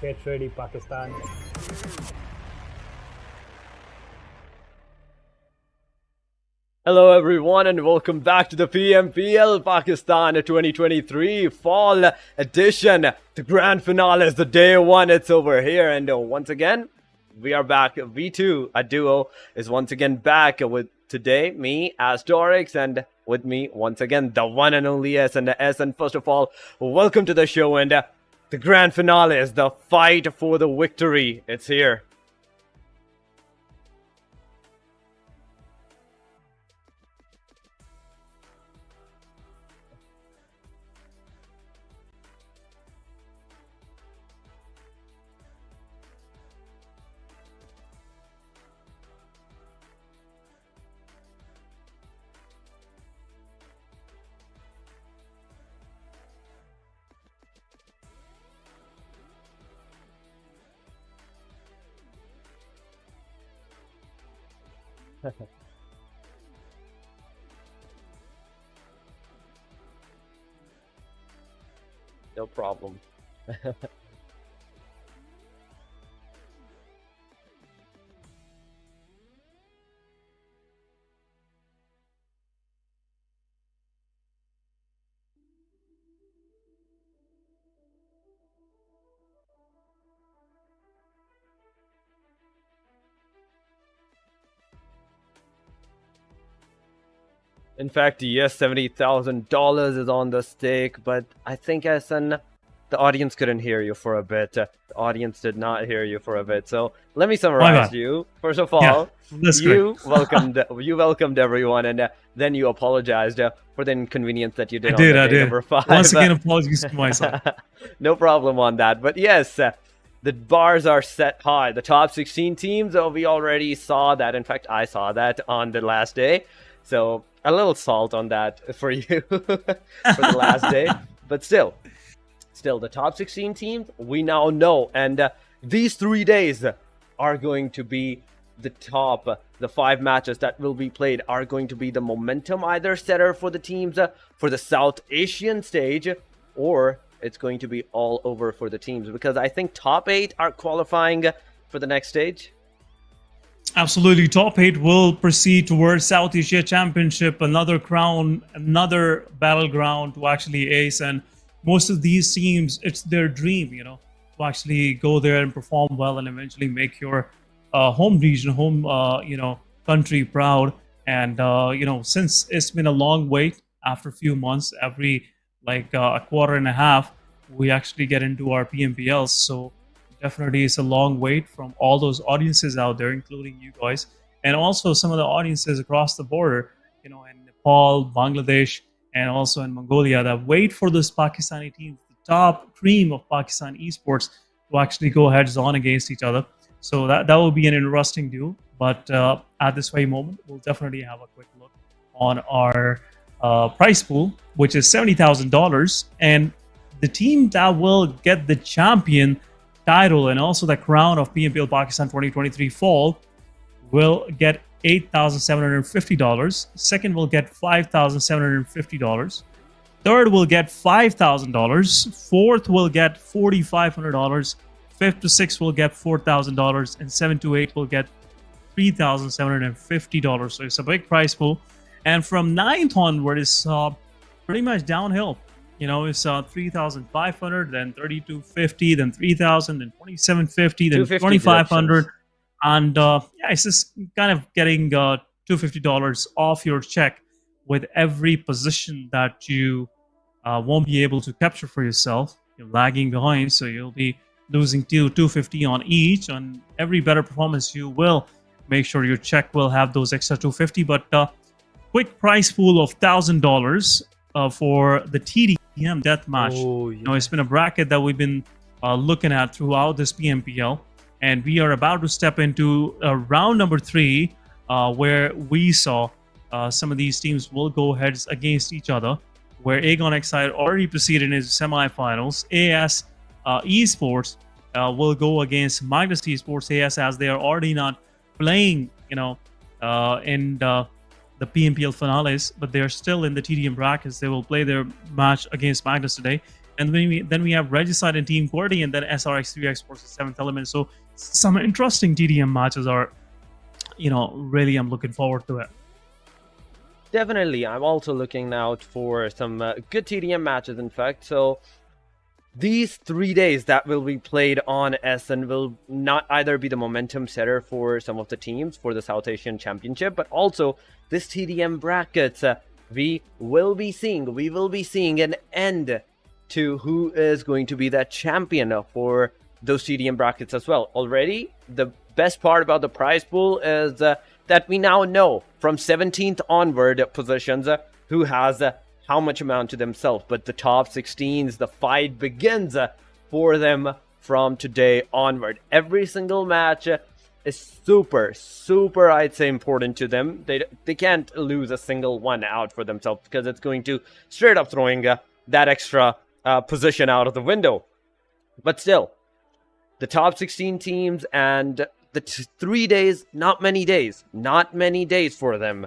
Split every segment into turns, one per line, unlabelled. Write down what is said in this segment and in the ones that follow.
Get ready, Pakistan.
Hello everyone and welcome back to the PMPL Pakistan 2023 Fall Edition. The grand finale is the day one. It's over here, and once again we are back. V2, a duo, is once again back with today me as Dorix, and with me once again the one and only S and the S. And first of all, welcome to the show, and the grand finale is the fight for the victory. It's here. No problem. In fact, yes, $70,000 is on the stake, but I think, SN, the audience couldn't hear you for a bit. The audience did not hear you for a bit. So let me summarize you. First of all, you welcomed everyone, and then you apologized for the inconvenience that you did on day number 5.
Once again, apologies to myself.
No problem on that. But yes, the bars are set high. The top 16 teams, we already saw that. In fact, I saw that on the last day. So a little salt on that for you for the last day. But still, the top 16 teams, we now know. And these 3 days are going to be the top. The 5 matches that will be played are going to be the momentum either setter for the teams for the South Asian stage, or it's going to be all over for the teams, because I think top 8 are qualifying for the next stage.
Absolutely. Top 8 will proceed towards South Asia Championship, another crown, another battleground to actually ace. And most of these teams, it's their dream, to actually go there and perform well and eventually make your home region, country proud. And, since it's been a long wait, after a few months, every a quarter and a half, we actually get into our PMPLs. So definitely it's a long wait from all those audiences out there, including you guys, and also some of the audiences across the border, in Nepal, Bangladesh, and also in Mongolia, that wait for this Pakistani team, the top cream of Pakistan esports, to actually go heads-on against each other. So that will be an interesting duel. But at this very moment, we'll definitely have a quick look on our prize pool, which is $70,000, and the team that will get the champion title and also the crown of PMPL Pakistan 2023 Fall will get $8,750. Second will get $5,750. Third will get $5,000. Fourth will get $4,500. Fifth to sixth will get $4,000, and 7 to 8 will get $3,750. So it's a big prize pool. And from 9th onward is pretty much downhill. It's 3,500, then 3,250, then 3,000, then 2,750, then 2,500, and it's just kind of getting $250 off your check with every position that you won't be able to capture for yourself. You're lagging behind, so you'll be losing $250 on each. On every better performance, you will make sure your check will have those extra $250. But quick prize pool of $1,000 for the TDM deathmatch. It's been a bracket that we've been looking at throughout this PMPL, and we are about to step into round number 3, where we saw some of these teams will go heads against each other, where Aegon Exide already proceeded in his semifinals. AS Esports will go against Magnus Esports. AS, as they are already not playing, in the PMPL finales, but they're still in the TDM brackets. They will play their match against Magnus today. and then we have Regicide and Team QWERTY, and then SRX3 Exports the 7th element. So some interesting TDM matches are, really I'm looking forward to it.
Definitely, I'm also looking out for some good TDM matches, in fact. So these 3 days that will be played on SN will not either be the momentum setter for some of the teams for the South Asian Championship, but also this TDM brackets. We will be seeing an end to who is going to be that champion for those TDM brackets as well. Already, the best part about the prize pool is that we now know from 17th onward positions who has how much amount to themselves. But the top 16s, the fight begins for them from today onward. Every single match is super, I'd say, important to them. They can't lose a single one out for themselves, because it's going to straight up throwing that extra position out of the window. But still, the top 16 teams and the 3 days, not many days for them.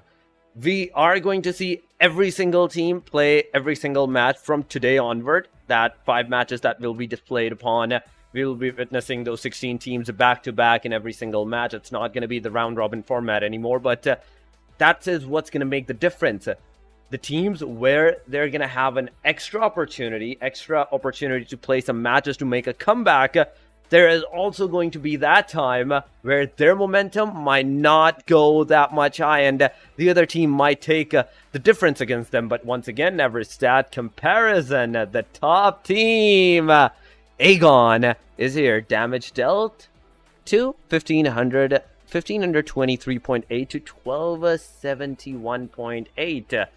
We are going to see every single team play every single match from today onward. That 5 matches that will be displayed upon, we will be witnessing those 16 teams back to back in every single match. It's not going to be the round robin format anymore, but that is what's going to make the difference. The teams where they're going to have an extra opportunity to play some matches to make a comeback, there is also going to be that time where their momentum might not go that much high, and the other team might take the difference against them. But once again, never stat comparison. The top team, Aegon, is here. Damage dealt to 1523.8 to 1271.8.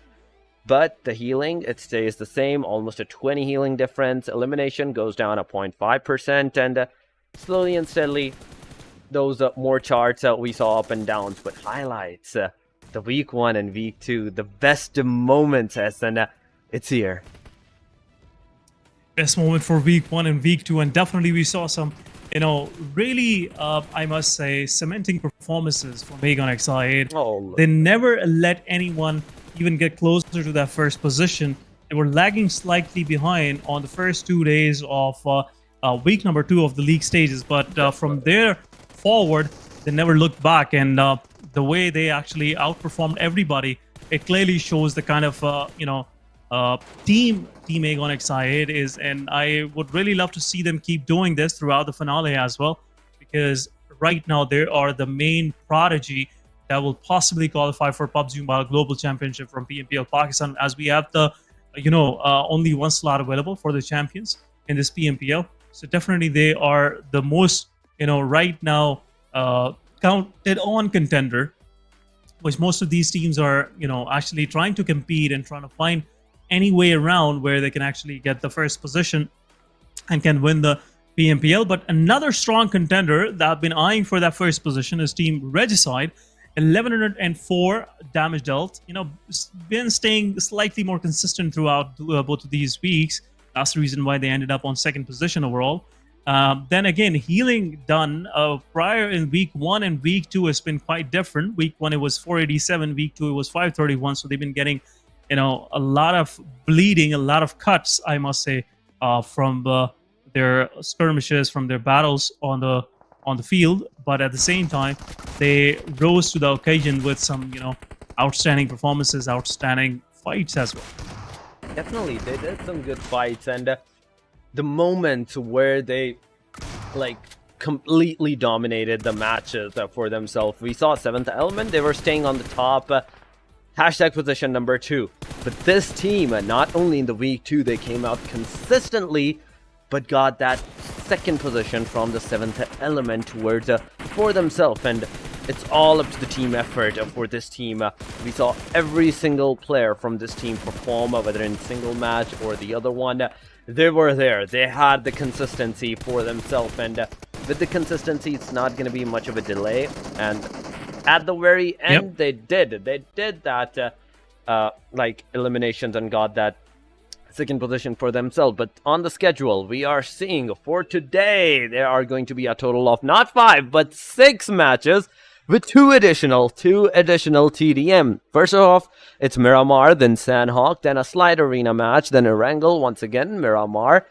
But the healing, it stays the same, almost a 20 healing difference. Elimination goes down a 0.5%, and slowly and steadily, those more charts we saw up and downs. But highlights, the week 1 and week 2, the best moments, and it's here.
Best moment for week 1 and week 2, and definitely we saw some, really, I must say, cementing performances from Aegon XI8.
Oh.
They never let anyone even get closer to that first position. They were lagging slightly behind on the first 2 days of week number 2 of the league stages, but from there forward, they never looked back, and the way they actually outperformed everybody, it clearly shows the kind of team Aegon XI8 is, and I would really love to see them keep doing this throughout the finale as well, because right now they are the main prodigy that will possibly qualify for PUBG Mobile Global Championship from PMPL Pakistan, as we have the only one slot available for the champions in this PMPL. So definitely they are the most right now counted on contender, which most of these teams are actually trying to compete and trying to find any way around where they can actually get the first position and can win the PMPL. But another strong contender that I've been eyeing for that first position is Team Regicide. 1104 damage dealt. Been staying slightly more consistent throughout both of these weeks. That's the reason why they ended up on 2nd position overall. Then again, healing done prior in week 1 and week 2 has been quite different. Week 1 it was 487, week 2 it was 531. So they've been getting a lot of bleeding, a lot of cuts, I must say, from their skirmishes, from their battles on the field. But at the same time, they rose to the occasion with some outstanding performances, outstanding fights as well.
Definitely, they did some good fights, and the moments where they completely dominated the matches for themselves. We saw 7th element, they were staying on the top hashtag position number 2. But this team, not only in the week 2 they came out consistently, but got that 2nd position from the 7th element towards for themselves, and it's all up to the team effort for this team. We saw every single player from this team perform, whether in single match or the other one. They were there. They had the consistency for themselves, and with the consistency, it's not going to be much of a delay. And at the very end, they did that eliminations and got that 2nd position for themselves. But on the schedule, we are seeing for today, there are going to be a total of not 5 but 6 matches. with two additional TDM. First off, it's Miramar, then Sanhok, then a slide arena match, then Erangel, once again, Miramar,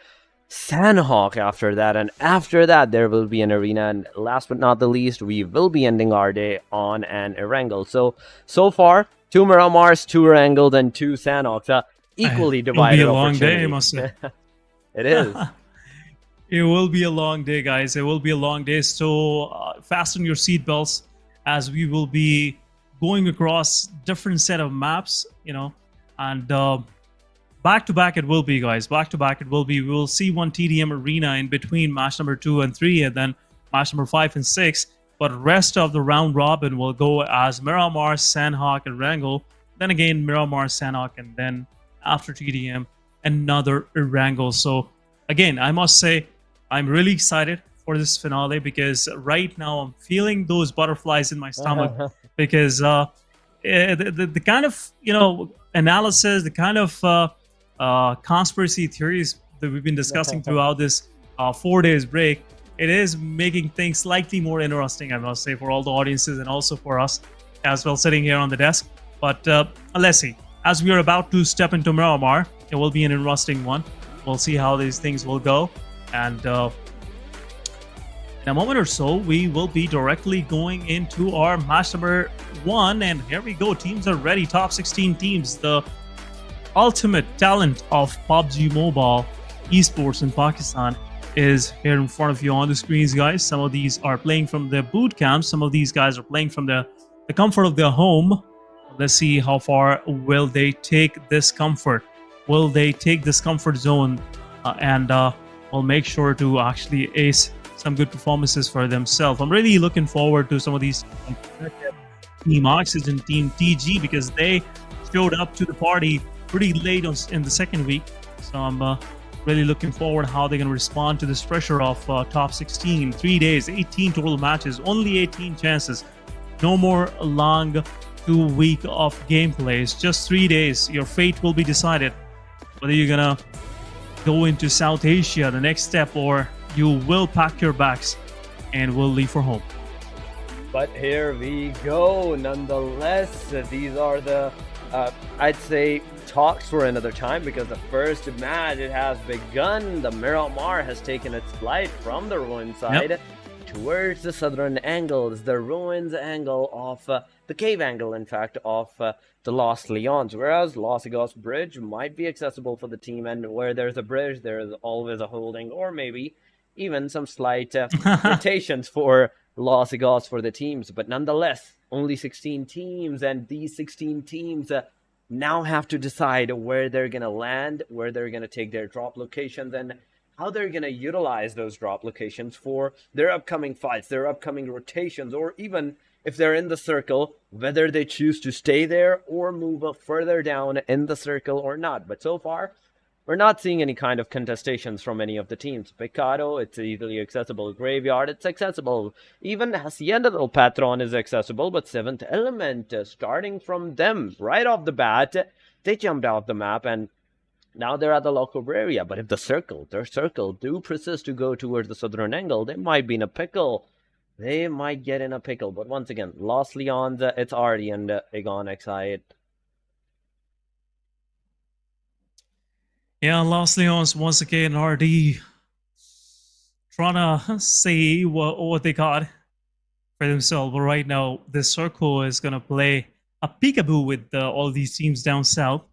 Sanhok after that, and after that there will be an arena, and last but not the least, we will be ending our day on an Erangel. So far, 2 Miramars, 2 Erangel, and 2 Sanhoks. Equally divided
It'll be a long
opportunity.
day, I must say.
It is.
It will be a long day, guys. It will be a long day. So fasten your seatbelts, as we will be going across different set of maps, and back to back it will be, guys. Back to back it will be. We will see one TDM arena in between match number 2 and 3, and then match number 5 and 6. But rest of the round robin will go as Miramar, Sanhok, and Erangel. Then again, Miramar, Sanhok, and then after TDM, another Erangel. So again, I must say, I'm really excited for this finale, because right now I'm feeling those butterflies in my stomach, because the kind of analysis, the kind of conspiracy theories that we've been discussing throughout this 4 days break, it is making things slightly more interesting, I must say, for all the audiences and also for us as well sitting here on the desk. But let's see. As we are about to step into Miramar, it will be an interesting one. We'll see how these things will go. And in a moment or so, we will be directly going into our match number 1. And here we go. Teams are ready. Top 16 teams. The ultimate talent of PUBG Mobile Esports in Pakistan is here in front of you on the screens, guys. Some of these are playing from their boot camps. Some of these guys are playing from the comfort of their home. Let's see how far will they take this comfort. Will they take this comfort zone and will make sure to actually ace some good performances for themselves. I'm really looking forward to some of these Team Oxygen, Team TG, because they showed up to the party pretty late in the second week. So I'm really looking forward how they're going to respond to this pressure of top 16, 3 days, 18 total matches, only 18 chances. No more long 2 week of gameplays, just 3 days. Your fate will be decided whether you're gonna go into South Asia, the next step, or you will pack your bags and will leave for home.
But here we go. Nonetheless, these are the, I'd say, talks for another time, because the first match, it has begun. The Miramar has taken its flight from the ruin side towards the southern angles, the ruins angle of the cave angle, in fact, of the Los Leons, whereas Los Igos Bridge might be accessible for the team, and where there's a bridge, there is always a holding, or maybe even some slight rotations for Los Igos for the teams. But nonetheless, only 16 teams, and these 16 teams now have to decide where they're going to land, where they're going to take their drop locations, and how they're going to utilize those drop locations for their upcoming fights, their upcoming rotations, or even if they're in the circle, whether they choose to stay there or move up further down in the circle or not. But so far, we're not seeing any kind of contestations from any of the teams. Pecado, it's easily accessible. Graveyard, it's accessible. Even Hacienda del Patron is accessible, but Seventh Element, starting from them right off the bat, they jumped off the map, and now they're at the local area. But if their circle do persist to go towards the southern angle, they might be in a pickle. They might get in a pickle. But once again, Los Leons, it's already in the Egon XI.
Yeah, Los Leons once again already trying to see what they got for themselves. But right now, this circle is going to play a peekaboo with all these teams down south.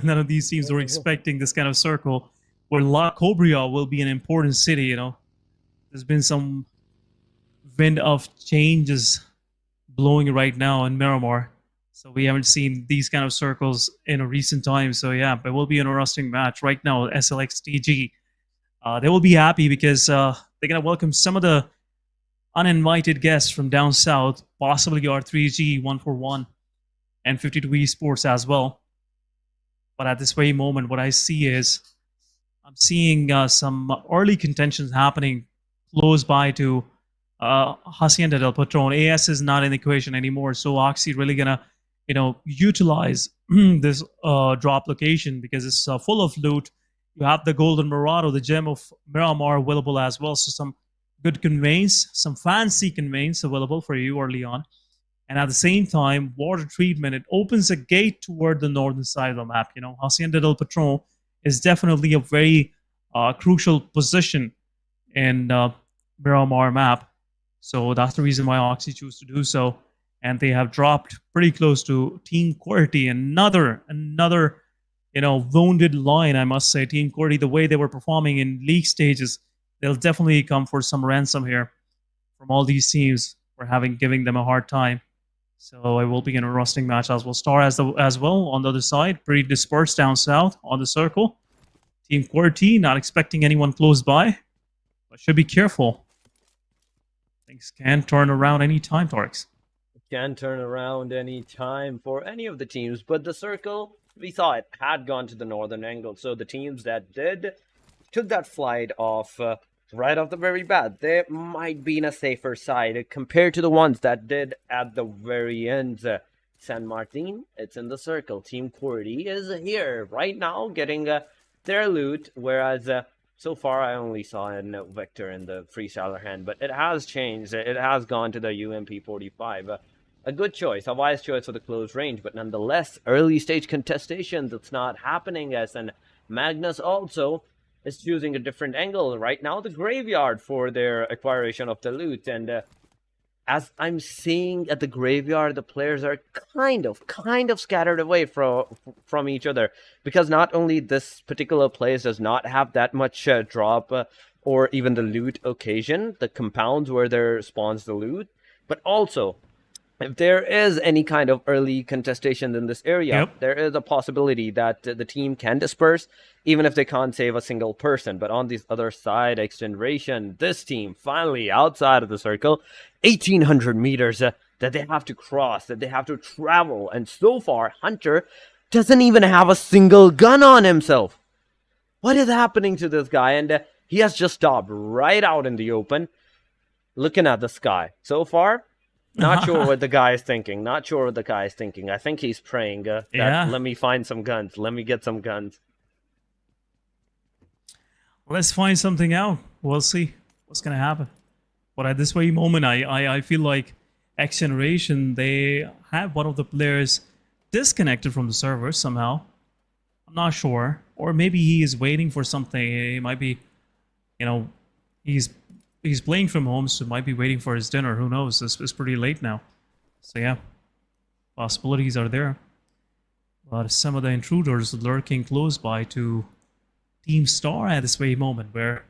None of these teams were expecting this kind of circle, where La Cobria will be an important city. There's been some wind of changes blowing right now in Miramar, so we haven't seen these kind of circles in a recent time. So yeah, it will be an interesting match right now. SLX TG, they will be happy because they're gonna welcome some of the uninvited guests from down south, possibly R3G, 141, and 52 Esports as well. But at this very moment, what I see is I'm seeing some early contentions happening close by to Hacienda del Patron. AS is not in the equation anymore, so Oxy really gonna, utilize this drop location because it's full of loot. You have the Golden Murado, the gem of Miramar, available as well. So some good conveyance, some fancy conveyance available for you early on. And at the same time, water treatment, it opens a gate toward the northern side of the map. You know, Hacienda del Patron is definitely a very crucial position in Miramar map. So that's the reason why Oxy chose to do so. And they have dropped pretty close to Team QWERTY, another wounded line, I must say. Team QWERTY, the way they were performing in league stages, they'll definitely come for some ransom here from all these teams for giving them a hard time. So it will be an interesting match as well. Star as well on the other side, pretty dispersed down south on the circle. Team QWERTY not expecting anyone close by, but should be careful. Things can turn around anytime, Torx.
Can turn around any time for any of the teams, but the circle, we saw it, had gone to the northern angle. So the teams that did took that flight off right off the very bat. They might be in a safer side compared to the ones that did at the very end. San Martin, it's in the circle. Team QWERTY is here right now getting their loot, whereas so far I only saw a Vector in the freestyler hand, but it has changed. It has gone to the UMP45. A good choice, a wise choice for the close range, but nonetheless, early stage contestation that's not happening as an Magnus also is choosing a different angle right now, the graveyard for their acquiration of the loot. And as I'm seeing at the graveyard, the players are kind of scattered away from each other, because not only this particular place does not have that much drop or even the loot occasion, the compounds where there spawns the loot, but also if there is any kind of early contestation in this area, there is a possibility that the team can disperse, even if they can't save a single person. But on this other side, XGeneration, this team finally outside of the circle, 1,800 meters that they have to cross, that they have to travel. And so far, Hunter doesn't even have a single gun on himself. What is happening to this guy? And he has just stopped right out in the open, looking at the sky. So far, not sure what the guy is thinking. I think he's praying that let me find some guns. Let me get some guns.
Let's find something out. We'll see what's going to happen. But at this very moment, I feel like XGeneration, they have one of the players disconnected from the server somehow. I'm not sure. Or maybe he is waiting for something. He might be, he's playing from home, so might be waiting for his dinner. Who knows? It's pretty late now. So yeah, possibilities are there. But some of the intruders lurking close by to Team Star at this very moment, where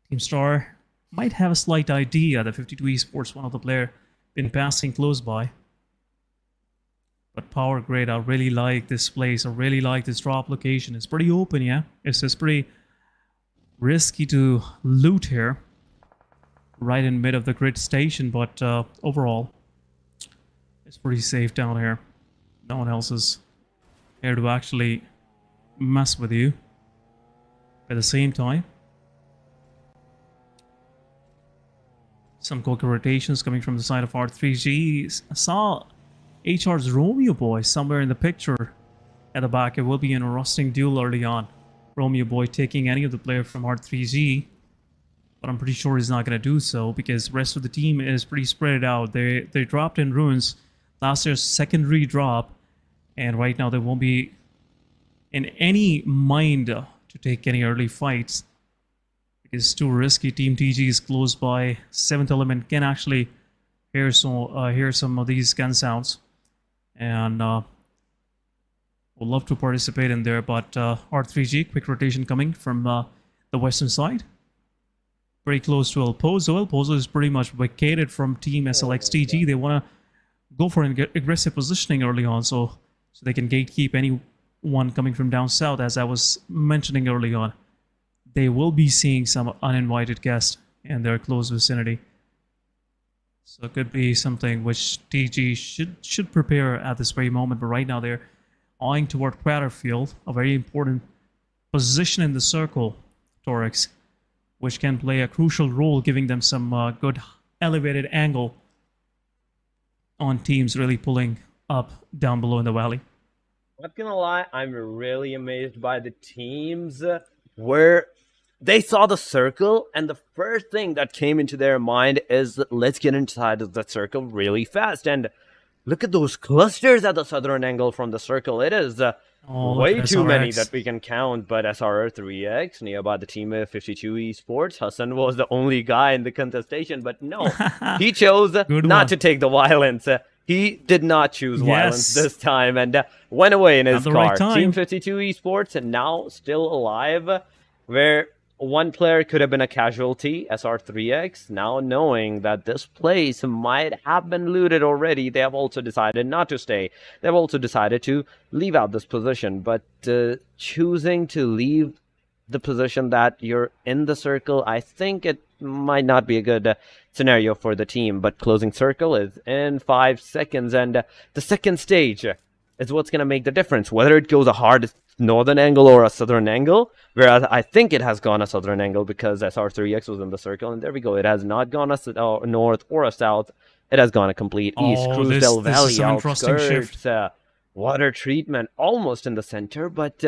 Team Star might have a slight idea that 52 Esports, one of the player, been passing close by. But Power Grade, I really like this place. I really like this drop location. It's pretty open, yeah. It's pretty risky to loot here, right in mid of the grid station, but overall, it's pretty safe down here. No one else is here to actually mess with you. At the same time, some quick rotations coming from the side of R3G. I saw HR's Romeo Boy somewhere in the picture at the back. It will be an interesting duel early on. Romeo Boy taking any of the player from R3G. But I'm pretty sure he's not going to do so, because the rest of the team is pretty spread out. They dropped in ruins last year's secondary drop, and right now they won't be in any mind to take any early fights, because it's too risky. Team TG is close by. 7th Element can actually hear some of these gun sounds, and would love to participate in there. But R3G, quick rotation coming from the western side. Very close to El Pozo. El Pozo is pretty much vacated from Team SLXTG. They want to go for an aggressive positioning early on, so they can gatekeep anyone coming from down south. As I was mentioning early on, they will be seeing some uninvited guests in their close vicinity. So it could be something which TG should prepare at this very moment. But right now they're eyeing toward Quarterfield, a very important position in the circle, Torx, which can play a crucial role, giving them some good elevated angle on teams really pulling up down below in the valley.
Not gonna lie, I'm really amazed by the teams where They saw the circle, and the first thing that came into their mind is, let's get inside of that circle really fast. And look at those clusters at the southern angle from the circle. It is way too many that we can count, but SR3X, nearby the team of 52 Esports, Hassan was the only guy in the contestation, but no, he chose not to take the violence. He did not choose violence this time and went away in his car.
Right
Team 52 Esports now still alive, where one player could have been a casualty, SR3X. Now knowing that this place might have been looted already, they have also decided not to stay. They've also decided to leave out this position. But choosing to leave the position that you're in the circle, I think it might not be a good scenario for the team. But closing circle is in 5 seconds. And the second stage is what's going to make the difference. Whether it goes a hard northern angle or a southern angle, whereas I think it has gone a southern angle because SR3X was in the circle, and there we go. It has not gone a north or a south. It has gone a complete east. Cruz del Valle outskirts, water treatment almost in the center, but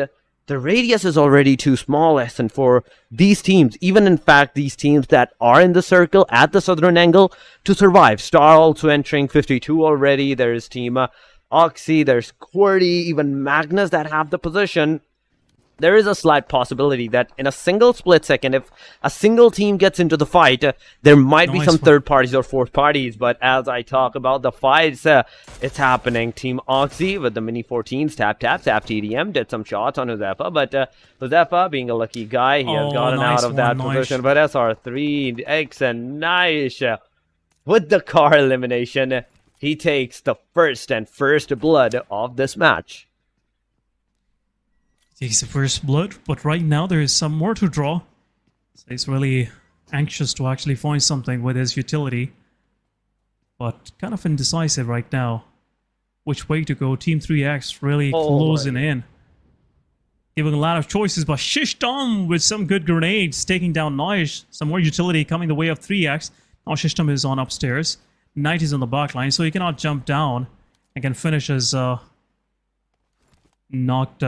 the radius is already too small, and for these teams, even in fact these teams that are in the circle at the southern angle, to survive. Star also entering 52 already. There's team Oxy, there's QWERTY, even Magnus that have the position. There is a slight possibility that in a single split second, if a single team gets into the fight, there might be some third parties or fourth parties. But as I talk about the fights, it's happening. Team Oxy with the Mini 14s, tap TDM, did some shots on Josefa, but Josefa, being a lucky guy, he has gotten out of that position. But SR3X and Nice with the car elimination. He takes the first blood of this match.
Takes the first blood, but right now there is some more to draw. So he's really anxious to actually find something with his utility. But kind of indecisive right now. Which way to go? Team 3X really closing in. Giving a lot of choices, but Shishtam with some good grenades, taking down Noish. Some more utility coming the way of 3X. Now Shishtam is on upstairs. Knight is on the back line, so he cannot jump down and can finish his knocked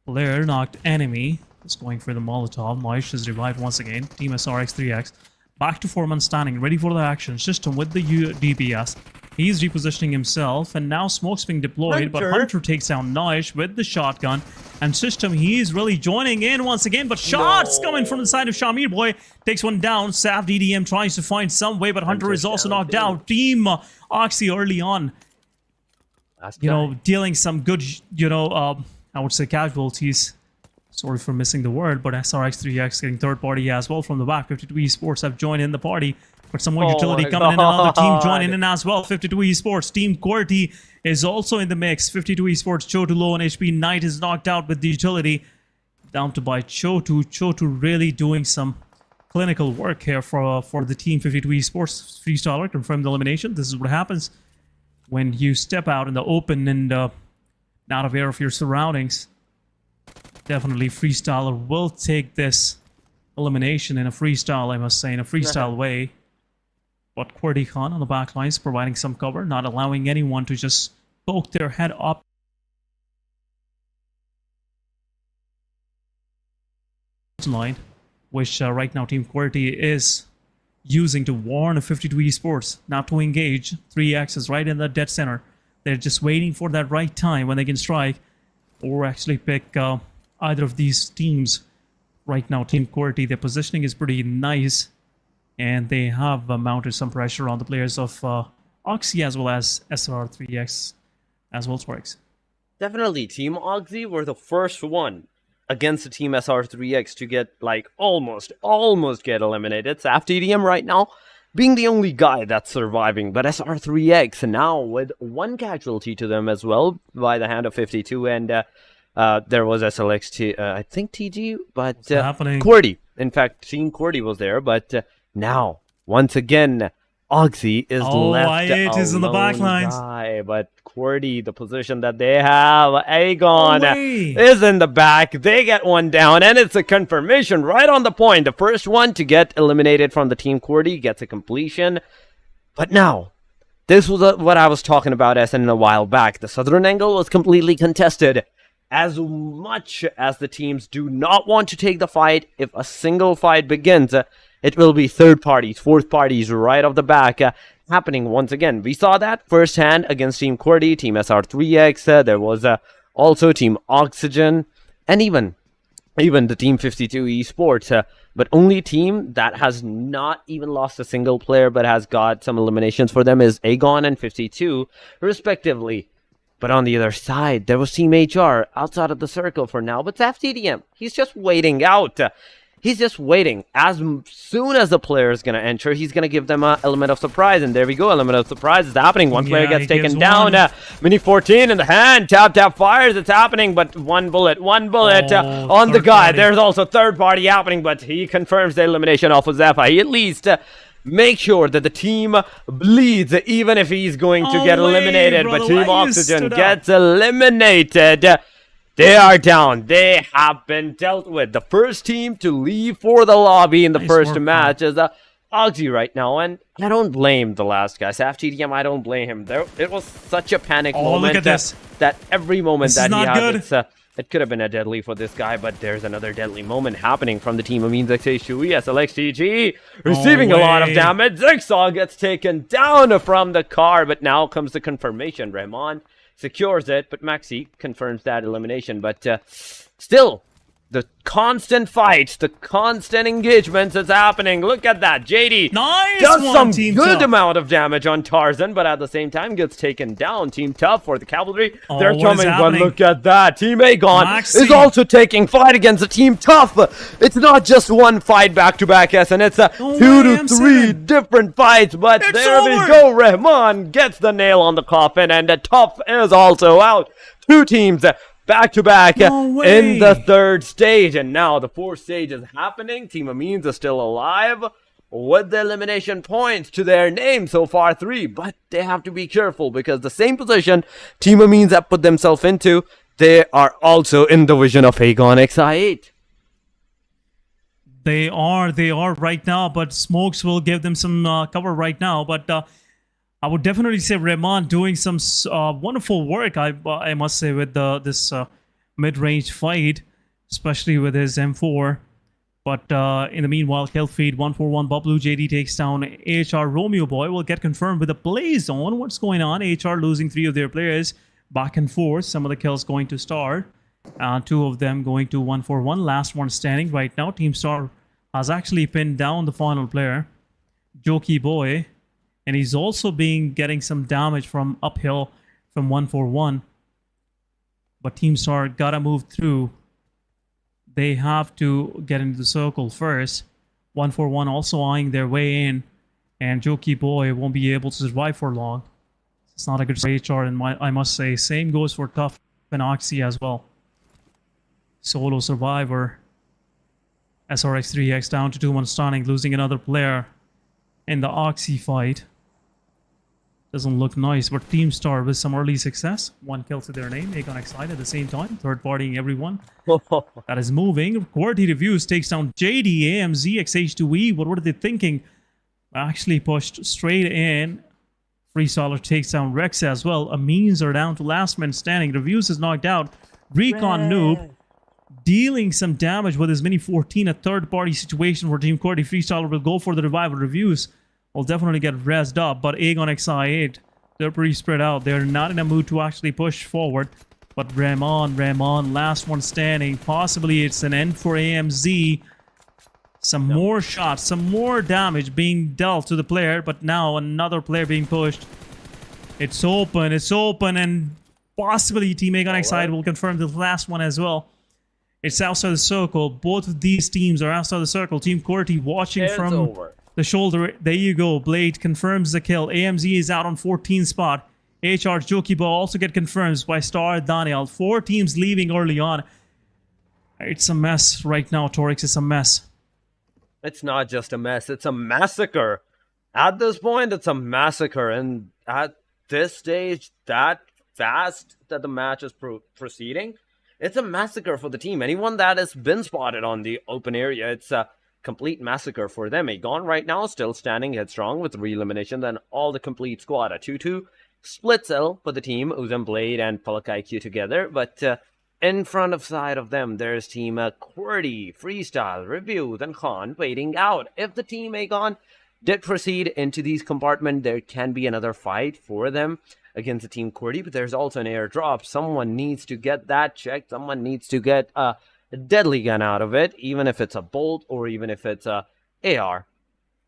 player, knocked enemy. Just going for the Molotov. Noish is revived once again. Team SRX3X back to 4-man standing, ready for the action. System with the DPS. He's repositioning himself, and now smoke's being deployed, but Hunter takes down Noish with the shotgun. And System, he's really joining in once again, but shots coming from the side of Shamir Boy. Takes one down. Sav DDM tries to find some way, but Hunter is also knocked out. Team Oxy early on, dealing some good, I would say casualties. Sorry for missing the word, but SRX3X getting third party as well from the back. 52 Esports have joined in the party. But some more utility coming in, another team joining in as well. 52 Esports, Team QWERTY is also in the mix. 52 Esports, Chotu low on HP. Knight is knocked out with the utility. Down to by Chotu. Chotu really doing some clinical work here for the Team 52 Esports. Freestyler confirmed the elimination. This is what happens when you step out in the open and not aware of your surroundings. Definitely Freestyler will take this elimination in a freestyle, I must say, in a freestyle way. But QWERTY Khan on the back lines providing some cover, not allowing anyone to just poke their head up. Line, which right now Team QWERTY is using to warn 52 Esports not to engage. 3X is right in the dead center. They're just waiting for that right time when they can strike or actually pick either of these teams. Right now, Team QWERTY, their positioning is pretty nice, and they have mounted some pressure on the players of Oxy as well as SR3X as well, Sparks.
Definitely, Team Oxy were the first one against the Team SR3X to get, almost get eliminated. Saf TDM right now being the only guy that's surviving, but SR3X now with one casualty to them as well by the hand of 52, and there was SLX, I think TG, but QWERTY. In fact, Team QWERTY was there, but now, once again, Oxy is left alone.
Is in the back lines.
But QWERTY, the position that they have, Aegon is in the back. They get one down, and it's a confirmation right on the point. The first one to get eliminated from the Team QWERTY gets a completion. But now, this was what I was talking about, SN, a while back. The southern angle was completely contested. as much as the teams do not want to take the fight, if a single fight begins, it will be third parties, fourth parties right off the back happening once again. We saw that firsthand against Team QWERTY, Team SR3X, there was also Team Oxygen, and even the Team 52 Esports. But only team that has not even lost a single player but has got some eliminations for them is Aegon and 52, respectively. But on the other side, there was Team HR outside of the circle for now. But FTDM, he's just waiting out. He's just waiting. As soon as the player is going to enter, he's going to give them an element of surprise. And there we go. Element of surprise is happening. One player gets taken down. Mini 14 in the hand. Tap fires. It's happening. But one bullet on the guy. There's also third party happening. But he confirms the elimination of Zephyr. He at least make sure that the team bleeds, even if he's going to get eliminated. Brother, but Team Oxygen gets eliminated. They are down. They have been dealt with. The first team to leave for the lobby in the first match is Oxy right now. And I don't blame the last guy. FTDM, I don't blame him. It was such a panic moment
look at this.
that every moment
this
that he has, it could have been a deadly for this guy, but there's another deadly moment happening from the team of Means XH2E. SLXTG receiving a lot of damage. Zigsaw gets taken down from the car, but now comes the confirmation. Rahman secures it, but Maxi confirms that elimination. But still, the constant fights, the constant engagements is happening. Look at that. JD does some good amount of damage on Tarzan, but at the same time gets taken down. Team Tough for the Cavalry. They're coming, but look at that. Team Aegon is also taking fight against the Team Tough. It's not just one fight back-to-back, and it's 2 to 3 different fights. But there we go. Rahman gets the nail on the coffin, and the Tough is also out. Two teams back-to-back in the third stage, and now the fourth stage is happening. Team Amines is still alive with the elimination points to their name so far, 3, but they have to be careful because the same position Team Amines have put themselves into, they are also in the vision of Aegon XI8.
They are right now, but Smokes will give them some cover right now, but I would definitely say Rahman doing some wonderful work, I must say, with this mid-range fight, especially with his M4. But in the meanwhile, kill feed 141 Bablu. JD takes down AHR. Romeo Boy will get confirmed with a blaze on. What's going on? AHR losing 3 of their players back and forth. Some of the kills going to Star. 2 of them going to 141. Last one standing right now. Team Star has actually pinned down the final player, Jokey Boy. And he's also getting some damage from uphill from 141. But Team Star gotta move through. They have to get into the circle first. 141 also eyeing their way in. And Jokey Boy won't be able to survive for long. It's not a good HR, and I must say. Same goes for Tough and Oxy as well. Solo survivor. SRX3X down to 2-1 stunning, losing another player in the Oxy fight. Doesn't look nice, but Team Star with some early success. 1 kill to their name. Aegon Excited at the same time. Third partying everyone. That is moving. QWERTY Reviews takes down JD, AMZ, XH2E. What were they thinking? Actually pushed straight in. Freestyler takes down Rex as well. Amines are down to last man standing. Reviews is knocked out. Recon Noob dealing some damage with his Mini 14. A third party situation for Team QWERTY. Freestyler will go for the revival. Reviews will definitely get rezzed up, but Aegon XI8, they're pretty spread out. They're not in a mood to actually push forward. But Rahman, last one standing. Possibly it's an end for AMZ. Some more shots, some more damage being dealt to the player, but now another player being pushed. It's open, and possibly Team Aegon XI will confirm the last one as well. It's outside the circle. Both of these teams are outside the circle. Team QWERTY watching from the shoulder. There you go. Blade confirms the kill. AMZ is out on 14th spot. HR Jokibo also get confirmed by Star Daniel. 4 teams leaving early on. It's a mess right now, Torix. It's a mess.
It's not just a mess. It's a massacre. At this point, it's a massacre. And at this stage, that fast that the match is proceeding, it's a massacre for the team. Anyone that has been spotted on the open area, it's a complete massacre for them. Aegon right now still standing headstrong with 3 eliminations and all the complete squad. A 2-2 split cell for the team. Uzum Blade and Palak IQ together. But In front of side of them, there's team QWERTY, Freestyle, Reviews, and Khan waiting out. If the team Aegon did proceed into these compartments, there can be another fight for them against the team QWERTY, but there's also an airdrop. Someone needs to get that checked. Someone needs to get a deadly gun out of it, even if it's a bolt or even if it's a AR.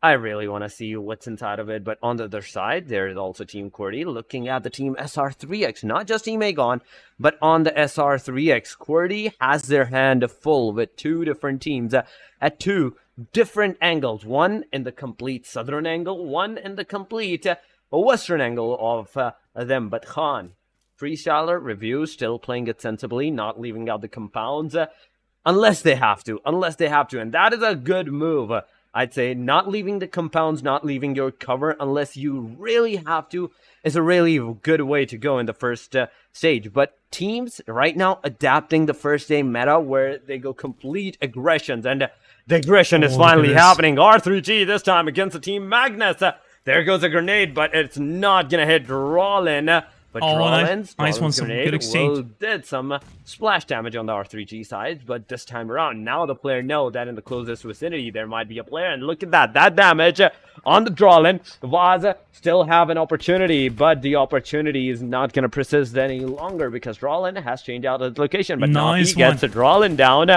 I really want to see what's inside of it, but on the other side, there is also Team QWERTY looking at the Team SR3X, not just Team Aegon, but on the SR3X. QWERTY has their hand full with two different teams at two different angles. One in the complete southern angle, one in the complete western angle of them. But Khan, Freestyler, Reviews, still playing it sensibly, not leaving out the compounds, unless they have to, and that is a good move. I'd say not leaving the compounds, not leaving your cover unless you really have to is a really good way to go in the first stage. But teams right now adapting the first day meta where they go complete aggressions, and the aggression is finally happening. R3G this time against the team Magnus. There goes a grenade, but it's not going to hit Drawlin. But Drawlin's grenade did some splash damage on the R3G side, but this time around, now the player know that in the closest vicinity there might be a player, and look at that, that damage on the Drawlin. Vaz still have an opportunity, but the opportunity is not going to persist any longer because Drawlin has changed out its location, but now he gets a Drawlin down.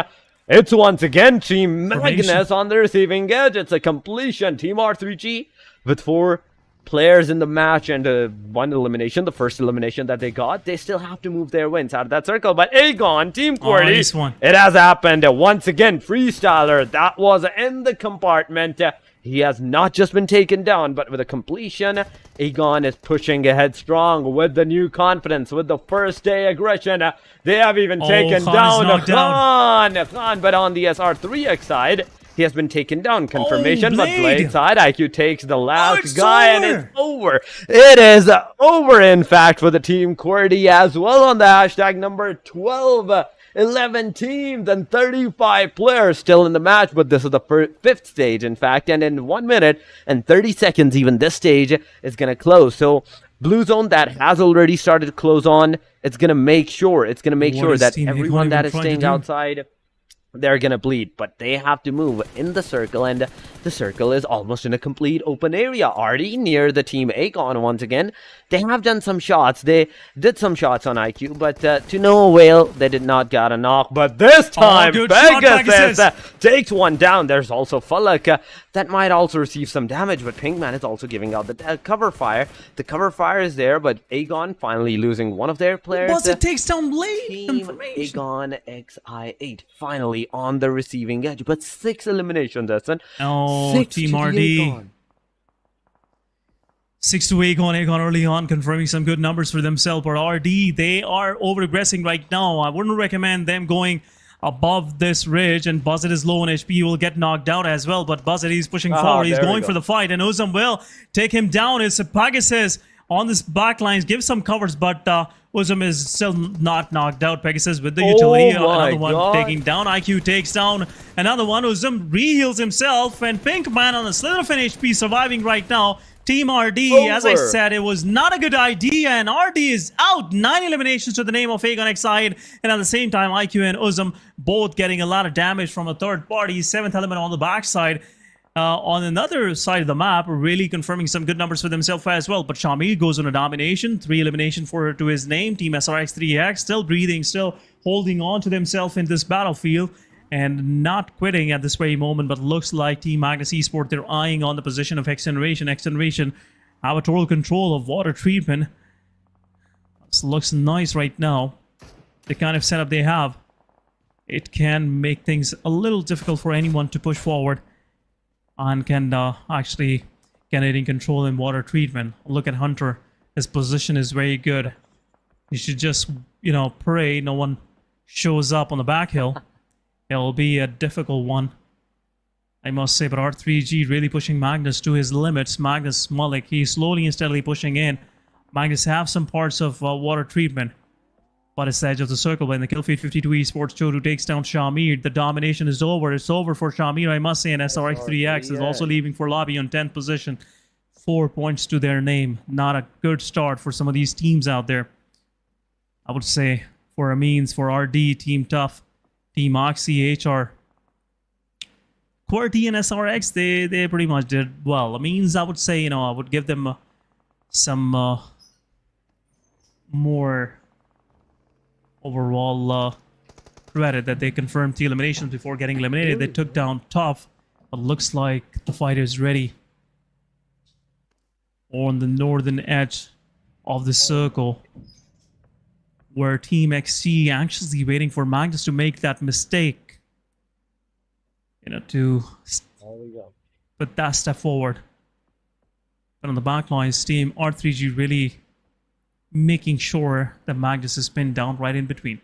It's once again Team Magnus on the receiving edge. It's a completion. Team R3G with 4 players in the match and one elimination, the first elimination that they got. They still have to move their wins out of that circle. But Aegon, Team QWERTY, it has happened once again. Freestyler, that was in the compartment. He has not just been taken down, but with a completion, Aegon is pushing ahead strong with the new confidence, with the first day aggression. They have even taken down Khan, but on the SR3X side, he has been taken down. Confirmation, but Blade side, IQ takes the last guy, and it's over. It is over, in fact, for the Team QWERTY as well on the hashtag number 12. 11 teams and 35 players still in the match, but this is the 5th stage, in fact, and in 1 minute and 30 seconds, even this stage is going to close. So Blue Zone that has already started to close on, it's going to make sure, that everyone that is staying outside, they're gonna bleed, but they have to move in the circle, and the circle is almost in a complete open area. Already near the Team Aegon once again. They have done some shots. They did some shots on IQ, but to no avail. They did not get a knock. But this time, Pegasus takes one down. There's also Falak that might also receive some damage, but Pinkman is also giving out the cover fire. The cover fire is there, but Aegon finally losing one of their players.
Once it takes down Blade.
Team Aegon XI8 finally on the receiving edge, but 6 eliminations, that's it.
Oh, Team RD. 6 to Aegon early on, confirming some good numbers for themselves. But RD, they are over-aggressing right now. I wouldn't recommend them going above this ridge, and Buzzet is low on HP, will get knocked out as well. But Buzzet is pushing forward, he's going for the fight, and Uzum will take him down. It's Pegasus on this backlines, give some covers, but Uzum is still not knocked out. Pegasus with the utility, another one taking down. IQ takes down another one. Uzum re-heals himself, and Pinkman on a slither of an HP surviving right now. Team RD, as I said, it was not a good idea, and RD is out. 9 eliminations to the name of Aegon XI, and at the same time, IQ and Uzum both getting a lot of damage from a third party. 7th element on the backside. On another side of the map, really confirming some good numbers for themselves as well. But Shamir goes on a domination. 3 elimination to his name. Team SRX3X still breathing, still holding on to themselves in this battlefield, and not quitting at this very moment. But looks like Team Magnus Esports, they're eyeing on the position of XGeneration. XGeneration have a total control of water treatment. This looks nice right now. The kind of setup they have, it can make things a little difficult for anyone to push forward, and can actually getting control in water treatment. Look at Hunter. His position is very good. You should just, pray no one shows up on the back hill. It'll be a difficult one, I must say. But R3G really pushing Magnus to his limits. Magnus Malik, he's slowly and steadily pushing in. Magnus have some parts of water treatment, but it's the edge of the circle. When the kill feed 52 Esports Chodu takes down Shamir, the domination is over. It's over for Shamir, I must say. And SRX3X is also leaving for lobby on 10th position. 4 points to their name. Not a good start for some of these teams out there. I would say for Amines, for RD, Team Tough, Team Oxy, HR. QWERTY and SRX, they pretty much did well. Amines, I would say, I would give them some more overall credit that they confirmed the eliminations before getting eliminated. They took down Tough, but looks like the fight is ready on the northern edge of the circle, where Team XG anxiously waiting for Magnus to make that mistake, to put that step forward. But on the back lines, Team R3G really making sure that Magnus is pinned down right in between.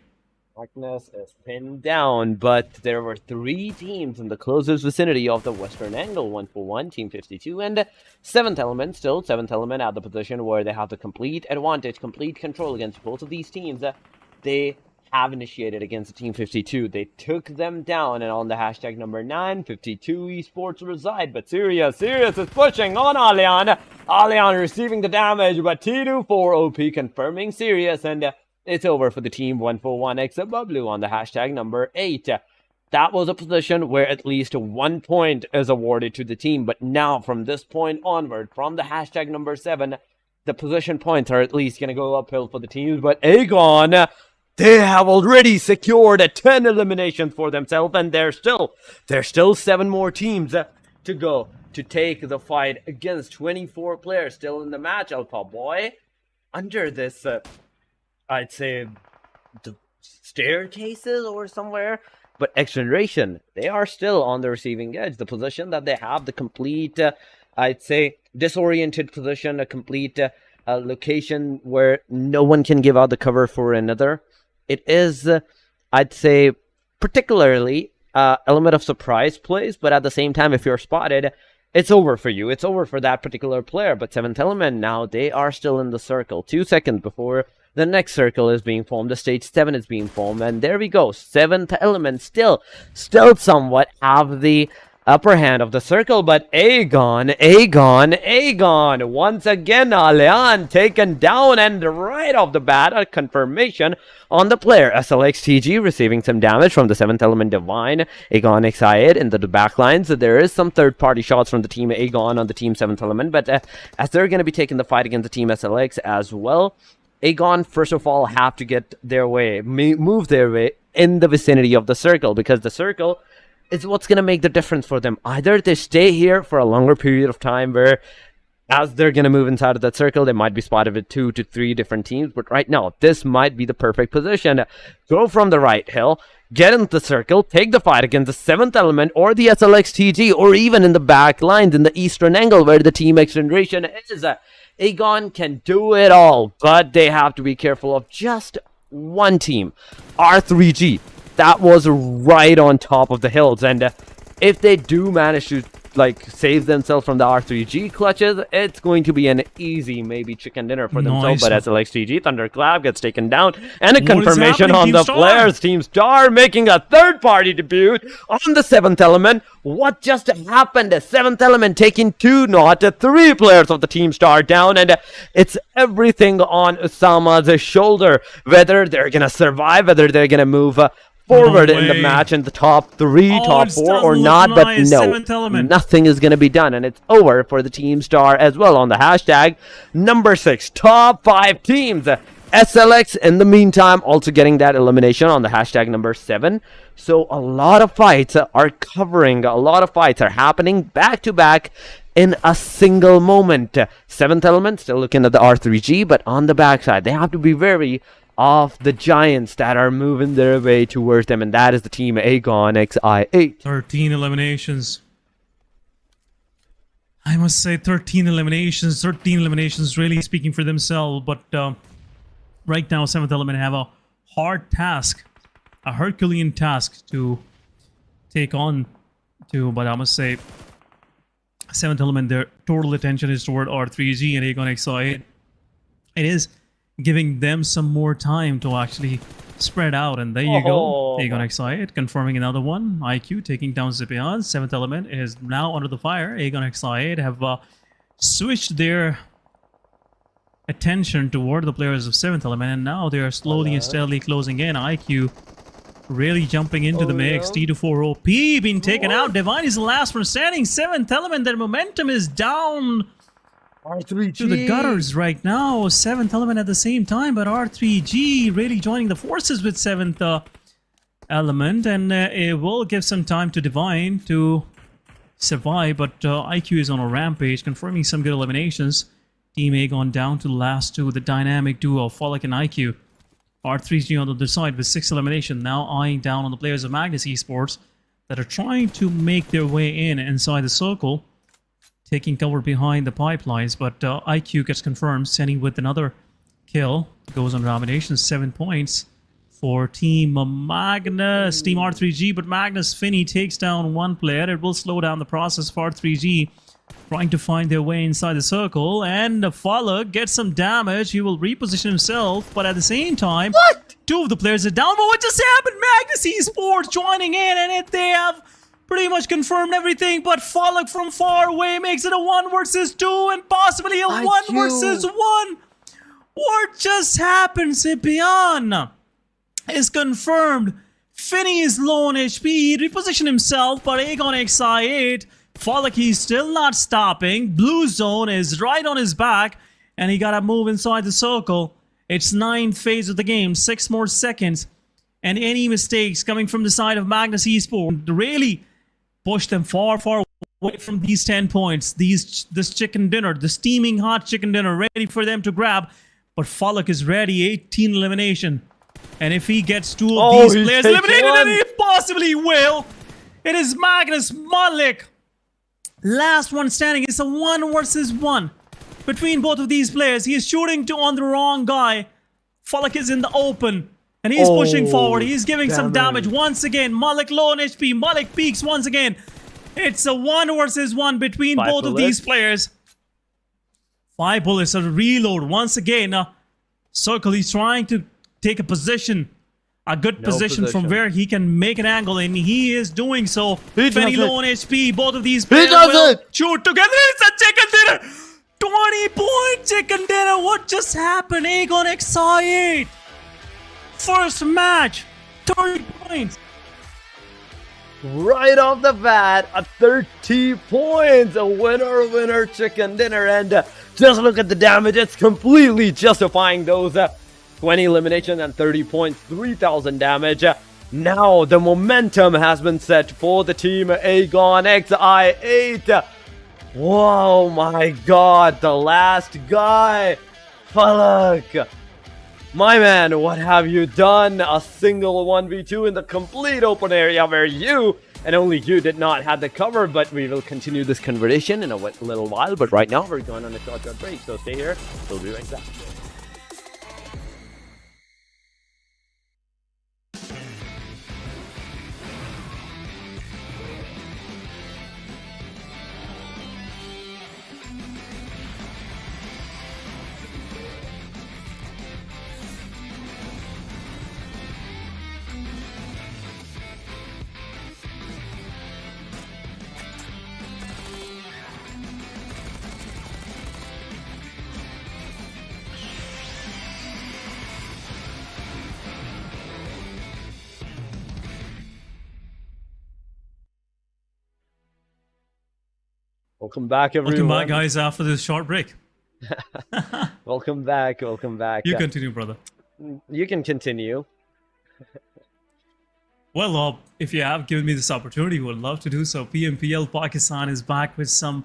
Magnus is pinned down, but there were 3 teams in the closest vicinity of the western angle. 1-for-1, Team 52, and 7th Element. Still 7th Element at the position where they have the complete advantage, complete control against both of these teams. They have initiated against Team 52. They took them down, and on the hashtag number 9, 52 Esports reside. But Sirius is pushing on Alian. Alian receiving the damage, but T24 OP confirming Sirius, and it's over for the team 1-for-1 XW on the hashtag number 8. That was a position where at least 1 point is awarded to the team, but now from this point onward, from the hashtag number 7, the position points are at least going to go uphill for the teams. But Aegon, they have already secured 10 eliminations for themselves, and there's still 7 more teams to go to take the fight against 24 players still in the match, Alpha Boy. Under this, I'd say, the staircases or somewhere. But XGeneration, they are still on the receiving edge. The position that they have, the complete, I'd say, disoriented position, a complete location where no one can give out the cover for another. It is, I'd say, particularly element of surprise plays, but at the same time, if you're spotted, it's over for you. It's over for that particular player. But 7th Element now, they are still in the circle. 2 seconds before the next circle is being formed. The stage 7 is being formed. And there we go. 7th Element still somewhat have the upper hand of the circle. But Aegon. Once again, Alian taken down, and right off the bat, a confirmation on the player. SLXTG receiving some damage from the 7th Element Divine. Aegon excited in the back lines. So there is some third-party shots from the team Aegon on the team 7th Element. But as they're going to be taking the fight against the team SLX as well, Aegon, first of all, have to get their way, move their way in the vicinity of the circle, because the circle is what's going to make the difference for them. Either they stay here for a longer period of time where, as they're going to move inside of that circle, they might be spotted with 2 to 3 different teams. But right now, this might be the perfect position. Go from the right hill, get into the circle, take the fight against the 7th Element or the SLXTG, or even in the back lines in the eastern angle where the Team XGeneration is. Aegon can do it all, but they have to be careful of just one team, R3G. That was right on top of the hills, and if they do manage to save themselves from the R3G clutches, it's going to be an easy maybe chicken dinner for themselves. But SLXTG, Thunderclap gets taken down, and a confirmation on the players. Team Star making a third-party debut on the 7th Element. What just happened? The 7th Element taking 2, not 3 players of the Team Star down, and it's everything on Osama's shoulder. Whether they're gonna survive, whether they're gonna move forward in the match in the top 3, top 4 or not, but no, nothing is going to be done, and it's over for the Team Star as well on the hashtag number 6. Top 5 teams. SLX in the meantime also getting that elimination on the hashtag number 7. So a lot of fights are happening back to back in a single moment. 7th Element still looking at the R3G, but on the backside they have to be very of the giants that are moving their way towards them, and that is the team Aegon XI8.
13 eliminations. I must say 13 eliminations really speaking for themselves, but right now 7th Element have a hard task, a Herculean task to take on to, but I must say 7th Element, their total attention is toward R3G and Aegon XI8. It is giving them some more time to actually spread out, and there you go. Aegon XI8 confirming another one. IQ taking down Zipian. 7th Element is now under the fire. Aegon XI8 have switched their attention toward the players of 7th Element, and now they are slowly and steadily closing in. IQ really jumping into the mix. T24 OP being taken out. Divine is the last one standing. 7th Element, their momentum is down
R3G
to the gutters right now. 7th Element at the same time, but R3G really joining the forces with 7th Element, and it will give some time to Divine to survive, but IQ is on a rampage, confirming some good eliminations. Team A gone down to the last two, the dynamic duo of Falak and IQ. R3G on the other side with 6 elimination, now eyeing down on the players of Magnus Esports that are trying to make their way inside the circle, taking cover behind the pipelines, but IQ gets confirmed, sending with another kill. Goes on domination, 7 points for Team Magnus, Team R3G, but Magnus Finney takes down one player. It will slow down the process for R3G, trying to find their way inside the circle, and Falak gets some damage. He will reposition himself, but at the same time, two of the players are down. But what just happened? Magnus Esports joining in, and they have pretty much confirmed everything, but Falak from far away makes it a 1 versus 2, and possibly a 1 versus 1. What just happened, Sipian? Is confirmed. Finney is low on HP. He repositioned himself, but Aegon XI8. Falak, he's still not stopping. Blue zone is right on his back, and he gotta move inside the circle. It's 9th phase of the game, 6 more seconds, and any mistakes coming from the side of Magnus Esports really push them far away from these 10 points. This chicken dinner, the steaming hot chicken dinner, ready for them to grab. But Falak is ready, 18 elimination. And if he gets 2 of these players eliminated, and he possibly will, it is Magnus Malik. Last one standing. It's a 1 versus 1 between both of these players. He is shooting on the wrong guy. Falak is in the open, and he's pushing forward. He's giving some damage once again. Malik low on HP. Malik peaks once again. It's a 1 versus 1 between both of these players. 5 bullets, a reload once again. Circle, he's trying to take a position, a good position from where he can make an angle, and he is doing so. Very low on HP. Both of these players will shoot together. It's a chicken dinner. 20-point chicken dinner. What just happened? Aegon XI8. First match, 30 points.
Right off the bat, a 30 points. A winner chicken dinner. And just look at the damage. It's completely justifying those 20 elimination and 30 points, 3,000 damage. Now the momentum has been set for the team Aegon XI8. Whoa, my God, the last guy, Falak. My man, what have you done? A single 1v2 in the complete open area where you and only you did not have the cover, but we will continue this conversation in a little while. But right now we're going on a short break, so stay here. We'll be right back. Welcome back, everyone.
Welcome back, guys, after this short break.
Welcome back.
You continue, brother.
You can continue.
Well, if you have given me this opportunity, would love to do so. PMPL Pakistan is back with some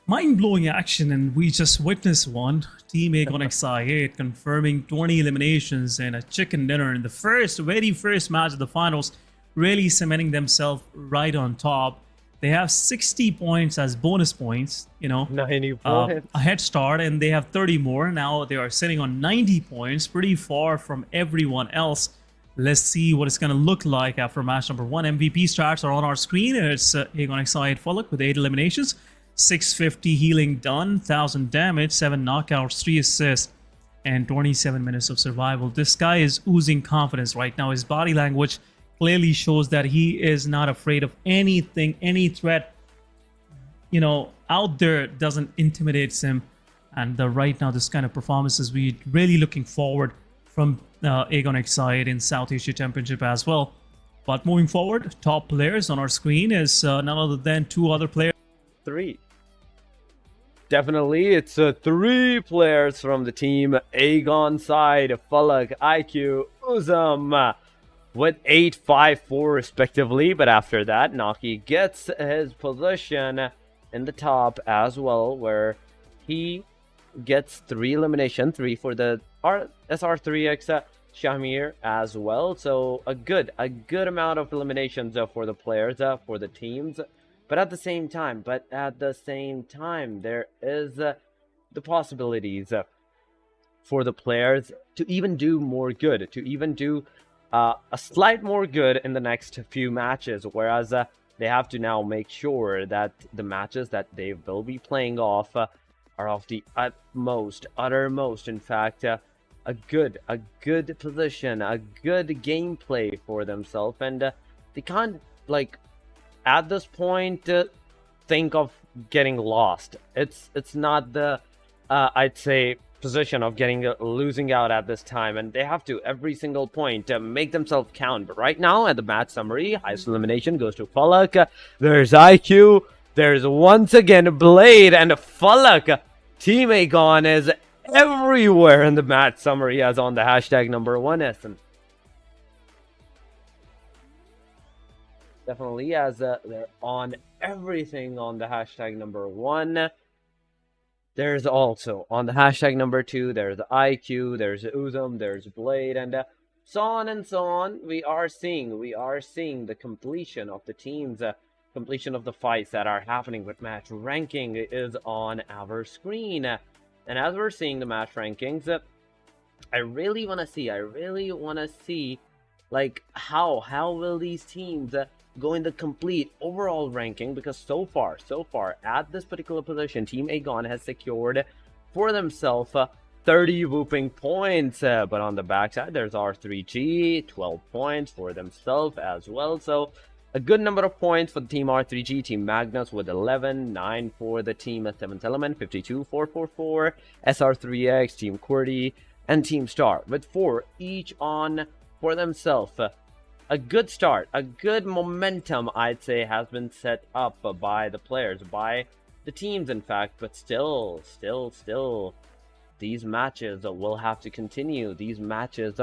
mind-blowing action, and we just witnessed one. Team Aegon XI8 confirming 20 eliminations and a chicken dinner in the very first match of the finals, really cementing themselves right on top. They have 60 points as bonus points,
90 points.
A head start, and they have 30 more. Now they are sitting on 90 points, pretty far from everyone else. Let's see what it's going to look like after match number 1. MVP stats are on our screen. It's Aegon XI8 Falak with 8 eliminations, 650 healing done, 1000 damage, 7 knockouts, 3 assists, and 27 minutes of survival. This guy is oozing confidence right now. His body language clearly shows that he is not afraid of anything, any threat, out there doesn't intimidate him. And right now, this kind of performances we really looking forward from Aegon side in South Asia Championship as well. But moving forward, top players on our screen is none other than two other players.
Three. Definitely, it's 3 players from the team Aegon side, Falak, IQ, Uzam, with 8-5-4 respectively. But after that, Naki gets his position in the top as well, where he gets 3 elimination, 3 for the SR3X Shamir as well. So a good amount of eliminations for the players, for the teams. But at the same time, there is the possibilities for the players to even do more good, to even do a slight more good in the next few matches. Whereas they have to now make sure that the matches that they will be playing off are of the uttermost, in fact, a good position, a good gameplay for themselves. And they can't, like, at this point, think of getting lost. It's not the I'd say position of losing out at this time, and they have to every single point make themselves count. But right now at the match summary, highest elimination goes to Falak. There's IQ, there's once again Blade, and Falak. Team Aegon is everywhere in the match summary as on the hashtag number 1 SM. Definitely, as they're on everything on the hashtag number 1. There's also on the hashtag number 2, there's IQ, there's Uzum, there's Blade, and so on and so on. We are seeing the completion of the teams, completion of the fights that are happening with match ranking is on our screen. And as we're seeing the match rankings, I really want to see, like, how will these teams go in the complete overall ranking, because so far at this particular position, Team Aegon has secured for themselves 30 whooping points, but on the backside there's R3G, 12 points for themselves as well. So a good number of points for the team R3G, Team Magnus with 11, 9 for the team 7th Element, 52, 444, SR3X, Team QWERTY, and Team Star with 4 each on for themselves. A good start, a good momentum, I'd say, has been set up by the players, by the teams, in fact. But still, these matches will have to continue. These matches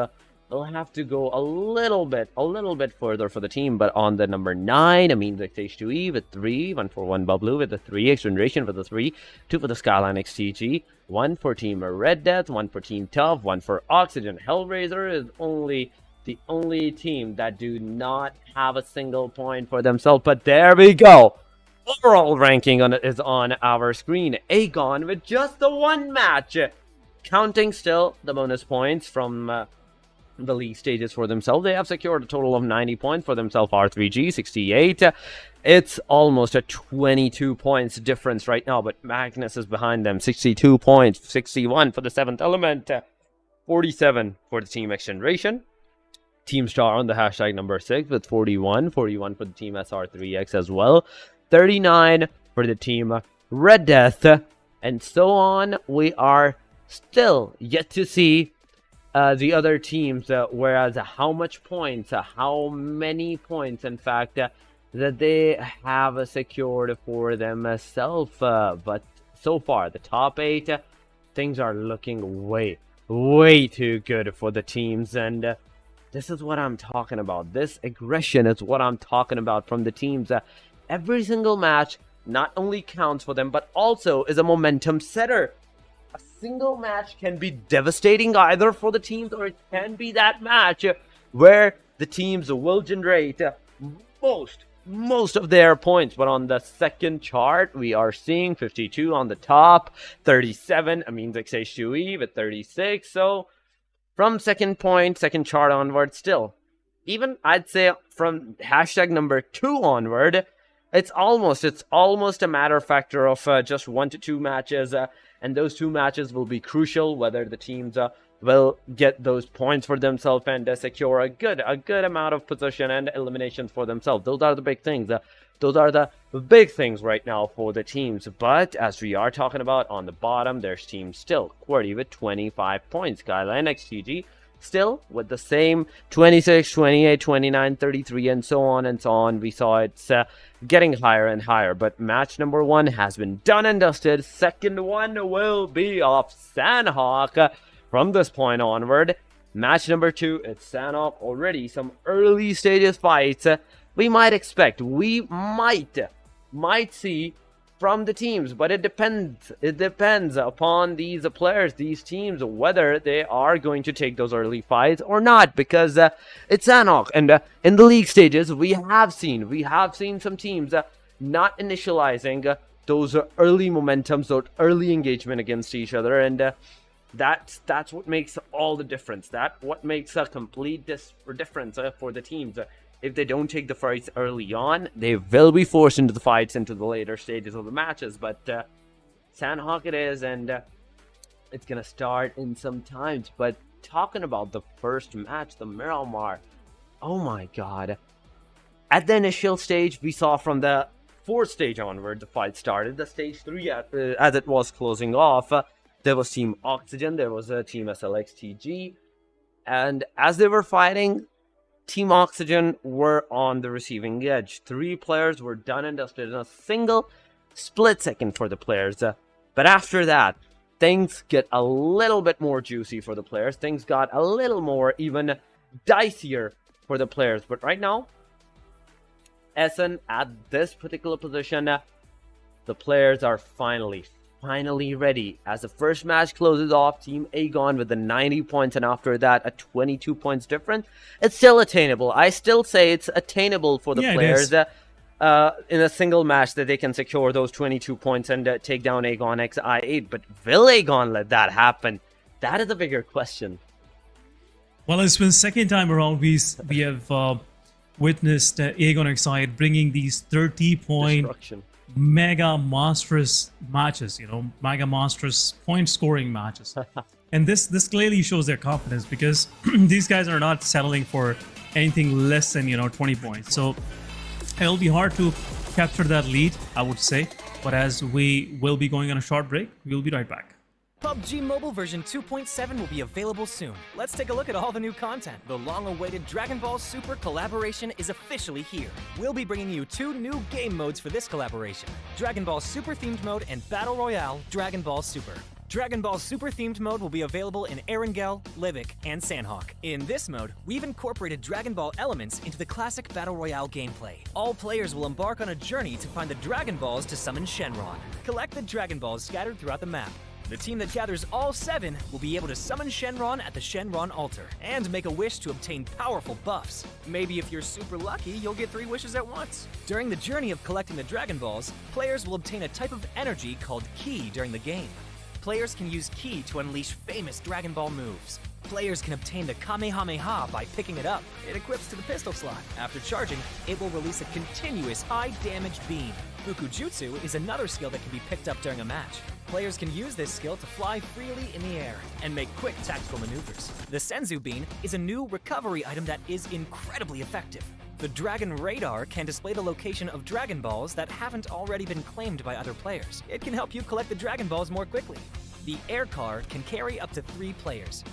will have to go a little bit further for the team. But on the number 9, I mean, the H2E with 3, 1 for 1 Bablu with the 3, XGeneration with the 3, 2 for the Skyline XTG, 1 for Team Red Death, 1 for Team Tough, 1 for Oxygen. HellRaiser is the only team that do not have a single point for themselves. But there we go. Overall ranking is on our screen. Aegon with just the 1 match, counting still the bonus points from the league stages for themselves. They have secured a total of 90 points for themselves. R3G 68. It's almost a 22 points difference right now, but Magnus is behind them. 62 points, 61 for the 7th Element, 47 for the team XGeneration. Team Star on the hashtag number 6 with 41 for the team SR3X as well, 39 for the team Red Death, and so on. We are still yet to see the other teams, whereas how many points, in fact, that they have secured for themselves. But so far, the top 8, things are looking way too good for the teams, and this is what I'm talking about. This aggression is what I'm talking about from the teams. Every single match not only counts for them, but also is a momentum setter. A single match can be devastating either for the teams, or it can be that match where the teams will generate most of their points. But on the second chart, we are seeing 52 on the top, 37, I mean, H2E with 36. So from second chart onward, still, even I'd say from hashtag number 2 onward, it's almost a matter of factor of just 1 to 2 matches, and those 2 matches will be crucial, whether the teams will get those points for themselves and secure a good amount of position and eliminations for themselves. Those are the big things. Those are the big things right now for the teams. But as we are talking about on the bottom, there's teams still. QWERTY with 25 points. Skyline, XGG still with the same 26, 28, 29, 33, and so on and so on. We saw it's getting higher and higher. But match number 1 has been done and dusted. Second one will be of Sanhok from this point onward. Match number 2, it's Sanhok. Already some early stages fights we might expect. We might see from the teams, but it depends upon these players, these teams, whether they are going to take those early fights or not, because it's Sanhok, and in the league stages we have seen some teams not initializing those early momentums, those early engagement against each other, and that's what makes all the difference. That's what makes a complete difference for the teams. If they don't take the fights early on, they will be forced into the fights into the later stages of the matches. But Sanhok it is, and it's going to start in some times. But talking about the first match, the Miramar, oh my god. At the initial stage, we saw from the 4th stage onward, the fight started. The stage 3, as it was closing off, there was Team Oxygen, there was a Team SLXTG. And as they were fighting, Team Oxygen were on the receiving edge. 3 players were done and dusted in a single split second for the players. But after that, things get a little bit more juicy for the players. Things got a little more even dicier for the players. But right now, SN at this particular position, the players are finally ready. As the first match closes off, Team Aegon with the 90 points, and after that a 22 points difference. It's still attainable. I still say it's attainable for the players in a single match, that they can secure those 22 points and take down Aegon XI8. But will Aegon let that happen? That is a bigger question.
Well, it's been second time around we have witnessed Aegon XI8 bringing these 30-point mega monstrous matches, mega monstrous point scoring matches. And this clearly shows their confidence, because these guys are not settling for anything less than 20 points. So it'll be hard to capture that lead, I would say. But as we will be going on a short break, we'll be right back.
PUBG Mobile version 2.7 will be available soon. Let's take a look at all the new content. The long-awaited Dragon Ball Super collaboration is officially here. We'll be bringing you 2 new game modes for this collaboration: Dragon Ball Super themed mode and Battle Royale Dragon Ball Super. Dragon Ball Super themed mode will be available in Erangel, Livic, and Sanhok. In this mode, we've incorporated Dragon Ball elements into the classic Battle Royale gameplay. All players will embark on a journey to find the Dragon Balls to summon Shenron. Collect the Dragon Balls scattered throughout the map. The team that gathers all 7 will be able to summon Shenron at the Shenron altar and make a wish to obtain powerful buffs. Maybe if you're super lucky, you'll get 3 wishes at once. During the journey of collecting the Dragon Balls, players will obtain a type of energy called Ki during the game. Players can use Ki to unleash famous Dragon Ball moves. Players can obtain the Kamehameha by picking it up. It equips to the pistol slot. After charging, it will release a continuous high-damage beam. Fukujutsu is another skill that can be picked up during a match. Players can use this skill to fly freely in the air and make quick tactical maneuvers. The Senzu Bean is a new recovery item that is incredibly effective. The Dragon Radar can display the location of Dragon Balls that haven't already been claimed by other players. It can help you collect the Dragon Balls more quickly. The Air Car can carry up to 3 players.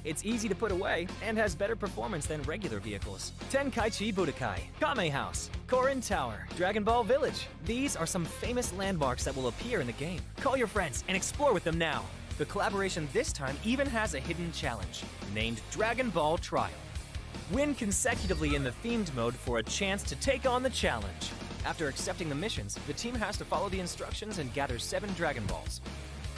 It's easy to put away and has better performance than regular vehicles. Tenkaichi Budokai, Kame House, Korin Tower, Dragon Ball Village. These are some famous landmarks that will appear in the game. Call your friends and explore with them now. The collaboration this time even has a hidden challenge, named Dragon Ball Trial. Win consecutively in the themed mode for a chance to take on the challenge. After accepting the missions, the team has to follow the instructions and gather 7 Dragon Balls.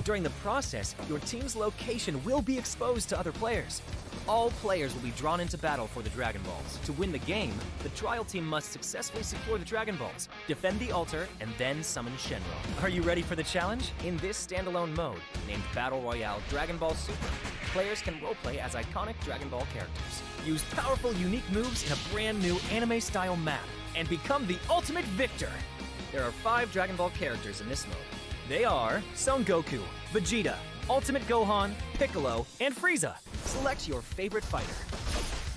During the process, your team's location will be exposed to other players. All players will be drawn into battle for the Dragon Balls. To win the game, the trial team must successfully secure the Dragon Balls, defend the altar, and then summon Shenron. Are you ready for the challenge? In this standalone mode, named Battle Royale Dragon Ball Super, players can roleplay as iconic Dragon Ball characters, use powerful, unique moves in a brand new anime-style map, and become the ultimate victor. There are 5 Dragon Ball characters in this mode. They are Son Goku, Vegeta, Ultimate Gohan, Piccolo, and Frieza. select your favorite fighter.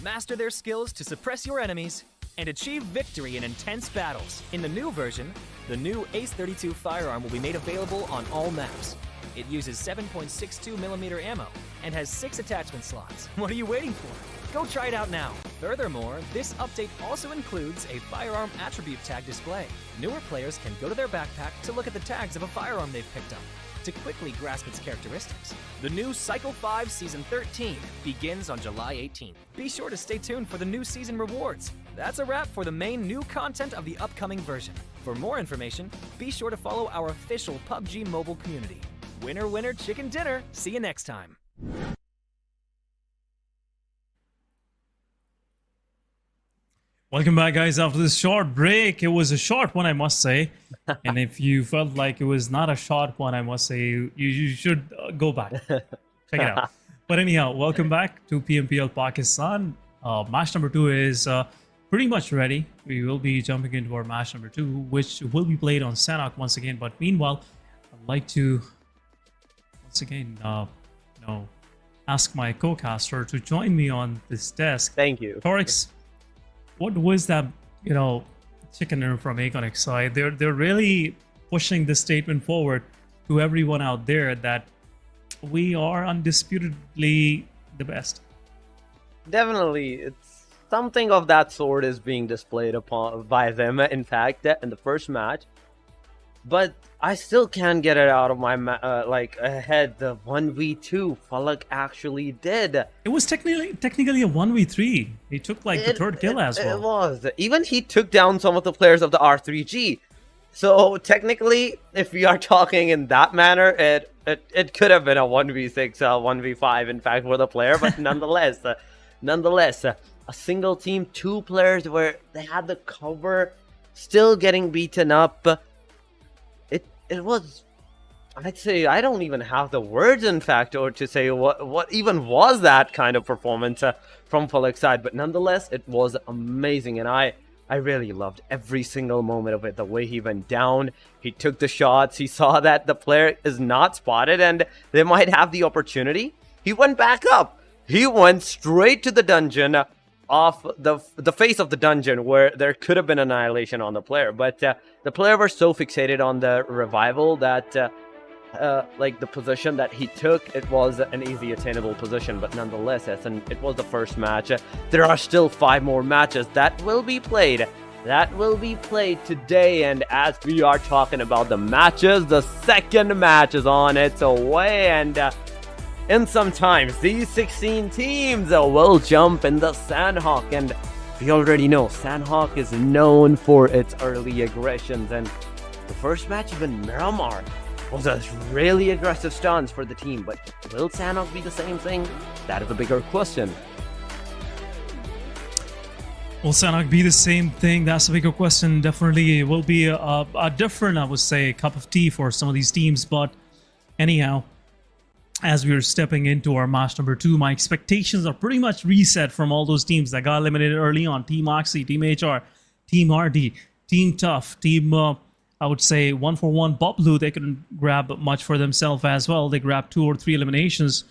Master their skills to suppress your enemies and achieve victory in intense battles. In the new version, the new Ace 32 firearm will be made available on all maps. It uses 7.62mm ammo and has 6 attachment slots. What are you waiting for? Go try it out now. Furthermore, this update also includes a firearm attribute tag display. Newer players can go to their backpack to look at the tags of a firearm they've picked up to quickly grasp its characteristics. The new Cycle 5 Season 13 begins on July 18th. Be sure to stay tuned for the new season rewards. That's a wrap for the main new content of the upcoming version. For more information, be sure to follow our official PUBG Mobile community. Winner, winner, chicken dinner. See you next time.
Welcome back, guys. After this short break, it was a short one, I must say. And if you felt like it was not a short one, I must say you should go back. Check it out. But anyhow, welcome back to PMPL Pakistan. Match number 2 is pretty much ready. We will be jumping into our match number 2, which will be played on Sanhok once again. But meanwhile, I'd like to once again, ask my co-caster to join me on this desk.
Thank you.
Torix, what was that, chicken dinner from Aconix side? They're really pushing this statement forward to everyone out there that we are undisputedly the best.
Definitely, it's something of that sort is being displayed upon by them. In fact, in the first match, but I still can't get it out of my head. The 1v2 Falak actually did.
It was technically a 1v3. He took the third kill as well.
It was. Even he took down some of the players of the R3G. So technically, if we are talking in that manner, it could have been a 1v6, 1v5, in fact, for the player. But nonetheless, a single team, 2 players where they had the cover, still getting beaten up. It was, I'd say, I don't even have the words, in fact, or to say what even was that kind of performance from Falak's side. But nonetheless, it was amazing, and I really loved every single moment of it. The way he went down, he took the shots, he saw that the player is not spotted and they might have the opportunity. He went back up. He went straight to the dungeon, off the face of the dungeon, where there could have been annihilation on the player. But the player was so fixated on the revival that the position that he took, it was an easy attainable position. But nonetheless, it was the first match. There are still 5 more matches that will be played. That will be played today. And as we are talking about the matches, the second match is on its way. And in some time, these 16 teams will jump in the Sanhok, and we already know Sanhok is known for its early aggressions, and the first match, even Miramar, was a really aggressive stance for the team. But will Sanhok be the same thing? That is a bigger question.
Will Sanhok be the same thing? That's a bigger question. Definitely, it will be a different, I would say, cup of tea for some of these teams. But anyhow, as we're stepping into our match number 2, my expectations are pretty much reset from all those teams that got eliminated early on. Team Oxy, Team HR, Team RD, Team Tough, Team, I would say, 1-for-1 Boblu. They couldn't grab much for themselves as well. They grabbed 2 or 3 eliminations.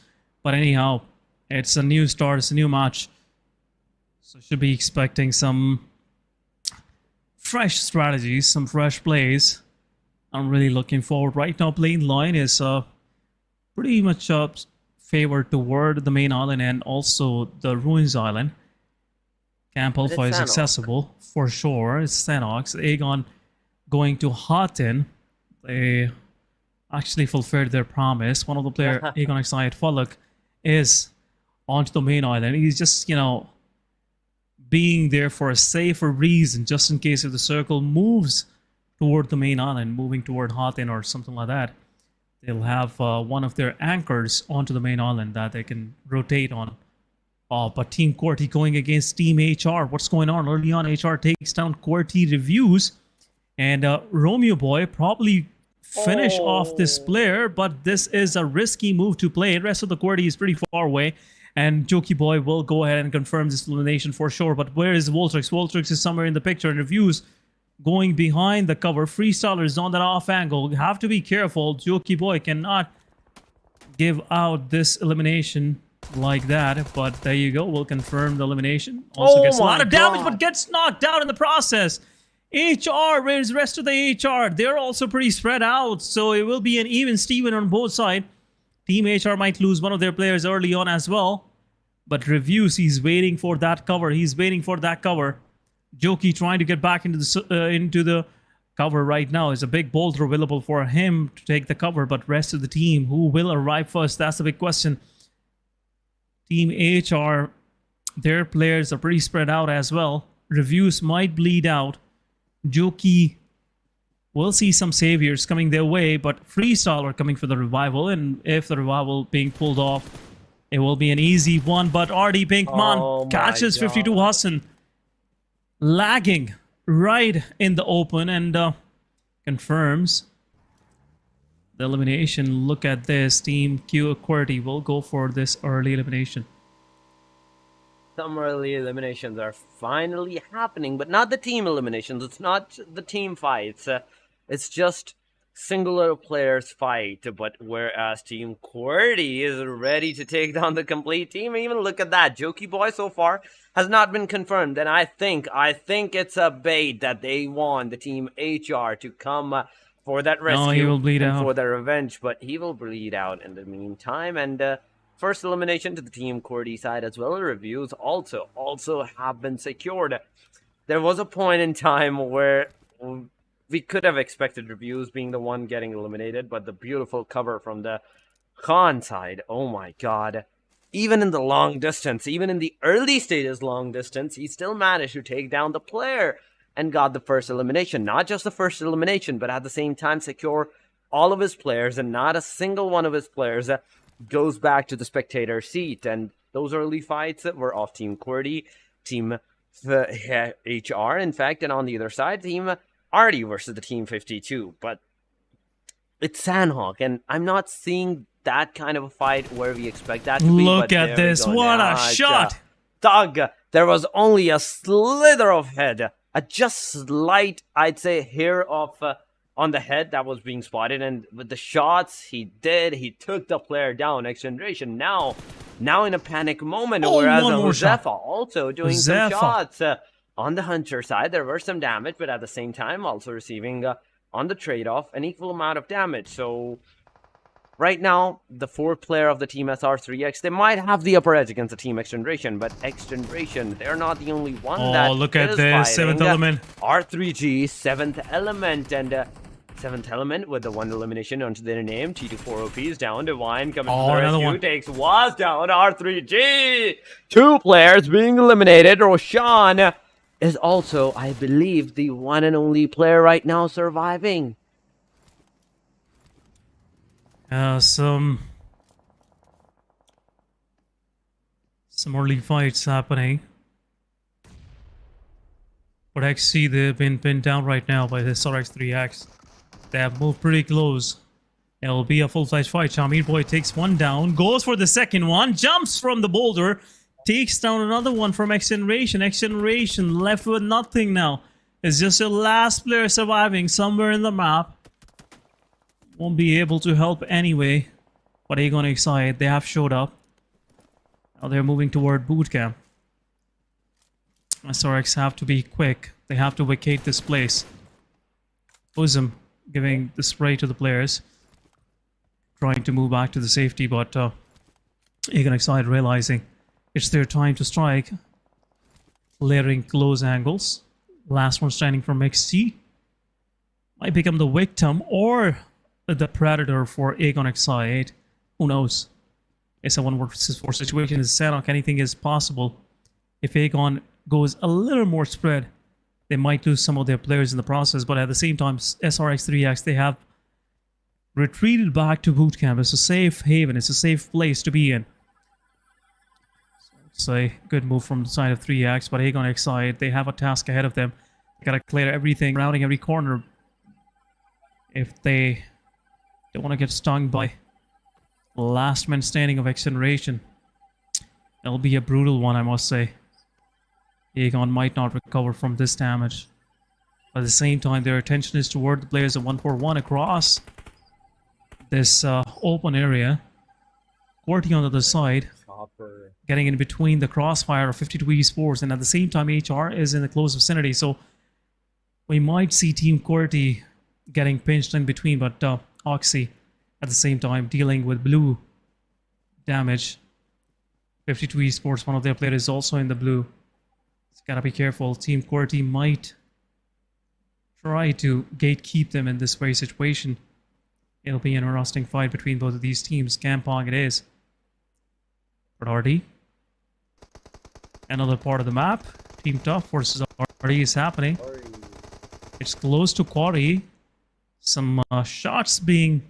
But anyhow, it's a new start, it's a new match. So should be expecting some fresh strategies, some fresh plays. I'm really looking forward. Right now, playing line is pretty much favored toward the main island and also the Ruins Island. Camp Alpha is accessible for sure. It's Sanhok. Aegon going to Hatin. They actually fulfilled their promise. One of the players, Aegon side, Falak, is onto the main island. He's just, being there for a safer reason, just in case if the circle moves toward the main island, moving toward Hatin or something like that. They'll have one of their anchors onto the main island that they can rotate on. But Team QWERTY going against Team HR. What's going on? Early on, HR takes down QWERTY Reviews. And Romeo Boy probably finish off this player, but this is a risky move to play. The rest of the QWERTY is pretty far away. And Jokey Boy will go ahead and confirm this elimination for sure. But where is Voltrix? Voltrix is somewhere in the picture. And Reviews going behind the cover. Freestylers on that off angle. You have to be careful. Jokey Boy cannot give out this elimination like that. But there you go. We'll confirm the elimination. Also gets a lot of damage, but gets knocked out in the process. HR, where's the rest of the HR? They're also pretty spread out, so it will be an even Steven on both sides. Team HR might lose one of their players early on as well. But Reviews, he's waiting for that cover. He's waiting for that cover. Jokey trying to get back into the cover right now. There's a big boulder available for him to take the cover, but rest of the team, who will arrive first? That's the big question. Team HR, their players are pretty spread out as well. Reviews might bleed out. Jokey will see some saviors coming their way, but Freestyle are coming for the revival, and if the revival being pulled off, it will be an easy one. But RD Pinkman catches 52 Hassan, lagging right in the open, and confirms the elimination. Look at this. Team QWERTY will go for this early elimination.
Some early eliminations are finally happening, but not the team eliminations. It's not the team fights. It's just singular players fight. But whereas Team QWERTY is ready to take down the complete team, even look at that. Jokey Boy so far has not been confirmed, and I think it's a bait that they want the Team HR to come for that rescue.
No, he will bleed out.
For their revenge, but he will bleed out in the meantime, and first elimination to the Team QWERTY side as well. Reviews also have been secured. There was a point in time where we could have expected Reviews being the one getting eliminated, but the beautiful cover from the Khan side, oh my god. Even in the long distance, even in the early stages long distance, he still managed to take down the player and got the first elimination. Not just the first elimination, but at the same time secure all of his players, and not a single one of his players goes back to the spectator seat. And those early fights were off Team QWERTY, Team HR, in fact, and on the other side, Team RD versus the Team 52. But it's Sanhok, and I'm not seeing that kind of a fight where we expect that to be.
Look at this. What a shot!
Doug, there was only a slither of head, a just slight, I'd say, hair of on the head that was being spotted, and with the shots he took the player down. XGeneration now in a panic moment, whereas Josefa also doing some shots on the Hunter side. There were some damage, but at the same time also receiving on the trade-off an equal amount of damage. So right now, the fourth player of the Team SR3X, they might have the upper edge against the Team XGeneration, but XGeneration, they're not the only one that
look at this, 7th element.
R3G, 7th element, and 7th element with the one elimination onto their name. T24OP is down. Divine coming to the rescue, takes Was down. R3G, 2 players being eliminated. Roshan is also, I believe, the one and only player right now surviving.
Some early fights happening. But XC, they've been pinned down right now by the SRX3X. They have moved pretty close. It'll be a full-fledged fight. Shamir Boy takes one down, goes for the second one, jumps from the boulder, takes down another one from XGeneration. XGeneration left with nothing now. It's just the last player surviving somewhere in the map. Won't be able to help anyway. But Aegon Excite, they have showed up. Now they're moving toward boot camp. SRX have to be quick. They have to vacate this place. Uzum giving the spray to the players, trying to move back to the safety, but Aegon Excite realizing it's their time to strike. Layering close angles. Last one standing from XC might become the victim or the predator for Aegon Excite. Who knows? It's a 1 versus 4 situation. It's Sanhok. Anything is possible. If Aegon goes a little more spread, they might lose some of their players in the process, but at the same time, SRX3X, they have retreated back to boot camp. It's a safe haven. It's a safe place to be in. So it's a good move from the side of 3X, but Aegon Excite, they have a task ahead of them. They gotta clear everything, rounding every corner. If they don't want to get stung by the last man standing of XGeneration. It'll be a brutal one, I must say. Aegon might not recover from this damage. But at the same time, their attention is toward the players of 141 across this open area. QWERTY on the other side. getting in between the crossfire of 52 Esports, and at the same time HR is in the close vicinity. So we might see Team QWERTY getting pinched in between, but Oxy at the same time dealing with blue damage. 52 Esports, one of their players is also in the blue. It's gotta be careful. Team QWERTY might try to gatekeep them in this very situation. It'll be an interesting fight between both of these teams. Kampong it is. QWERTY. Another part of the map. Team Tough versus QWERTY is happening. It's close to QWERTY. Some shots being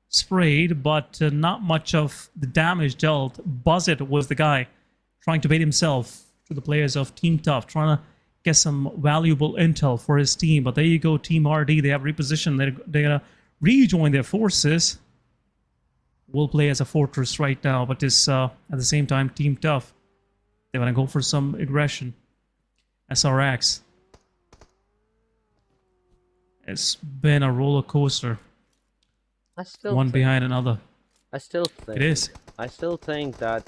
sprayed, but not much of the damage dealt. Buzzet was the guy trying to bait himself to the players of Team Tough, trying to get some valuable intel for his team. But there you go, Team RD. They have repositioned. They're going to rejoin their forces. Will play as a fortress right now, but this at the same time, Team Tough, they want to go for some aggression. SRX. It's been a roller coaster. One behind another.
I still think
It is.
I still think that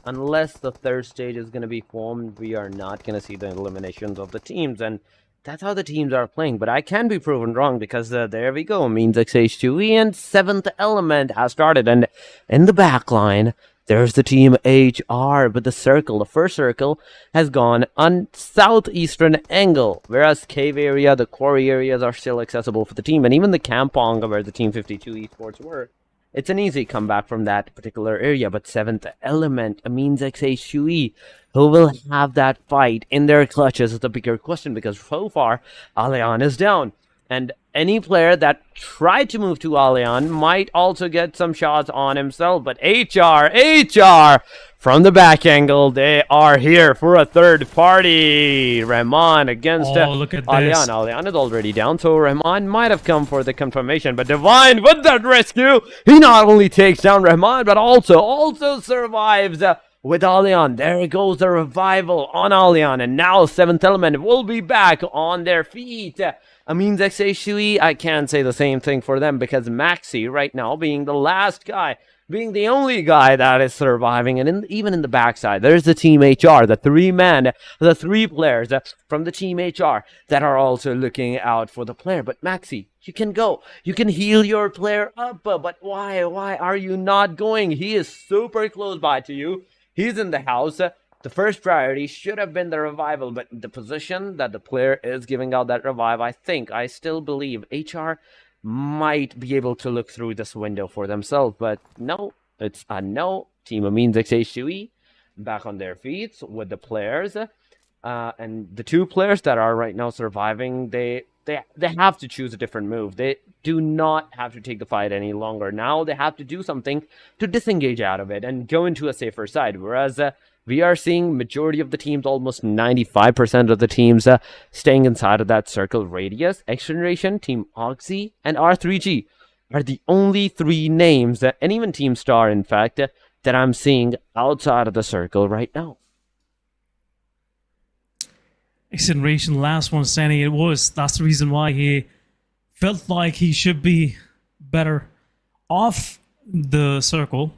unless the third stage is going to be formed, we are not going to see the eliminations of the teams, and that's how the teams are playing. But I can be proven wrong because there we go. Means XH2E and Seventh Element has started, and in the back line, there's the team HR, but the first circle, has gone on southeastern angle, whereas cave area, the quarry areas are still accessible for the team, and even the Kampong where the Team 52 Esports were. It's an easy comeback from that particular area, but Seventh Element means XH2E, who will have that fight in their clutches is the bigger question, because so far, Allian is down. And any player that tried to move to Allian might also get some shots on himself. But HR, from the back angle, they are here for a third party. Rahman against
look at
Allian.
this.
Allian is already down, so Rahman might have come for the confirmation. But Divine with that rescue, he not only takes down Rahman, but also survives. With Allian, there goes the revival on Allian, and now Seventh Element will be back on their feet. Means XH2E, I can't say the same thing for them, because Maxi right now being the last guy, being the only guy that is surviving, and even in the backside, there's the Team HR, the three players from the Team HR that are also looking out for the player. But Maxi, you can go. You can heal your player up, but why are you not going? He is super close by to you. He's in the house. The first priority should have been the revival, but the position that the player is giving out that revive, I still believe HR might be able to look through this window for themselves. But no, it's a no. Team Amines XH2E back on their feet with the players. And the two players that are right now surviving, they have to choose a different move. They do not have to take the fight any longer. Now they have to do something to disengage out of it and go into a safer side. Whereas we are seeing majority of the teams, almost 95% of the teams, staying inside of that circle radius. XGeneration, Team Oxy, and R3G are the only three names, and even Team Star, in fact, that I'm seeing outside of the circle right now.
XGeneration, last one standing. That's the reason why he felt like he should be better off the circle.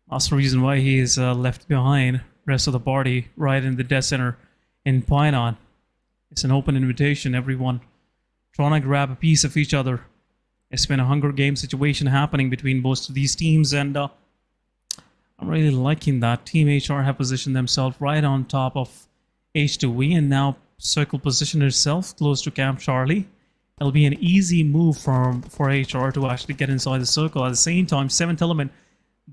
That's the reason why he is left behind rest of the party right in the dead center in Painan. It's an open invitation, everyone trying to grab a piece of each other. It's been a Hunger Games situation happening between both of these teams, and I'm really liking that. Team HR have positioned themselves right on top of H2E, and now circle position itself close to Camp Charlie. It'll be an easy move for HR to actually get inside the circle. At the same time, Seventh Element,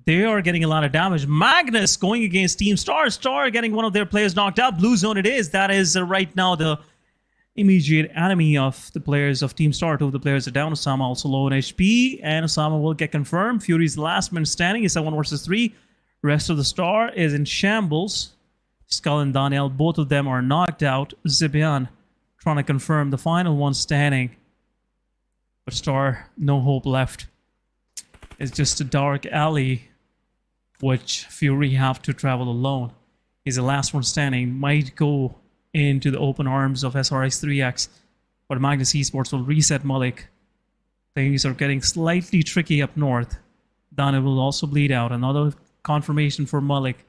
they are getting a lot of damage. Magnus going against Team Star. Star getting one of their players knocked out. Blue zone it is. That is right now the immediate enemy of the players of Team Star. Two of the players are down. Osama also low on HP, and Osama will get confirmed. Fury's the last man standing. It's a 1 versus 3. Rest of the Star is in shambles. Skull and Daniel, both of them are knocked out. Zibian trying to confirm the final one standing. But Star, no hope left. It's just a dark alley which Fury have to travel alone. He's the last one standing. Might go into the open arms of SRX 3X. But Magnus Esports will reset Malik. Things are getting slightly tricky up north. Daniel will also bleed out. Another confirmation for Malik.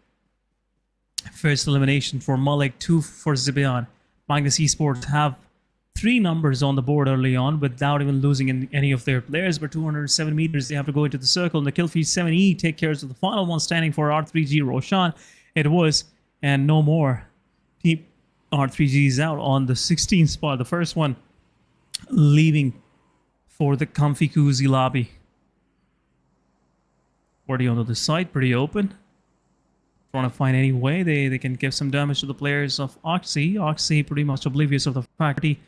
First elimination for Malik, 2 for Zibian. Magnus Esports have 3 numbers on the board early on without even losing any of their players. But 207 meters, they have to go into the circle. And the kill feed 7E take care of the final one standing for R3G Roshan. It was, and no more. Team R3G is out on the 16th spot. The first one leaving for the comfy cozy lobby. QWERTY on the side, pretty open. Trying to find any way they can give some damage to the players of Oxy. Oxy pretty much oblivious of the fact they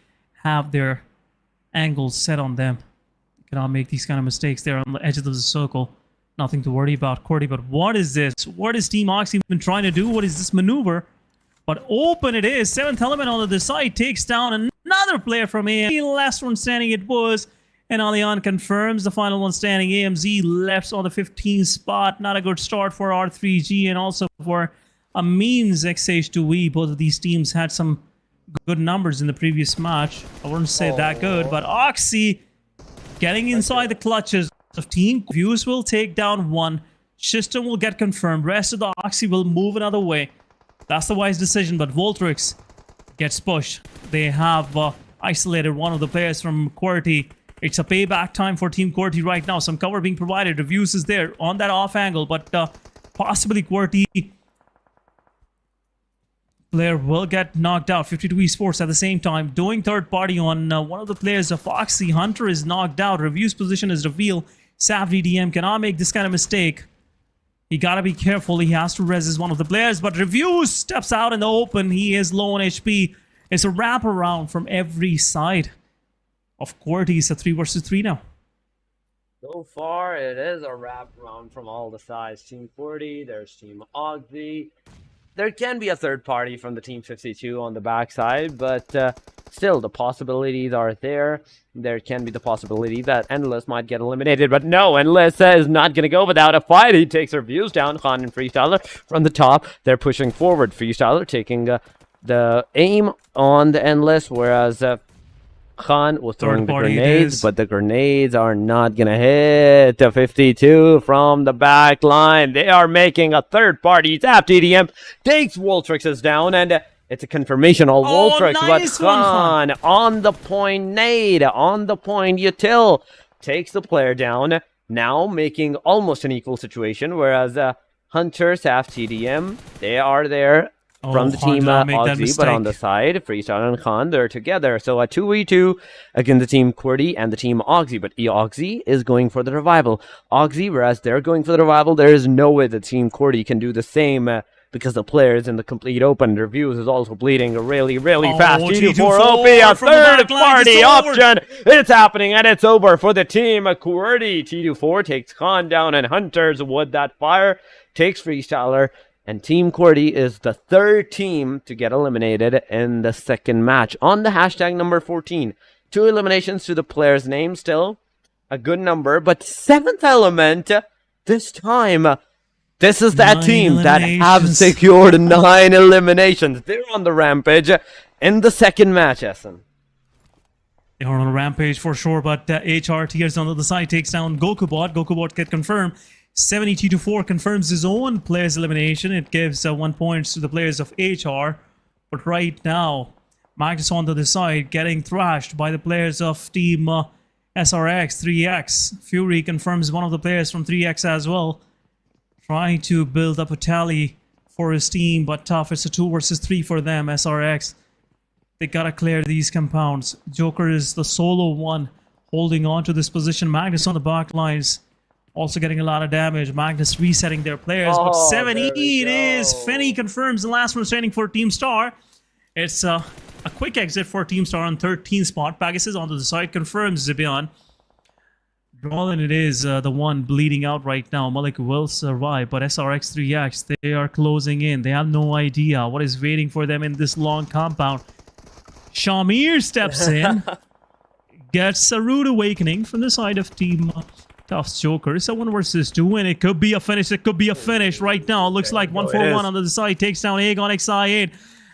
have their angles set on them. They cannot make these kind of mistakes. They're on the edge of the circle. Nothing to worry about, QWERTY. But what is this? What is Team Oxy been trying to do? What is this maneuver? But open it is. 7th element on the side takes down another player from AM. Last one standing it was. And Alian confirms the final one standing. AMZ left on the 15th spot. Not a good start for R3G and also for Amin's XH2E. Both of these teams had some good numbers in the previous match. I wouldn't say that good, but Oxy getting inside the clutches of Team Views will take down one. System will get confirmed. Rest of the Oxy will move another way. That's the wise decision, but Voltrix gets pushed. They have isolated one of the players from QWERTY. It's a payback time for Team QWERTY right now. Some cover being provided. Reviews is there on that off angle, but possibly QWERTY player will get knocked out. 52 Esports at the same time doing third party on one of the players of Oxy. Hunter is knocked out. Reviews position is revealed. Sav DDM cannot make this kind of mistake. He gotta be careful. He has to resist one of the players, but Reviews steps out in the open. He is low on HP. It's a wraparound from every side of QWERTY. It's a 3 versus 3 now.
So far, it is a wrap round from all the sides. Team QWERTY, there's Team Oxy. There can be a third party from the Team 52 on the backside, but still, the possibilities are there. There can be the possibility that Endless might get eliminated, but no, Endless is not going to go without a fight. He takes her views down. Khan and Freestyler from the top. They're pushing forward. Freestyler taking the aim on the Endless, whereas Khan was throwing the grenades, but the grenades are not going to hit the 52 from the back line. They are making a third party. Zap DDM takes Voltrix's down, and it's a confirmation of Voltrix,
nice
but Khan on the point nade, on the point util, takes the player down, now making almost an equal situation, whereas Hunter, Saf TDM, they are there. From the team Oxy, but on the side, Freestyle and Khan, they're together. So a 2v2 against the team QWERTY and the team Oxy. But Oxy is going for the revival. Oxy, whereas they're going for the revival, there is no way the team QWERTY can do the same because the players in the complete open. Reviews is also bleeding really fast. T24 OP, a third party option. It's happening and it's over for the team QWERTY. T24 takes Khan down and Hunters with that fire takes Freestyler. And Team QWERTY is the third team to get eliminated in the second match. On the hashtag number 14. 2 eliminations to the player's name still. A good number. But 7th element this time. This is that team that have secured 9 eliminations. They're on the rampage in the second match, Essen.
They are on a rampage for sure, but HR Tears on the other side takes down GokuBot. GokuBot can confirm. 72-4 confirms his own player's elimination. It gives 1 point to the players of HR. But right now, Magnus on the other side getting thrashed by the players of Team SRX, 3X. Fury confirms one of the players from 3X as well. Trying to build up a tally for his team, but tough. It's a 2 versus 3 for them, SRX. They gotta clear these compounds. Joker is the solo one holding on to this position. Magnus on the back lines. Also getting a lot of damage. Magnus resetting their players. But 7-8 is. Fenny confirms the last one standing for Team Star. It's a quick exit for Team Star on 13th spot. Pegasus onto the side confirms Zibian. Drawlin it is the one bleeding out right now. Malik will survive. But SRX 3X, they are closing in. They have no idea what is waiting for them in this long compound. Shamir steps in. Gets a rude awakening from the side of Team Tough's Joker. It's a 1 versus 2, and it could be a finish. It could be a finish right now. Looks like 1-4-1 on the side. Takes down Aegon XI8.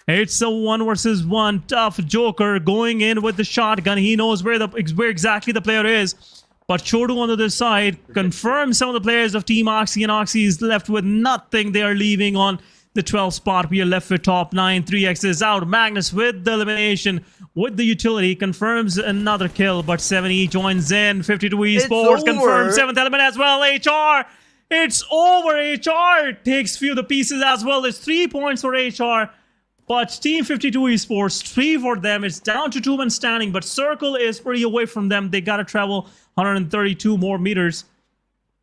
It's a 1 versus 1. Tough Joker going in with the shotgun. He knows where exactly the player is. But Chodu on the other side confirms some of the players of Team Oxy, and Oxy is left with nothing. They are leaving on the 12th spot. We are left with top 9. 3x is out. Magnus with the elimination with the utility confirms another kill, but 70 joins in. 52 Esports confirms 7th element as well. HR, it's over. HR takes few of the pieces as well. There's 3 points for HR. But Team 52 Esports, 3 for them. It's down to 2 men standing, but Circle is pretty away from them. They got to travel 132 more meters.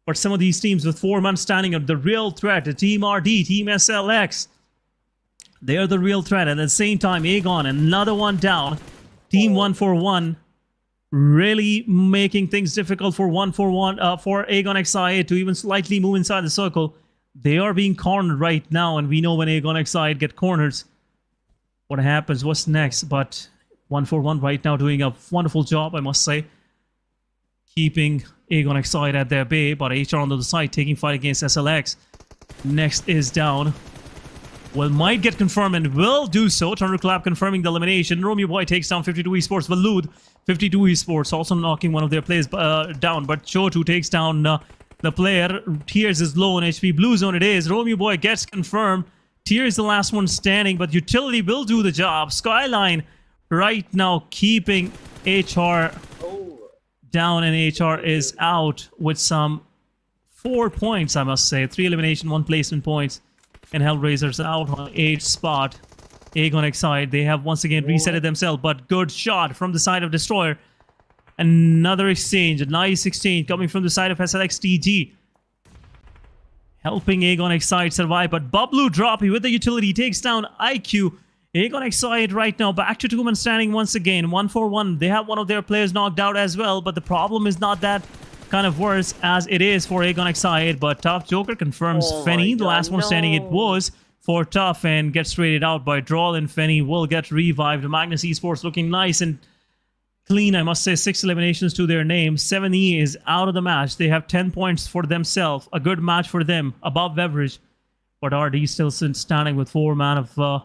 But some of these teams with 4 men standing are the real threat. The Team RD, Team SLX, they're the real threat. And at the same time, Aegon, another one down. Team 141, really making things difficult for 141 for Aegon XI to even slightly move inside the circle. They are being cornered right now, and we know when Aegon XI get corners, what happens, what's next. But 141 right now doing a wonderful job, I must say, keeping Aegon XI at their bay. But HR on the other side taking fight against SLX. Next is down. Well, might get confirmed and will do so. Thunderclap confirming the elimination. Romeo Boy takes down 52 Esports. Valud, 52 Esports also knocking one of their players down. But Chotu takes down the player. Tears is low on HP. Blue zone it is. Romeo Boy gets confirmed. Tears is the last one standing, but utility will do the job. Skyline right now keeping HR down, and HR is out with some 4 points, I must say. 3 elimination, 1 placement points. And HellRaisers out on 8th spot. Aegon XI, they have once again resetted themselves, but good shot from the side of Destroyer. Another exchange, a nice exchange coming from the side of SLX TG. Helping Aegon XI survive, but Bablu Droppy with the utility takes down IQ. Aegon XI right now back to 2 men standing once again. 1-4-1. They have one of their players knocked out as well, but the problem is not that kind of worse as it is for Aegon XI. But Tough Joker confirms Fenny. The last one standing it was for Tough and gets traded out by Droll, and Fenny will get revived. Magnus Esports looking nice and clean, I must say. 6 eliminations to their name. 7E is out of the match. They have 10 points for themselves. A good match for them, above average. But RD still standing with 4 man of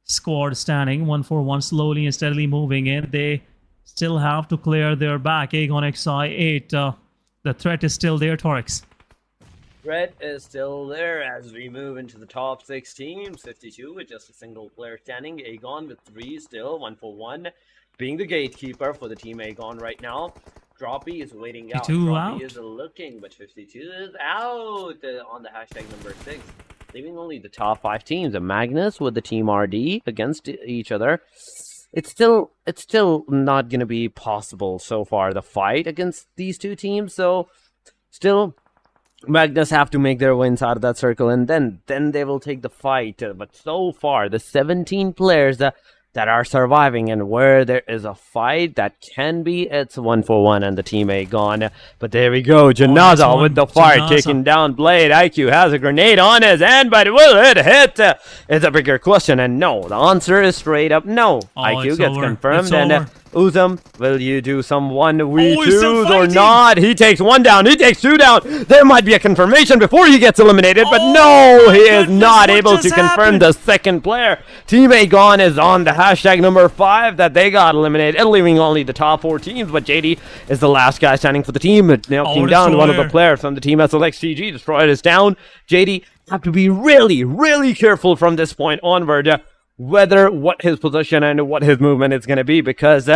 squad standing. 1-4-1 slowly and steadily moving in. They still have to clear their back. Aegon XI 8. The threat is still there, Torix.
Threat is still there as we move into the top 6 teams. 52 with just a single player standing. Aegon with 3 still. 1-4-1 being the gatekeeper for the team Aegon right now. Droppy is waiting out. Droppy is looking, but 52 is out on the hashtag number 6. Leaving only the top 5 teams. And Magnus with the team RD against each other. It's still not going to be possible so far, the fight against these 2 teams. So still Magnus have to make their wins out of that circle, and then they will take the fight. But so far, the 17 players that are surviving, and where there is a fight that can be, it's 1-4-1 and the team Aegon. But there we go, Janaza with the fire, taking down Blade. IQ has a grenade on his hand, but will it hit? It's a bigger question, and no, the answer is straight up no. IQ gets confirmed, and Uzum, will you do some 1v2s or not? He takes 1 down, he takes 2 down. There might be a confirmation before he gets eliminated, but no, he is not able to confirm the second player. Team Aegon is on the hashtag number 5 that they got eliminated, leaving only the top 4 teams, but JD is the last guy standing for the team, knocking down one of the players from the team SLX TG. Destroyer is down. JD have to be really, really careful from this point onward. Whether what his position and what his movement is going to be, because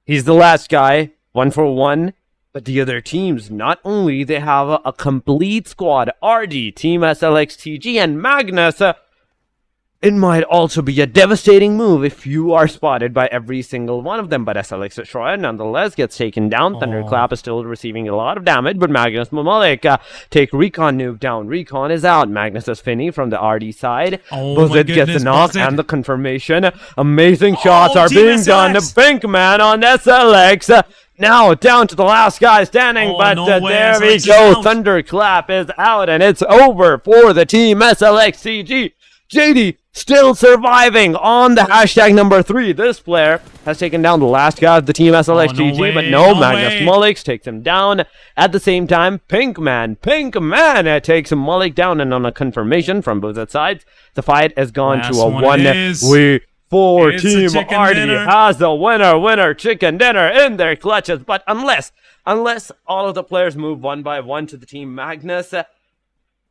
he's the last guy, 1-4-1, but the other teams, not only they have a complete squad, RD, Team SLX TG, and Magnus, it might also be a devastating move if you are spotted by every single one of them. But SLX Destroyer nonetheless gets taken down. Thunderclap is still receiving a lot of damage, but Magnus Mamalik take Recon nuke down. Recon is out. Magnus is Finney from the RD side. Buzzet gets the knock and the confirmation. Amazing shots are being done. The Pink Man on SLX. Now down to the last guy standing, but there we go. Thunderclap is out, and it's over for the team SLX CG. JD still surviving on the hashtag number 3. This player has taken down the last guy of the team SLX GG, but no, Magnus Mulliks takes him down. At the same time, Pink Man takes Mullik down, and on a confirmation from both sides, the fight has gone to a 1v4. Team RD has the winner chicken dinner in their clutches. But unless all of the players move 1 by 1 to the team Magnus,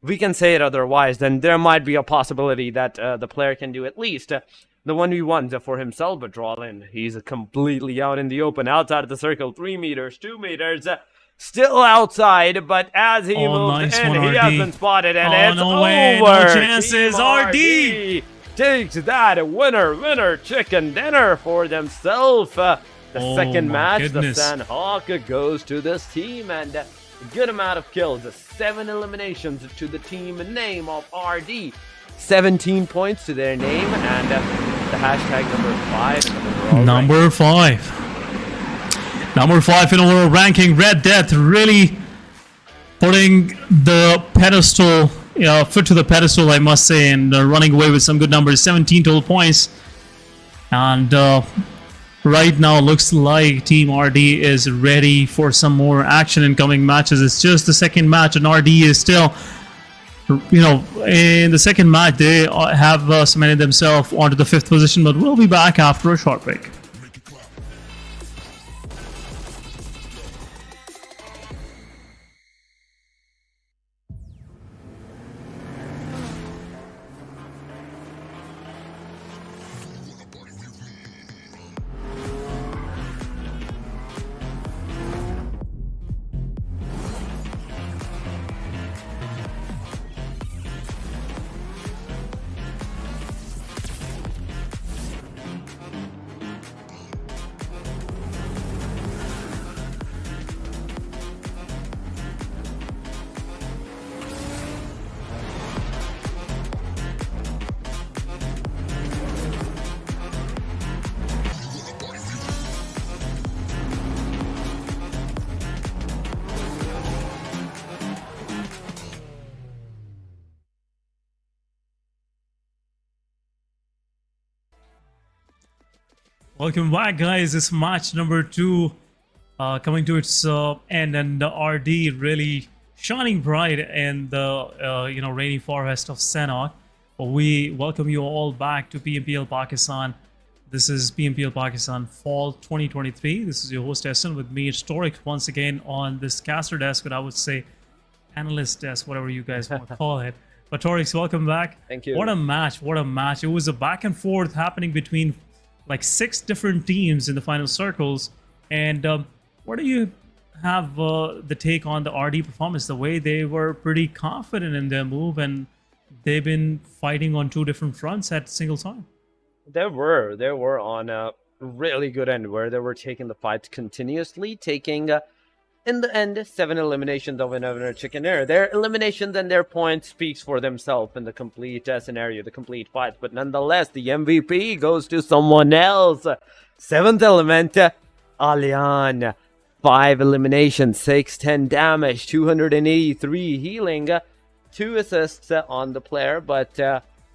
we can say it otherwise, then there might be a possibility that the player can do at least the 1v1s for himself, but draw in. He's completely out in the open, outside of the circle, 3 meters, 2 meters, still outside, but as he moves in, he has been spotted, and it's over.
No chances, RD
takes that winner chicken dinner for themselves. The second match, the Sanhok goes to this team, and a good amount of kills, 7 eliminations to the team name of RD. 17 points to their name, and the hashtag number 5.
Number 5 in overall ranking. Red Death really putting the pedestal, foot to the pedestal, I must say, and running away with some good numbers. 17 total points, and right now looks like Team RD is ready for some more action in coming matches. It's just the second match, and RD is still, in the second match, they have cemented themselves onto the 5th position, but we'll be back after a short break. Welcome back, guys. It's match number 2 coming to its end, and the RD really shining bright in the rainy forest of Sanhok. We welcome you all back to PMPL Pakistan. This is PMPL Pakistan Fall 2023. This is your host Essen, with me, Storix, once again on this caster desk, but I would say analyst desk, whatever you guys want to call it. But Torix, welcome back.
Thank you.
What a match! What a match! It was a back and forth happening between like 6 different teams in the final circles. And what do you have the take on the RD performance? The way they were pretty confident in their move, and they've been fighting on 2 different fronts at a single time.
They were on a really good end where they were taking the fights continuously, taking in the end 7 eliminations of winner chicken dinner. Their eliminations and their points speaks for themselves in the complete scenario, the complete fight. But nonetheless, the MVP goes to someone else. 7th element, Alian. 5 eliminations, 610 damage, 283 healing, 2 assists on the player. But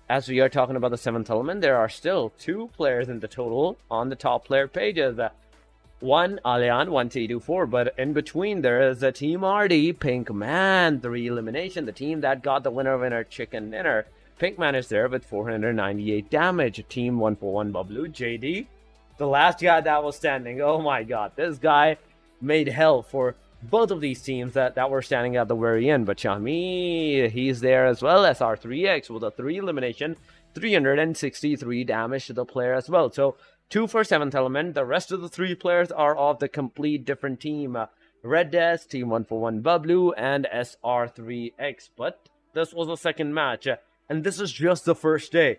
as we are talking about the 7th element, there are still 2 players in the total on the top player pages. 1 Alian, 1 T24, but in between there is a Team RD, Pinkman, 3 elimination, the team that got the winner chicken dinner. Pinkman is there with 498 damage. Team 141 Bablu, JD, the last guy that was standing. Oh my god, this guy made hell for both of these teams that were standing at the very end. But Chami, he's there as well. SR3X with a 3 elimination, 363 damage to the player as well. So 2 for 7th element. The rest of the 3 players are of the complete different team. Red Death, Team 141 Bablu, and SR3X. But this was the second match, and this is just the first day.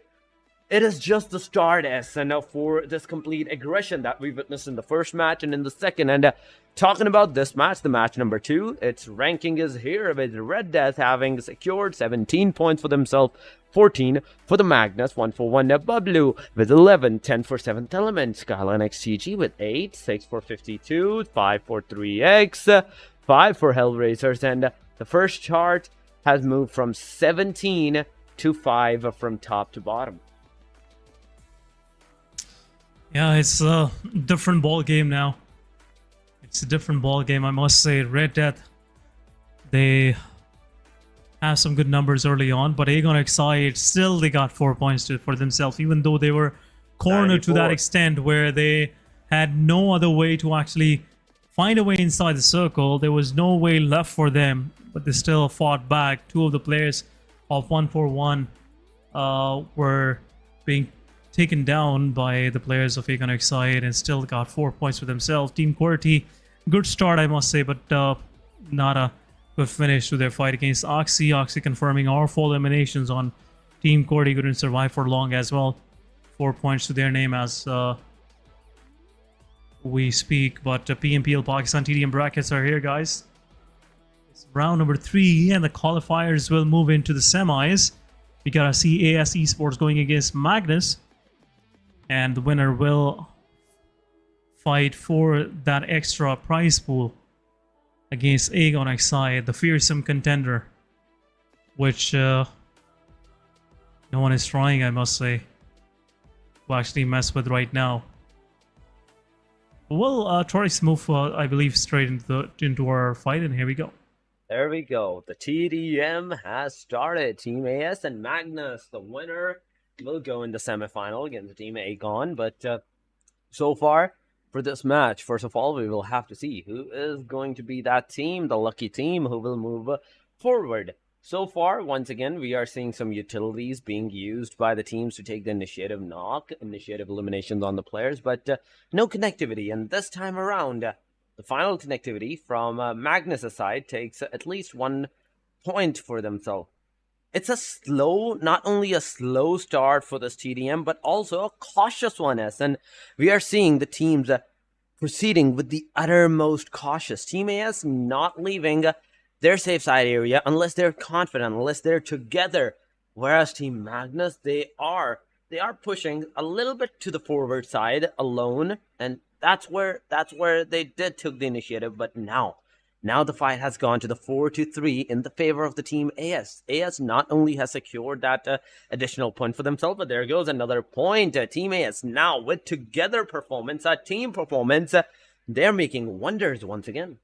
It is just the start, and for this complete aggression that we witnessed in the first match and in the second. And talking about this match, the match number 2, its ranking is here, with Red Death having secured 17 points for themselves, 14 for the Magnus 141 Bablu with 11, 10 for 7th element, Skyline XTG with 8, 6 for 52, 5 for 3X, 5 for HellRaisers, and the first chart has moved from 17 to 5 from top to bottom.
Yeah, it's a different ball game now. It's a different ball game, I must say. Red Death, they have some good numbers early on, but Aegon XI, still they got 4 points for themselves, even though they were cornered 94. To that extent where they had no other way to actually find a way inside the circle. There was no way left for them, but they still fought back. Two of the players of 141 were being taken down by the players of Aegon Excite and still got 4 points for themselves. Team QWERTY, good start I must say, but not a good finish to their fight against Oxy. Oxy confirming our full eliminations on Team QWERTY. Couldn't survive for long as well. 4 points to their name as we speak. But PMPL Pakistan TDM brackets are here, guys. It's round number 3 and the qualifiers will move into the semis. We gotta see AS Esports going against Magnus, and the winner will fight for that extra prize pool against Aegon Excite, the fearsome contender, which no one is trying, I must say, to actually mess with right now. Well, Torres move, I believe, straight into our fight, and here we go.
There we go. The TDM has started. Team AS and Magnus, the winner, will go in the semifinal against Team Aegon. But so far, for this match, first of all, we will have to see who is going to be that team, the lucky team, who will move forward. So far, once again, we are seeing some utilities being used by the teams to take the initiative knock, initiative eliminations on the players, but no connectivity. And this time around, the final connectivity from Magnus' side takes at least 1 point for themselves. It's a slow, not only a slow start for this TDM, but also a cautious one, and we are seeing the teams proceeding with the uttermost cautious. Team AS not leaving their safe side area unless they're confident, unless they're together, whereas Team Magnus, they are pushing a little bit to the forward side alone, and that's where they did took the initiative. But now the fight has gone to the 4-3 in the favor of the Team AS. AS not only has secured that additional point for themselves, but there goes another point. Team AS now with together performance, team performance, they're making wonders once again.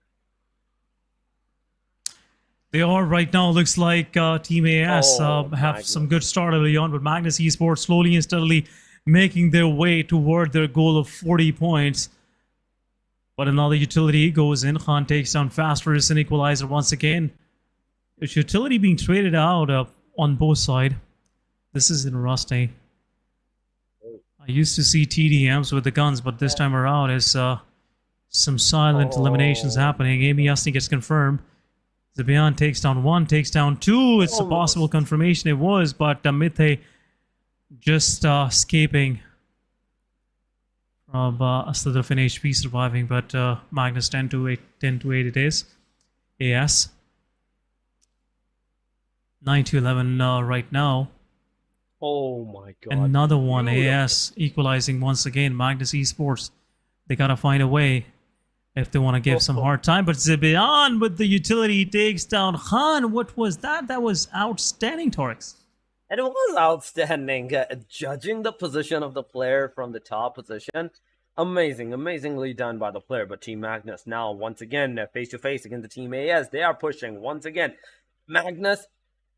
They are right now. Looks like Team AS have some good start early on, but Magnus Esports slowly and steadily making their way toward their goal of 40 points. But another utility goes in. Khan takes down Faster as an equalizer once again. It's utility being traded out on both sides. This is interesting. I used to see TDMs with the guns, but this time around is some silent eliminations happening. Amy Yasni gets confirmed. Zabian takes down 1, takes down 2. It's a possible confirmation. It was, but Mithe just escaping from a sliver of an HP surviving. But Magnus 10-8 it is. AS 9-11 right now.
Oh my god.
Another one. AS equalizing once again. Magnus Esports, they gotta find a way if they want to give some hard time. But Zibian with the utility takes down Khan. What was that? That was outstanding, Torx.
And it was outstanding. Judging the position of the player from the top position, amazingly done by the player. But Team Magnus now once again face-to-face against the Team AS. They are pushing once again. Magnus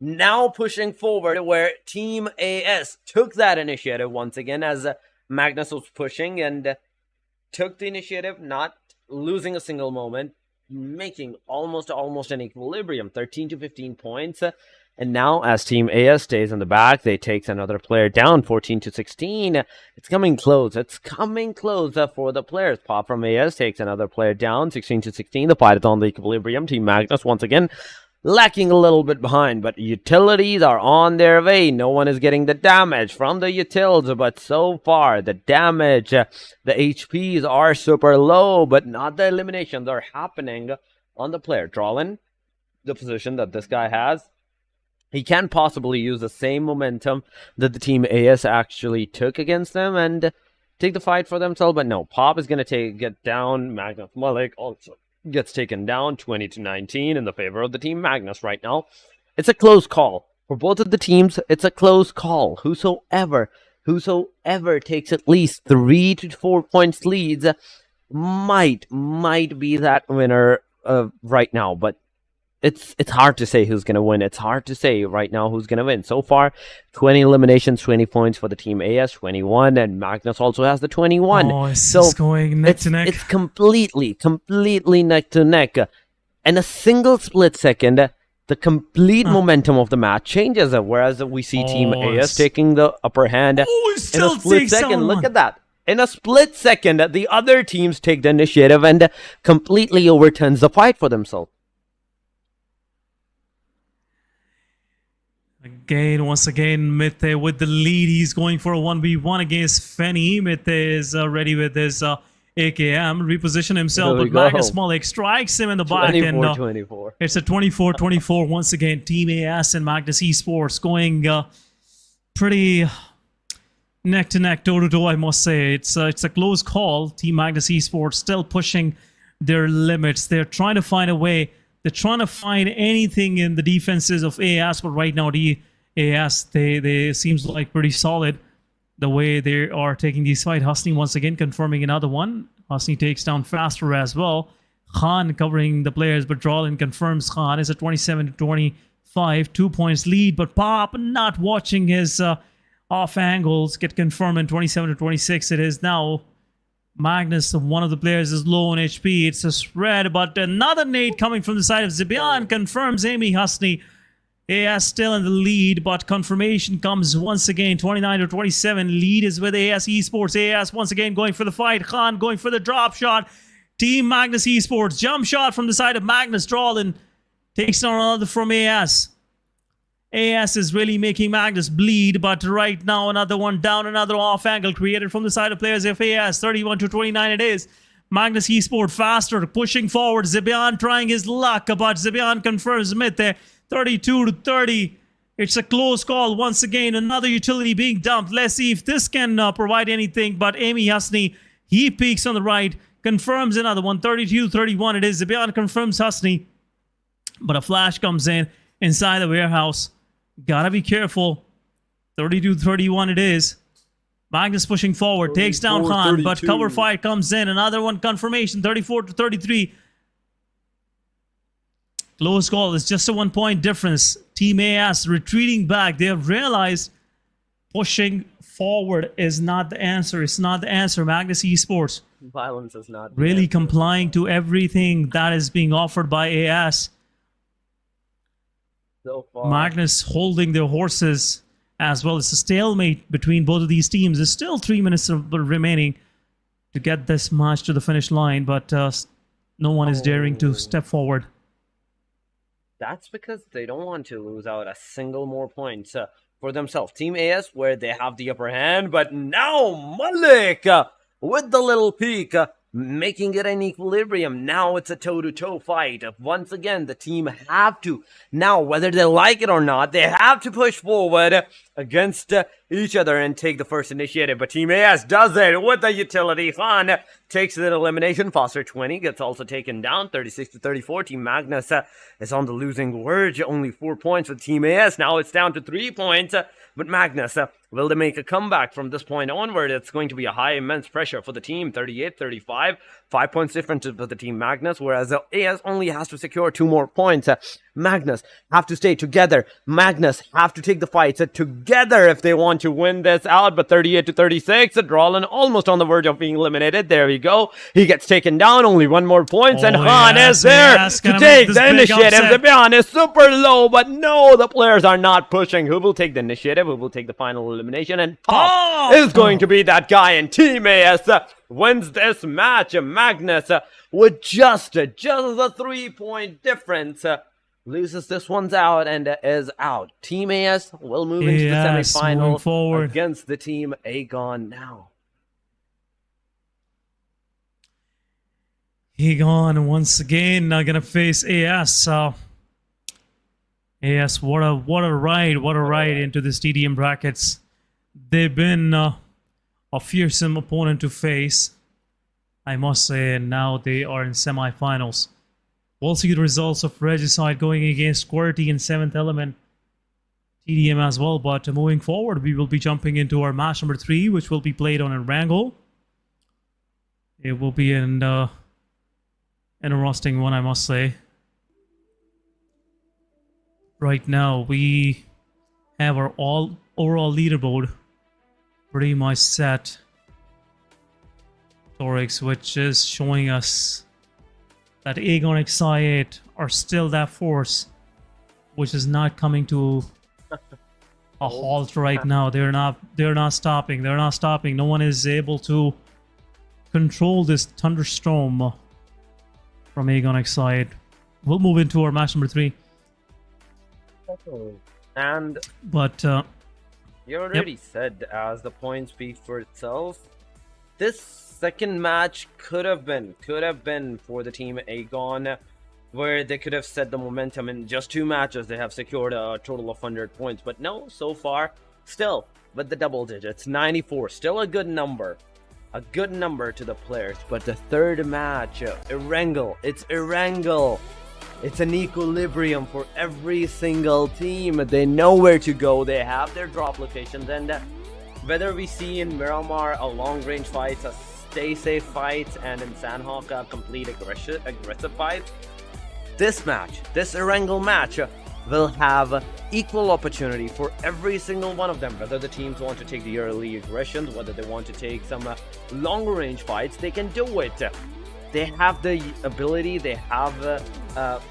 now pushing forward where Team AS took that initiative once again as Magnus was pushing and took the initiative, not losing a single moment, making almost an equilibrium, 13-15 points. And now as Team AS stays in the back, they takes another player down, 14-16. It's coming close. It's coming close for the players. Pop from AS takes another player down, 16-16. The fight is on the equilibrium. Team Magnus once again lacking a little bit behind, but utilities are on their way. No one is getting the damage from the utils, but so far the damage, the HPs are super low, but not the eliminations are happening on the player. Drawlin, the position that this guy has, he can possibly use the same momentum that the Team AS actually took against them and take the fight for themselves, but no. Pop is going to get down. Magnus Malik also gets taken down 20-19 in the favor of the Team Magnus right now. It's a close call. For both of the teams, it's a close call. Whosoever takes at least 3 to 4 points leads might be that winner right now. But it's hard to say who's gonna win. It's hard to say right now who's gonna win. So far, 20 eliminations, 20 points for the team AS, 21, and Magnus also has the 21.
Oh, it's
So
just going neck to neck.
it's completely neck to neck. In a single split second, the complete momentum of the match changes. Whereas we see Team AS taking the upper hand
Oh, it
in
still
a split
takes
second.
down
Look
one.
at that. In a split second, the other teams take the initiative and completely overturns the fight for themselves.
Once again, Mithe with the lead. He's going for a 1v1 against Fenny. Mithe is ready with his AKM. Reposition himself,
There we
but Magnus
go.
Malik strikes him in the back.
24-24.
It's a 24-24 once again. Team AS and Magnus Esports going pretty neck to neck, toe to toe, I must say. It's a close call. Team Magnus Esports still pushing their limits. They're trying to find a way. They're trying to find anything in the defenses of AS, but right now the AS, they seems like pretty solid the way they are taking these fight. Husni once again confirming another one. Husni takes down faster as well. Khan covering the players, but Drawlin confirms Khan is a 27-25, 2 points lead, but Pop not watching his off angles get confirmed in 27-26. It is now Magnus, one of the players, is low on HP. It's a spread, but another nade coming from the side of Zibian confirms Amy Husni. AS still in the lead, but confirmation comes once again. 29-27. Lead is with AS Esports. AS once again going for the fight. Khan going for the drop shot. Team Magnus Esports. Jump shot from the side of Magnus. Drawlin takes down another from AS. AS is really making Magnus bleed, but right now another one down, another off angle created from the side of players of AS. 31-29 it is. Magnus Esports faster, pushing forward. Zibian trying his luck, but Zibian confirms mid there. 32-30. It's a close call once again. Another utility being dumped. Let's see if this can provide anything, but Amy Husni, he peeks on the right, confirms another one. 32-31 it is. Zibian confirms Husni, but a flash comes in inside the warehouse. Gotta be careful. 32-31 it is. Magnus pushing forward, takes down Khan, but cover fire comes in. Another one confirmation, 34-33. Close call. It's just a 1 point difference. Team AS retreating back. They have realized pushing forward is not the answer. It's not the answer. Magnus Esports
Violence is not
really complying to everything that is being offered by AS.
so far.
Magnus holding their horses as well. It's a stalemate between both of these teams. There's still 3 minutes remaining to get this match to the finish line, but no one is daring to step forward.
That's because they don't want to lose out a single more point for themselves. Team AS, where they have the upper hand, but now Malik with the little peek, making it an equilibrium. Now it's a toe-to-toe fight. Once again, the team have to, now whether they like it or not, they have to push forward against each other and take the first initiative. But Team AS does it with the utility. Khan takes the elimination. Foster 20 gets also taken down. 36-34. Team Magnus is on the losing verge. Only 4 points with Team AS. Now it's down to 3 points. But Magnus, will they make a comeback from this point onward? It's going to be a high, immense pressure for the team. 38-35. 5 points difference for the Team Magnus, whereas AS only has to secure 2 more points. Magnus have to stay together. Magnus have to take the fights together if they want to win this out. But 38-36, Drawlin almost on the verge of being eliminated. There we go. He gets taken down. Only 1 more point, and Khan is there to take the initiative. Zibian is super low, but no, the players are not pushing. Who will take the initiative? Who will take the final elimination? And Pop is going to be that guy, and Team AS wins this match. Magnus with just a 3 point difference loses this one's out and is out. Team AS will move into the semifinal against the Team Aegon now.
Aegon once again gonna face AS. AS, what a ride into the stadium brackets. They've been a fearsome opponent to face, I must say, and now they are in semifinals. We'll see the results of Regicide going against QWERTY in 7th Element TDM as well, but moving forward, we will be jumping into our match number 3, which will be played on Erangel. It will be an interesting one, I must say. right now we have our overall leaderboard pretty much set, Torix, which is showing us that Aegon XI8 are still that force, which is not coming to a halt right now. They're not stopping. They're not stopping. No one is able to control this thunderstorm from Aegon XI8. We'll move into our match number 3.
And
But
you already said, as the point speaks for itself, this second match could have been for the team Aegon, where they could have set the momentum. In just 2 matches they have secured a total of 100 points, but no, so far still with the double digits, 94, still a good number to the players. But the third match, Erangel, it's an equilibrium for every single team. They know where to go, they have their drop locations, and whether we see in Miramar a long range fight, a stay safe fight, and in Sanhok a complete aggressive fight, this Erangel match will have equal opportunity for every single one of them. Whether the teams want to take the early aggressions, whether they want to take some longer range fights, they can do it. They have the ability, they have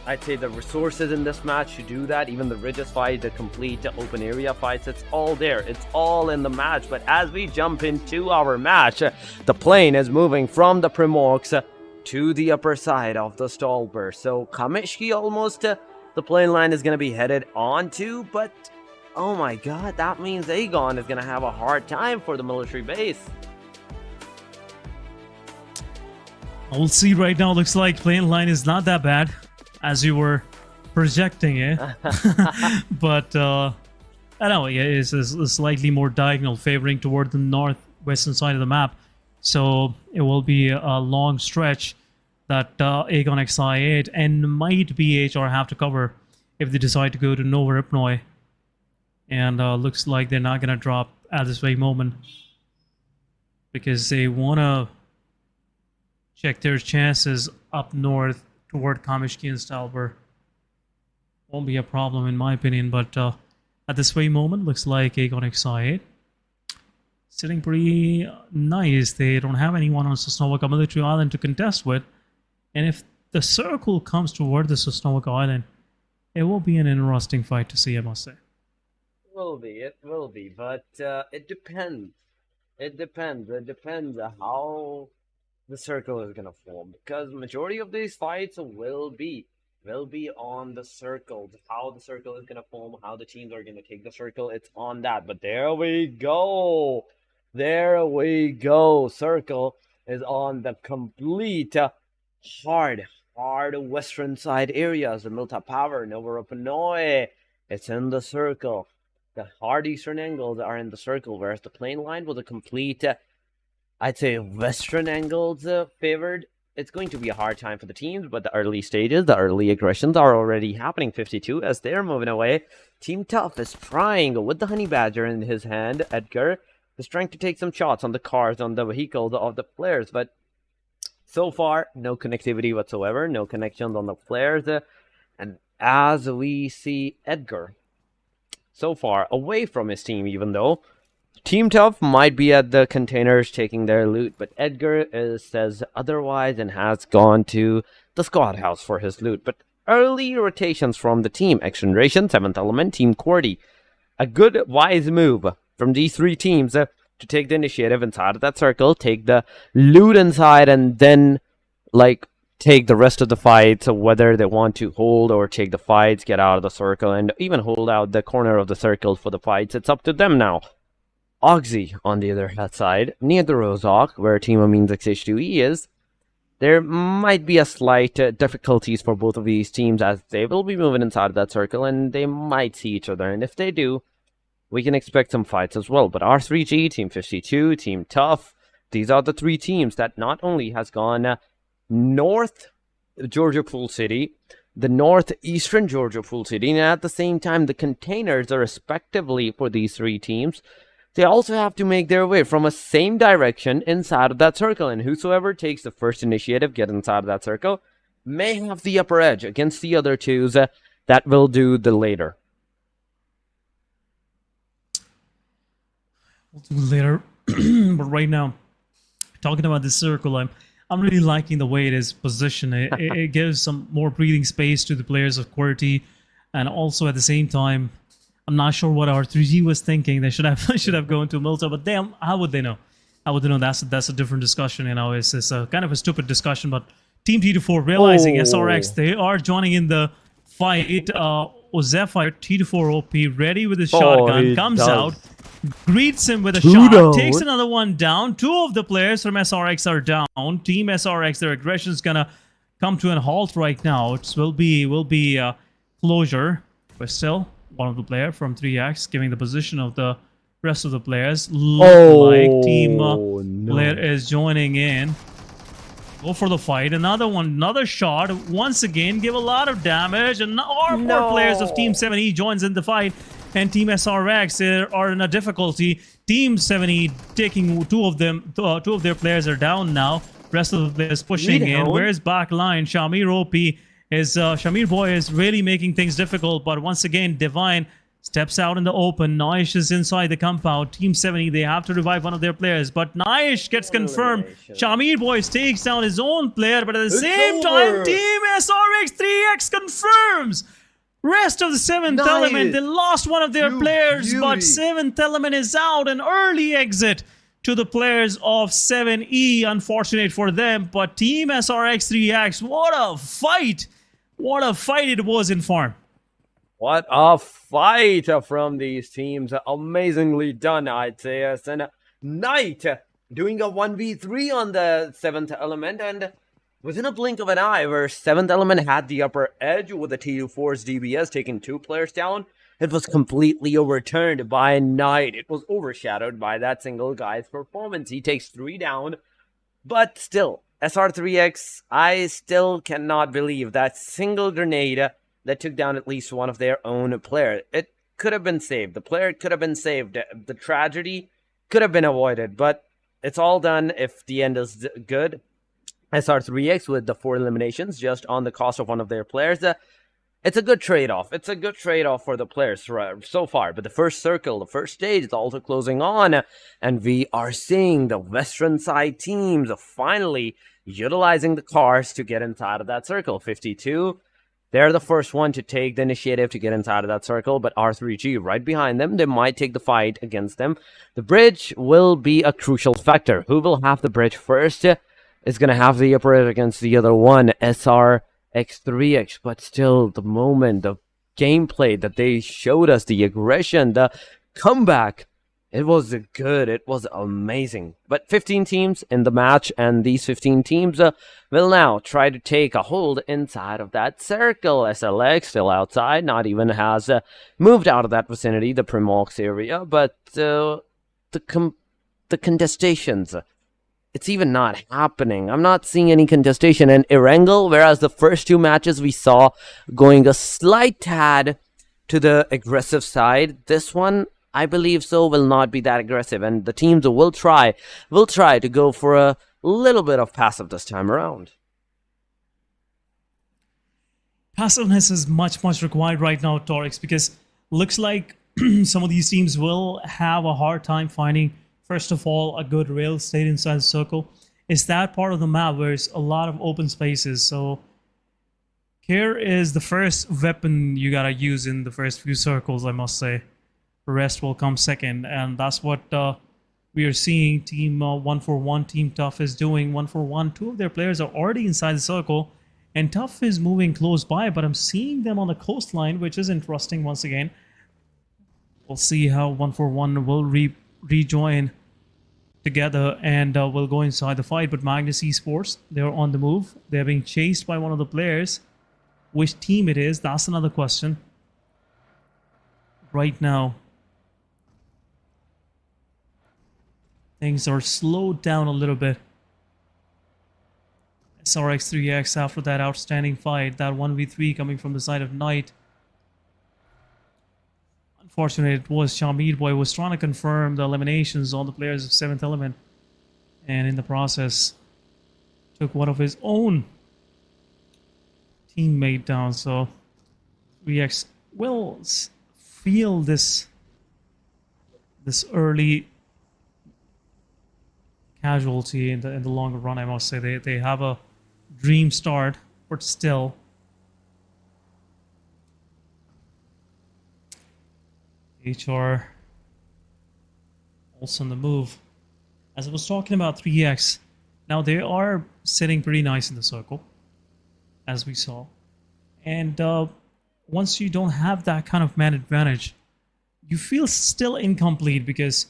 I'd say the resources in this match to do that. Even the ridges fight, the complete open area fights, it's all there, it's all in the match. But as we jump into our match, the plane is moving from the Primox to the upper side of the Stolper. So Kamishki almost the plane line is going to be headed onto, but oh my god, that means Aegon is going to have a hard time for the military base.
we'll see right now. Looks like plane line is not that bad as you were projecting it. But I know, yeah, it's slightly more diagonal, favoring toward the northwestern side of the map. So it will be a long stretch that Aegon XI8 and might BHR have to cover if they decide to go to Nova Ripnoi. And looks like they're not going to drop at this very moment, because they want to check their chances up north toward Kamishki and Stalber. Won't be a problem in my opinion, but at this very moment, looks like Aegon XI8 sitting pretty nice. They don't have anyone on Sosnowiec Military Island to contest with, and if the circle comes toward the Sosnowiec Island, it will be an interesting fight to see, I must say.
It will be, but it depends. It depends how the circle is gonna form, because majority of these fights will be on the circle. How the circle is gonna form, how the teams are gonna take the circle, it's on that. But there we go. Circle is on the complete hard western side areas. The Milta Power, Nova Ripnoi, it's in the circle. The hard eastern angles are in the circle, whereas the plane line was a complete, I'd say, western angles favored. It's going to be a hard time for the teams, but the early stages, the early aggressions are already happening. 52 as they're moving away. Team Tough is trying with the Honey Badger in his hand. Edgar is trying to take some shots on the cars, on the vehicles of the players, but so far, no connectivity whatsoever, no connections on the players. And as we see Edgar so far away from his team, even though Team Tough might be at the containers taking their loot, but Edgar says otherwise and has gone to the squad house for his loot. But early rotations from the team, XGeneration, 7th Element, Team QWERTY. A good, wise move from these 3 teams to take the initiative inside of that circle, take the loot inside, and then, take the rest of the fights. So whether they want to hold or take the fights, get out of the circle, and even hold out the corner of the circle for the fights, it's up to them now. Oxy, on the other side, near the Rozhok, where Team Amin's XH2E is, there might be a slight difficulties for both of these teams, as they will be moving inside of that circle, and they might see each other, and if they do, we can expect some fights as well. But R3G, Team 52, Team Tough, these are the 3 teams that not only has gone north Georgia Pool City, the northeastern Georgia Pool City, and at the same time the containers are respectively for these 3 teams. They also have to make their way from a same direction inside of that circle, and whosoever takes the first initiative, get inside of that circle, may have the upper edge against the other twos that will do the later.
We'll do later. But right now, talking about this circle, I'm really liking the way it is positioned. It gives some more breathing space to the players of QWERTY, and also at the same time, I'm not sure what R3G was thinking. They should have gone to Milta, but damn, how would they know? How would they know? That's a different discussion. It's a kind of a stupid discussion. But Team T24 realizing SRX, they are joining in the fight. Zephyr T24 OP ready with his shotgun, comes out, greets him with a shot, takes another one down. Two of the players from SRX are down. Team SRX, their aggression is gonna come to a halt right now. It will be closure, but still one of the player from 3X giving the position of the rest of the players. Look like team player is joining in. Go for the fight. Another one, another shot. Once again, give a lot of damage. And more players of Team 7E joins in the fight. And Team SRX are in a difficulty. Team 7E taking two of their players are down now. Rest of the players pushing in. Where's back line? Shamir OP is Shamir Boy is really making things difficult. But once again, Divine steps out in the open. Naish is inside the compound. Team 70, they have to revive one of their players. But Naish gets confirmed. Shamir Boys takes down his own player. But at the same time, Team SRX 3X confirms. Rest of the 7th element, they lost one of their players. But 7th element is out. An early exit to the players of 7E. Unfortunate for them. But Team SRX 3X, what a fight. What a fight it was in farm.
What a fight from these teams. Amazingly done, I'd say. And Knight doing a 1v3 on the 7th element. And within a blink of an eye, where 7th element had the upper edge with the TU4's DBS taking 2 players down, it was completely overturned by Knight. It was overshadowed by that single guy's performance. He takes 3 down. But still, SR3X, I still cannot believe that single grenade that took down at least one of their own player. It could have been saved. The player could have been saved. The tragedy could have been avoided. But it's all done if the end is good. SR3X with the 4 eliminations just on the cost of one of their players. It's a good trade-off. It's a good trade-off for the players so far. But the first circle, the first stage is also closing on. And we are seeing the Western side teams finally utilizing the cars to get inside of that circle. 52. They're the first one to take the initiative to get inside of that circle, but R3G right behind them. They might take the fight against them. The bridge will be a crucial factor. Who will have the bridge first is going to have the upper edge against the other one, SRX3X. But still, the moment, the gameplay that they showed us, the aggression, the comeback, it was good. It was amazing. But 15 teams in the match, and these 15 teams will now try to take a hold inside of that circle. SLX still outside, not even has moved out of that vicinity, the Primox area. But the contestations, it's even not happening. I'm not seeing any contestation. And Erangel, whereas the first 2 matches we saw going a slight tad to the aggressive side, this one, I believe so, will not be that aggressive, and the teams will try to go for a little bit of passive this time around.
Passiveness is much required right now, Torix, because looks like some of these teams will have a hard time finding, first of all, a good real estate inside the circle. It's that part of the map where it's a lot of open spaces, so here is the first weapon you gotta use in the first few circles, I must say. The rest will come second, and that's what we are seeing. Team 141, Team Tough is doing 141. 2 of their players are already inside the circle, and Tough is moving close by, but I'm seeing them on the coastline, which is interesting once again. We'll see how 141 will rejoin together and will go inside the fight. But Magnus Esports, they're on the move. They're being chased by one of the players. Which team it is, that's another question. Right now, things are slowed down a little bit. SRX3X after that outstanding fight, that 1v3 coming from the side of Knight. Unfortunately, it was Shamir Boy was trying to confirm the eliminations on the players of 7th element, and in the process took one of his own teammate down. So 3x will feel this early casualty in the longer run. I must say they have a dream start, but still. HR also on the move. As I was talking about 3x, now they are sitting pretty nice in the circle, as we saw. And once you don't have that kind of man advantage, you feel still incomplete because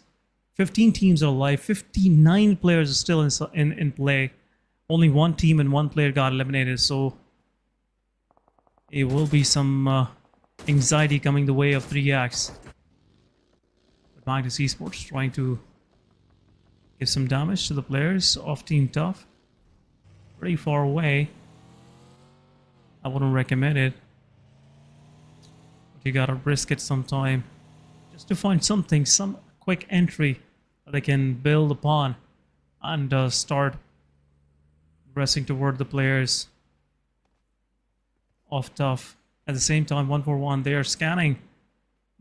15 teams are alive, 59 players are still in play. Only one team and one player got eliminated, so it will be some anxiety coming the way of 3x. But Magnus Esports trying to give some damage to the players of Team Tough. Pretty far away. I wouldn't recommend it. But you gotta risk it sometime just to find something, some quick entry that they can build upon and start pressing toward the players of Tough. At the same time, 141, they are scanning.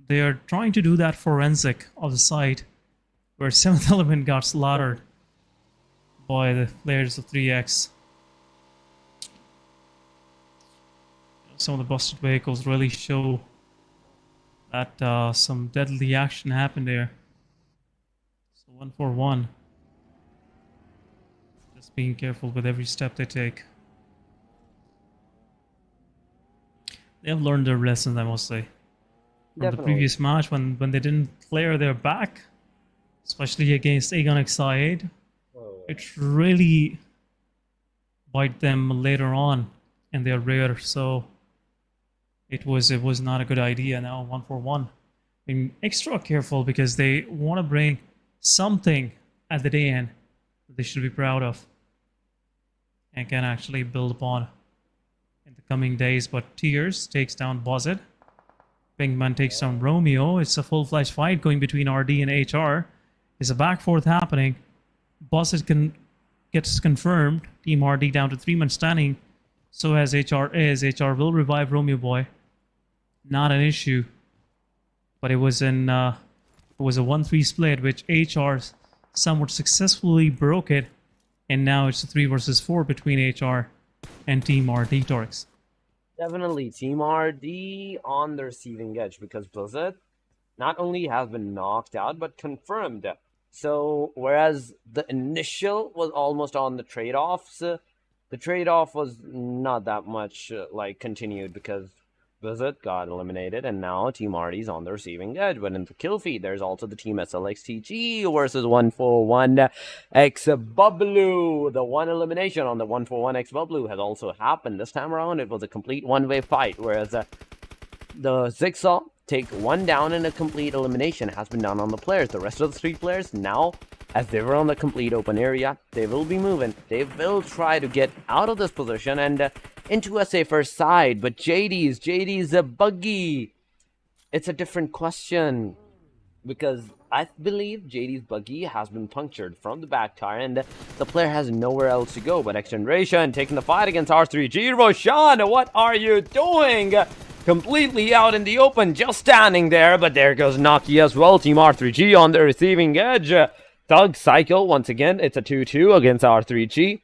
They are trying to do that forensic of the site where 7th Element got slaughtered by the players of 3x. Some of the busted vehicles really show that some deadly action happened there. So 141. Just being careful with every step they take. They have learned their lessons, I must say. From the previous match when they didn't clear their back, especially against Aegon XI8, it really bite them later on in their rear. So it was not a good idea. Now 141 being extra careful because they want to bring something at the day end that they should be proud of and can actually build upon in the coming days. But Tears takes down Buzzet. Pinkman takes down Romeo. It's a full-fledged fight going between RD and HR. There's a back fourth happening. Buzzet gets confirmed. Team RD down to 3 men standing. So as HR is. HR will revive Romeo Boy. Not an issue. But it was a 1-3 split, which HR somewhat successfully broke it. And now it's a 3 versus 4 between HR and Team RD Torx.
Definitely Team RD on the receiving edge because Blizzard not only has been knocked out but confirmed. So whereas the initial was almost on the trade-offs, the trade-off was not that much continued because Blizzard got eliminated and now Team RD is on the receiving edge. But in the kill feed, there's also the Team SLXTG versus 141 X Bubblue. The one elimination on the 141 X Bubblue has also happened. This time around, it was a complete one-way fight, whereas the Zigsaw take one down and a complete elimination has been done on the players. The rest of the 3 players now, as they were on the complete open area, they will be moving. They will try to get out of this position and into a safer side. But JD's a buggy. It's a different question because I believe JD's buggy has been punctured from the back tire and the player has nowhere else to go. But XGeneration taking the fight against R3G. Roshan, what are you doing? Completely out in the open, just standing there. But there goes Naki as well. Team R3G on the receiving edge. Thug Cycle, once again, it's a 2-2 against R3G.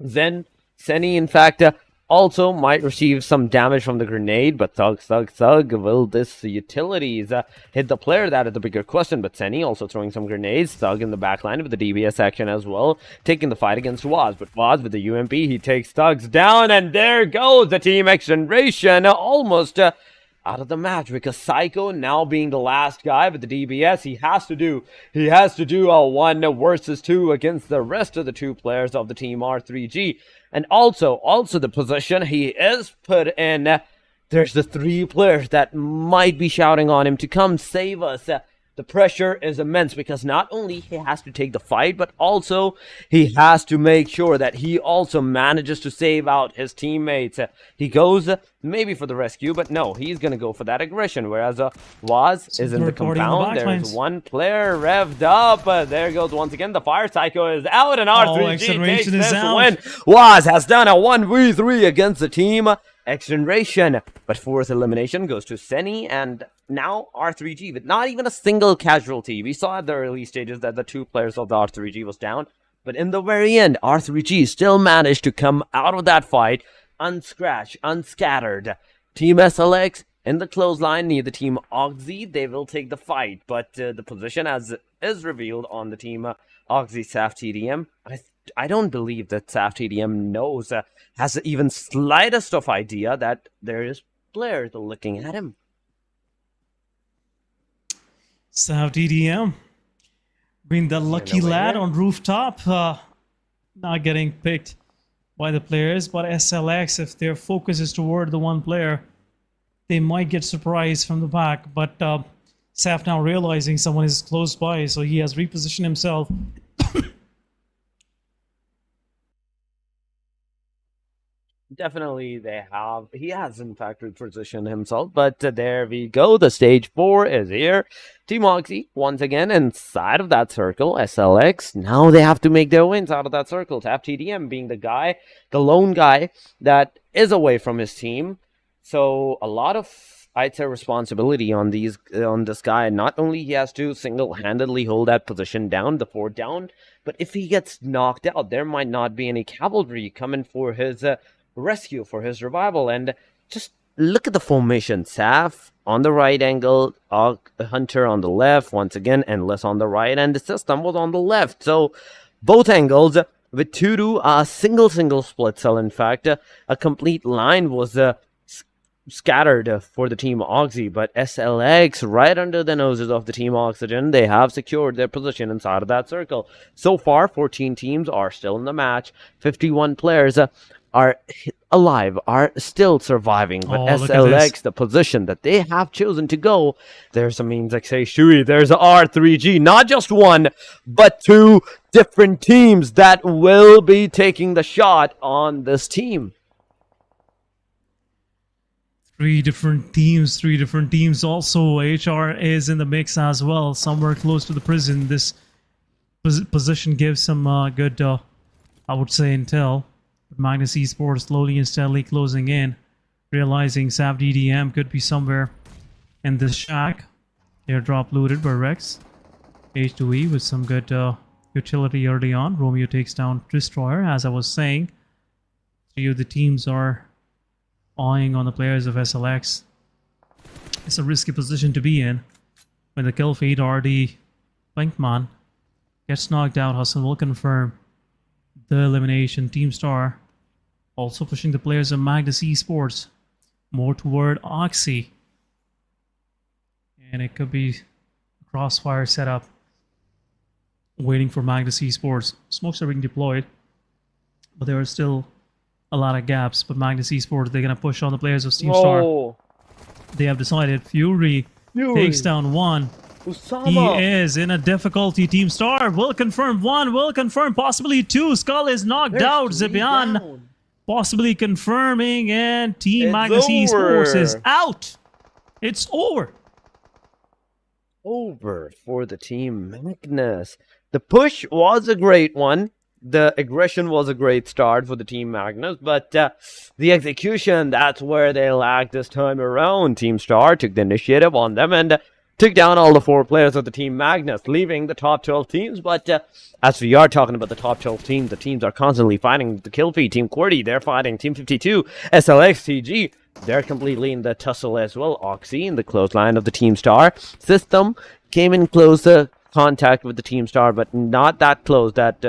Then Senny, in fact, also might receive some damage from the grenade, but Thug, will this utilities hit the player? That is the bigger question, but Senny also throwing some grenades. Thug in the backline with the DBS action as well, taking the fight against Waz, but Waz with the UMP, he takes Thugs down, and there goes the Team XGeneration, almost out of the match because Psycho now being the last guy with the DBS, he has to do a 1 versus 2 against the rest of the 2 players of the Team R3G. And also the position he is put in, there's the 3 players that might be shouting on him to come save us. The pressure is immense because not only he has to take the fight, but also he has to make sure that he also manages to save out his teammates. He goes maybe for the rescue, but no, he's going to go for that aggression. Whereas Waz is in the compound. There's 1 player revved up. There goes once again. The Fire Psycho is out and R3G takes this win. Waz has done a 1v3 against the Team XGeneration. But fourth elimination goes to Seni, and now R3G with not even a single casualty. We saw at the early stages that the 2 players of the R3G was down, but in the very end, R3G still managed to come out of that fight unscratched, unscattered. Team SLX in the clothesline near the team Oxy, they will take the fight, but the position as is revealed on the team Oxy SAF TDM, I don't believe that SAF TDM knows, has even slightest of idea that there is players looking at him.
SAF TDM being the lucky lad on rooftop, not getting picked by the players, but SLX, if their focus is toward the one player, they might get surprised from the back. But SAF now realizing someone is close by, so he has repositioned himself.
Definitely he has in fact repositioned himself, but there we go, the stage 4 is here. Team Oxy once again inside of that circle. SLX, now they have to make their wins out of that circle. Tap TDM being the lone guy that is away from his team, so a lot of, I'd say, responsibility on this guy. Not only he has to single-handedly hold that position down, the 4 down, but if he gets knocked out, there might not be any cavalry coming for his rescue, for his revival. And just look at the formation. Saf on the right angle, Hunter on the left, once again Endless on the right, and the system was on the left. So both angles with 2-2, a single split cell. In fact, a complete line was scattered for the team Oxy, but SLX right under the noses of the team Oxygen, they have secured their position inside of that circle. So far 14 teams are still in the match, 51 players are alive, are still surviving, but SLX, the position that they have chosen to go, there's a means like say Shui, there's a R3G, not just one but 2 different teams that will be taking the shot on this team.
3 different teams also. HR is in the mix as well, somewhere close to the prison. This position gives some good, I would say, intel. But Magnus Esports slowly and steadily closing in, realizing SAF DDM could be somewhere in this shack. Airdrop looted by Rex. H2E with some good utility early on. Romeo takes down Destroyer. As I was saying, 3 of the teams are eyeing on the players of SLX. It's a risky position to be in. When the kill feed RD Blinkman gets knocked out, Hassan will confirm the elimination. Team Star also pushing the players of Magnus Esports more toward Oxy. And it could be a crossfire setup waiting for Magnus Esports. Smokes are being deployed, but there are still a lot of gaps. But Magnus Esports, they're going to push on the players of Team Star. They have decided Fury takes down 1. Usama. He is in a difficulty. Team Star will confirm 1, will confirm possibly 2. Skull is knocked out. Zibian possibly confirming, and Team Magnus Esports is out. It's over.
Over for the team Magnus. The push was a great one. The aggression was a great start for the team Magnus, but the execution, that's where they lagged this time around. Team Star took the initiative on them and took down all the 4 players of the team Magnus, leaving the top 12 teams. But as we are talking about the top 12 teams, the teams are constantly fighting the kill feed. Team QWERTY, they're fighting. Team 52, SLX, TG, they're completely in the tussle as well. Oxy in the clothesline of the Team Star. System came in close contact with the Team Star, but not that close that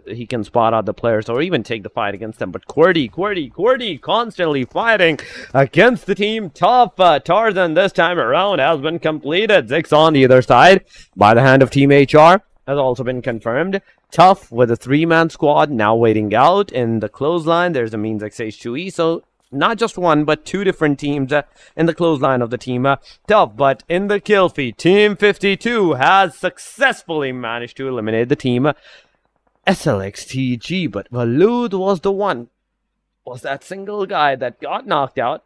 he can spot out the players or even take the fight against them. But QWERTY constantly fighting against the team Tough. Tarzan this time around has been completed. Zix on the other side by the hand of Team HR has also been confirmed. Tough with a 3-man squad now waiting out in the clothesline. There's a means XH2E, so not just 1 but 2 different teams in the clothesline of the team Tough. But in the kill feed, Team 52 has successfully managed to eliminate the team SLXTG, but Valud was the one, was that single guy that got knocked out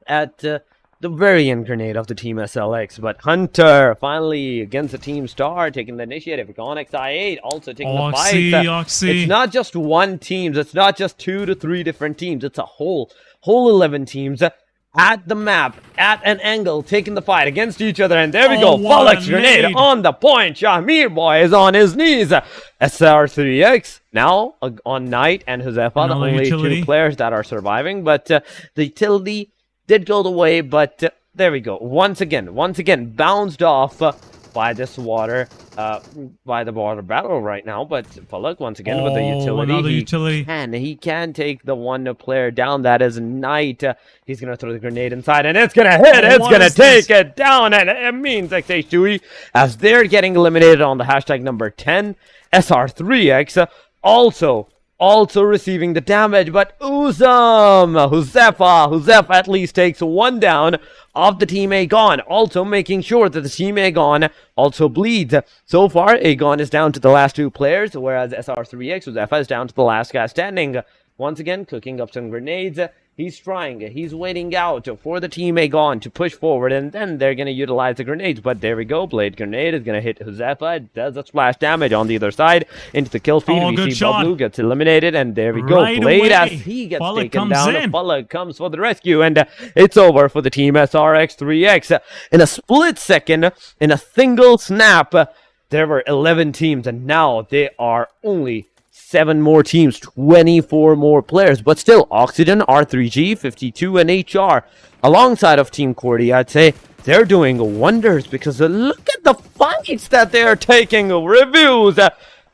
at the the variant grenade of the Team SLX. But Hunter finally against the Team Star taking the initiative. Onyx I8 also taking the fight.
Oxy.
It's not just one team. It's not just 2 to 3 different teams. It's a whole 11 teams at the map, at an angle, taking the fight against each other. And there we go. Fallex grenade on the point. Shahmir boy is on his knees. SR3X now on Knight and Josefa, the only
utility.
2 players that are surviving. But the utility did go away. But there we go. Once again, bounced off by this water, by the water battle right now. But Fallex once again with the utility. He can take the 1 player down. That is Knight. He's gonna throw the grenade inside, and it's gonna hit. It's gonna take it down, and it means XH2E as they're getting eliminated on the hashtag number 10. SR3X also receiving the damage, but Josefa at least takes 1 down of the Team Aegon, also making sure that the Team Aegon also bleeds. So far, Aegon is down to the last 2 players, whereas SR3X, Josefa, is down to the last guy standing. Once again, cooking up some grenades. He's trying. He's waiting out for the Team Aegon to push forward, and then they're going to utilize the grenades. But there we go. Blade grenade is going to hit Josefa. It does a splash damage on the other side into the kill feed. We see Bablu gets eliminated, and there we go. Blade as he gets taken down. Fallex comes for the rescue, and it's over for the Team SRX3X. In a split second, in a single snap, there were 11 teams, and now they are only 7 more teams, 24 more players, but still Oxygen, R3G, 52, and HR alongside of Team QWERTY. I'd say they're doing wonders because look at the fights that they are taking. Reviews,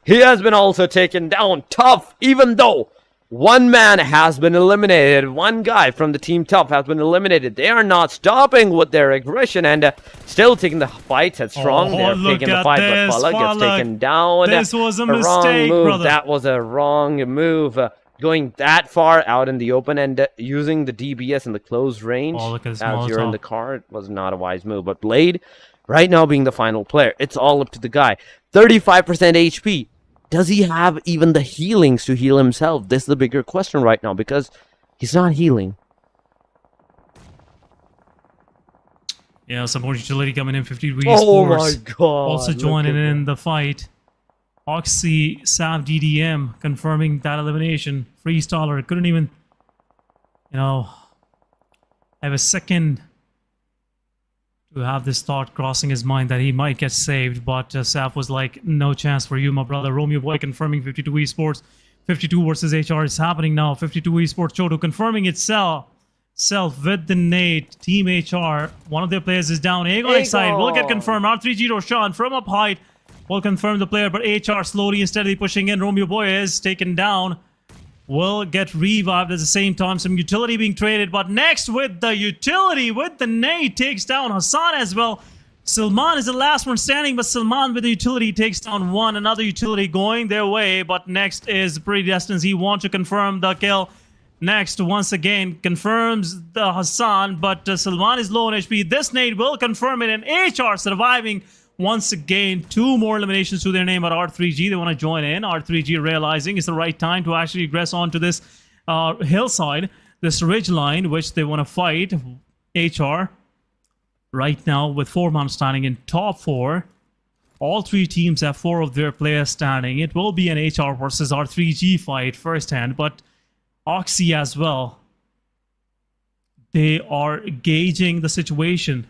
he has been also taken down tough, even though 1 man has been eliminated. 1 guy from the Team Tough has been eliminated. They are not stopping with their aggression and still taking the fight headstrong. They're taking the fight, but Fallex gets taken down.
This was a mistake, brother.
That was a wrong move. Going that far out in the open and using the DBS in the close range as you're in the car, it was not a wise move. But Blade, right now being the final player, it's all up to the guy. 35% HP. Does he have even the healings to heal himself? This is the bigger question right now because he's not healing.
Yeah, some more utility coming in. 52
Esports. Oh my god.
Also joining in the fight. Oxy, Sav, DDM confirming that elimination. Freestaller couldn't even, have a second to have this thought crossing his mind that he might get saved, but Saf was like, no chance for you, my brother. Romeo Boy confirming 52 Esports. 52 versus HR is happening now. 52 Esports Choto confirming itself with the nade. Team HR, one of their players is down. Aegon side will get confirmed. R3G Roshan from up height will confirm the player, but HR slowly and steadily pushing in. Romeo Boy is taken down. Will get revived at the same time. Some utility being traded, but next with the utility, with the nade, takes down Hassan as well. Salman is the last one standing, but Salman with the utility takes down 1. Another utility going their way, but next is Predestined. He wants to confirm the kill. Next, once again, confirms the Hassan, but Salman is low on HP. This nade will confirm it, and HR surviving once again. 2 more eliminations to their name at R3G. They want to join in. R3G realizing it's the right time to actually aggress onto this hillside, this ridge line, which they want to fight. HR right now with 4 man standing in top 4. All 3 teams have 4 of their players standing. It will be an HR versus R3G fight firsthand, but Oxy as well. They are gauging the situation.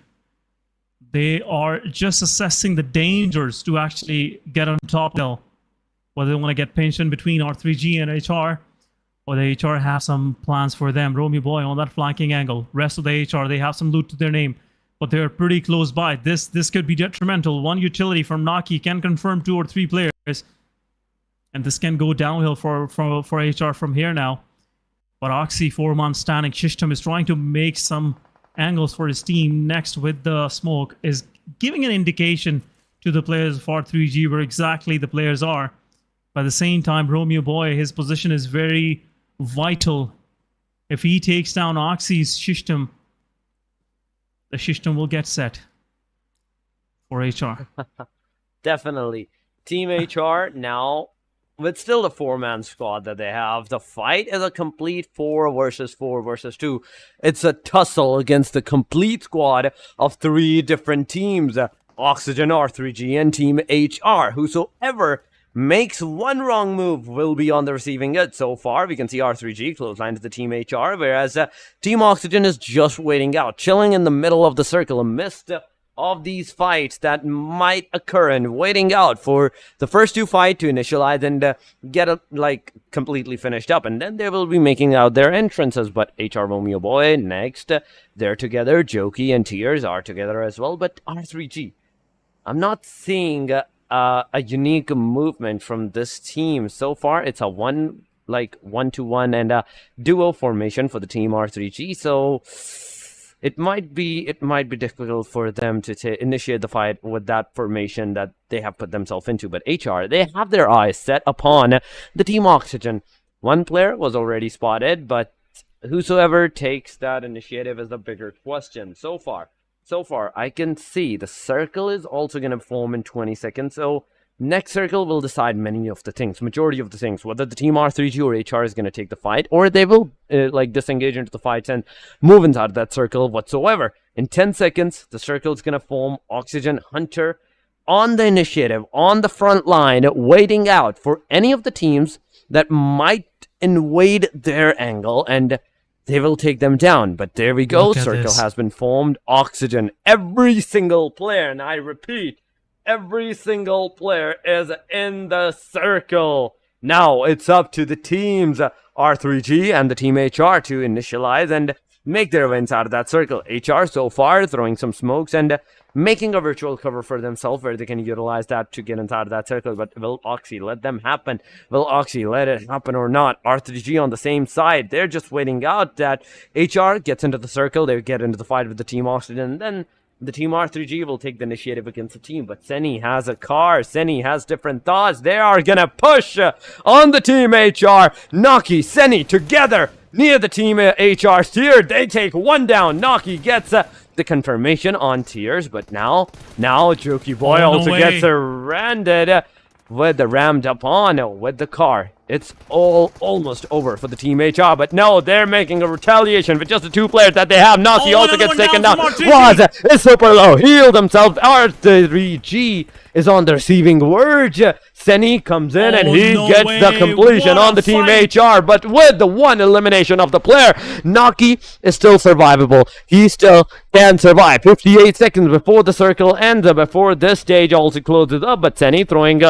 They are just assessing the dangers to actually get on top now. Whether they want to get pinched in between R3G and HR, or the HR have some plans for them. Romeo Boy on that flanking angle. Rest of the HR, they have some loot to their name, but they're pretty close by. This could be detrimental. 1 utility from Naki can confirm 2 or 3 players, and this can go downhill for HR from here now. But Oxy, 4 man standing. Shishtam is trying to make some angles for his team. Next with the smoke is giving an indication to the players of R3G where exactly the players are. By the same time, Romeo Boy, his position is very vital. If he takes down Oxy's Shishtam, the Shishtam will get set for HR.
Definitely. Team HR now with still the 4-man squad that they have, the fight is a complete 4 versus 4 versus 2. It's a tussle against the complete squad of 3 different teams. Oxygen, R3G, and Team HR. Whosoever makes one wrong move will be on the receiving end. So far, we can see R3G clothesline to the Team HR, whereas Team Oxygen is just waiting out, chilling in the middle of the circle amidst of these fights that might occur and waiting out for the first 2 fights to initialize and get completely finished up, and then they will be making out their entrances. But HR Romeo Boy next, they're together. Jokey and Tears are together as well, but R3G, I'm not seeing a unique movement from this team so far. It's a 1-to-1 and a duo formation for the Team R3G, so it might be difficult for them to initiate the fight with that formation that they have put themselves into. But HR, they have their eyes set upon the Team Oxygen. One player was already spotted, but whosoever takes that initiative is the bigger question. So far, I can see the circle is also going to form in 20 seconds. So next circle will decide many of the things, majority of the things, whether the Team R3G or HR is going to take the fight, or they will disengage into the fights and move inside that circle whatsoever. In 10 seconds, the circle is going to form. Oxygen, Hunter on the initiative, on the front line, waiting out for any of the teams that might invade their angle, and they will take them down. But there we go. Circle has been formed. Oxygen, every single player, and I repeat, every single player is in the circle. Now it's up to the teams R3G and the Team HR to initialize and make their way inside of that circle. HR so far throwing some smokes and making a virtual cover for themselves where they can utilize that to get inside of that circle. But will Oxy let them happen? Will Oxy let it happen or not? R3G on the same side. They're just waiting out that HR gets into the circle. They get into the fight with the Team Oxygen, and then the Team R3G will take the initiative against the team. But Seni has a car. Seni has different thoughts. They are gonna push on the Team HR. Naki, Seni together near the Team HR tier. They take one down. Naki gets the confirmation on Tears, but now Jokey Boy also gets surrounded with the rammed up on with the car. It's almost over for the Team HR, but no, they're making a retaliation with just the 2 players that they have. Naki also gets taken down. Waz is super low. Heal themselves. R3G is on the receiving verge. Seni comes in and he gets the completion on the Team HR, but with the 1 elimination of the player, Naki is still survivable. He still can survive. 58 seconds before the circle ends, before this stage also closes up, but Seni throwing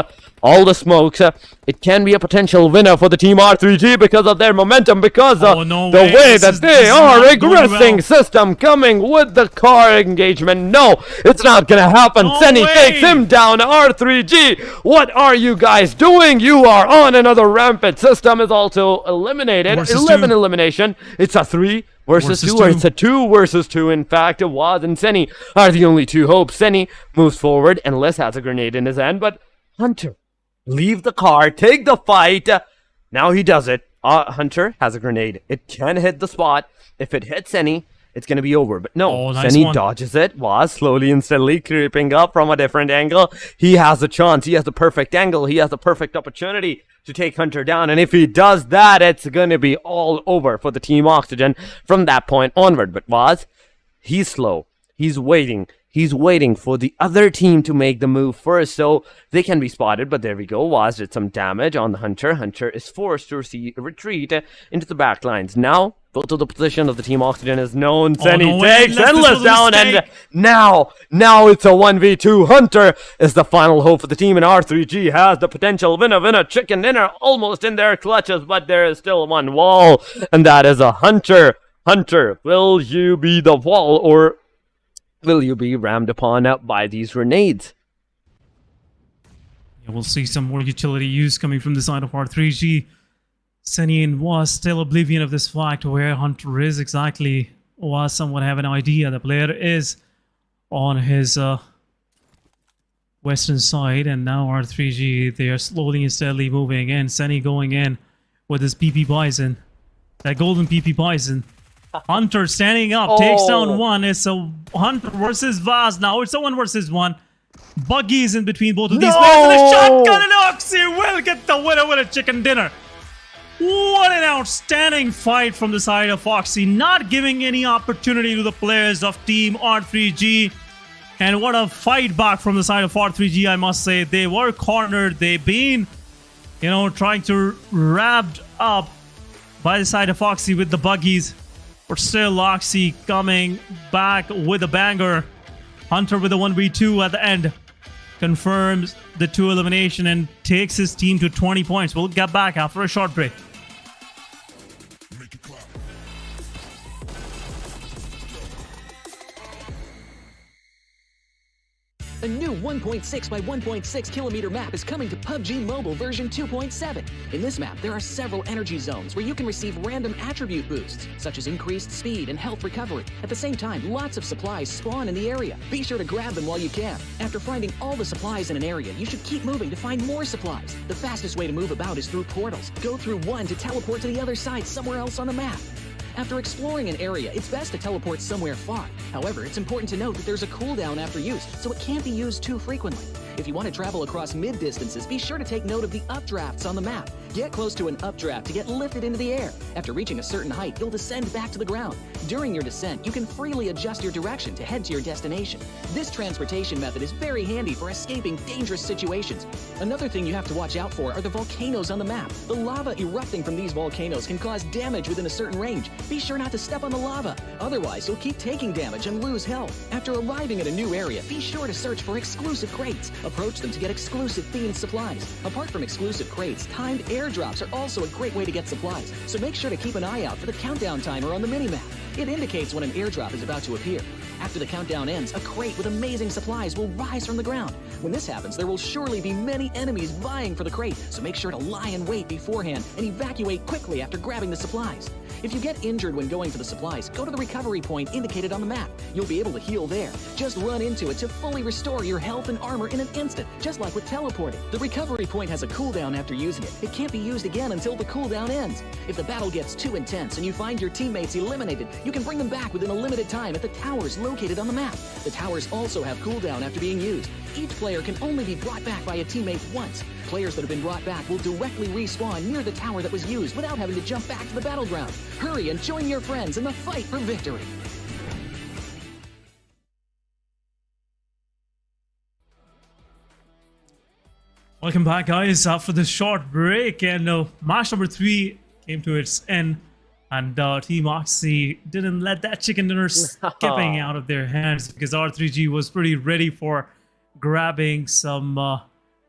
all the smokes. It can be a potential winner for the Team R3G because of their momentum, because of the way that they are regressing. System coming with the car engagement. No, it's not gonna happen. Seni takes him down. R3G, what are you guys doing? You are on another rampant. System is also eliminated. 11 elimination. It's a 3 versus 2, or it's a 2 versus 2. In fact, Waz and Seni are the only 2 hopes. Seni moves forward and Les has a grenade in his hand, but Hunter, leave the car, take the fight. Now he does it. Hunter has a grenade. It can hit the spot. If it hits Seni, it's going to be over. But no, Seni dodges it. Was slowly and steadily creeping up from a different angle. He has a chance. He has the perfect angle. He has the perfect opportunity to take Hunter down. And if he does that, it's going to be all over for the Team Oxygen from that point onward. But Was, he's slow. He's waiting. He's waiting for the other team to make the move first, so they can be spotted. But there we go. Waz did some damage on the Hunter. Hunter is forced to retreat into the back lines. Now, go to the position of the Team Oxygen is known. Seni takes Endless down, and now it's a 1v2. Hunter is the final hope for the team, and R3G has the potential winner, chicken dinner almost in their clutches, but there is still one wall, and that is a Hunter. Hunter, will you be the wall, or will you be rammed upon by these grenades?
Yeah, we'll see some more utility use coming from the side of R3G. Seni and Was still oblivion of this fact where Hunter is exactly. Was somewhat have an idea. The player is on his western side, and now R3G, they are slowly and steadily moving in. Seni going in with his PP Bison. That golden PP Bison. Hunter standing up, takes down one. It's a Hunter versus Vaz now. It's a 1 versus 1. buggies in between both of these players. And a shotgun, and Oxy will get the winner with a chicken dinner. What an outstanding fight from the side of Foxy, not giving any opportunity to the players of Team R3G. And what a fight back from the side of R3G, I must say. They were cornered. They've been, trying to wrapped up by the side of Foxy with the buggies. But still, Oxy coming back with a banger. Hunter with a 1v2 at the end confirms the 2 elimination and takes his team to 20 points. We'll get back after a short break.
A new 1.6 by 1.6 kilometer map is coming to PUBG Mobile version 2.7. In this map, there are several energy zones where you can receive random attribute boosts, such as increased speed and health recovery. At the same time, lots of supplies spawn in the area. Be sure to grab them while you can. After finding all the supplies in an area, you should keep moving to find more supplies. The fastest way to move about is through portals. Go through one to teleport to the other side somewhere else on the map. After exploring an area, it's best to teleport somewhere far. However, it's important to note that there's a cooldown after use, so it can't be used too frequently. If you want to travel across mid-distances, be sure to take note of the updrafts on the map. Get close to an updraft to get lifted into the air. After reaching a certain height, you'll descend back to the ground. During your descent, you can freely adjust your direction to head to your destination. This transportation method is very handy for escaping dangerous situations. Another thing you have to watch out for are the volcanoes on the map. The lava erupting from these volcanoes can cause damage within a certain range. Be sure not to step on the lava. Otherwise, you'll keep taking damage and lose health. After arriving at a new area, be sure to search for exclusive crates. Approach them to get exclusive themed supplies. Apart from exclusive crates, timed airdrops are also a great way to get supplies, so make sure to keep an eye out for the countdown timer on the minimap. It indicates when an airdrop is about to appear. After the countdown ends, a crate with amazing supplies will rise from the ground. When this happens, there will surely be many enemies vying for the crate, so make sure to lie in wait beforehand and evacuate quickly after grabbing the supplies. If you get injured when going for the supplies, go to the recovery point indicated on the map. You'll be able to heal there. Just run into it to fully restore your health and armor in an instant, just like with teleporting. The recovery point has a cooldown after using it. It can't be used again until the cooldown ends. If the battle gets too intense and you find your teammates eliminated, you can bring them back within a limited time at the towers located on the map. The towers also have cooldown after being used. Each player can only be brought back by a teammate once. Players that have been brought back will directly respawn near the tower that was used without having to jump back to the battleground. Hurry and join your friends in the fight for victory.
Welcome back, guys, after this short break. And match number 3 came to its end. And Team Oxy didn't let that chicken dinner skipping out of their hands, because R3G was pretty ready for grabbing some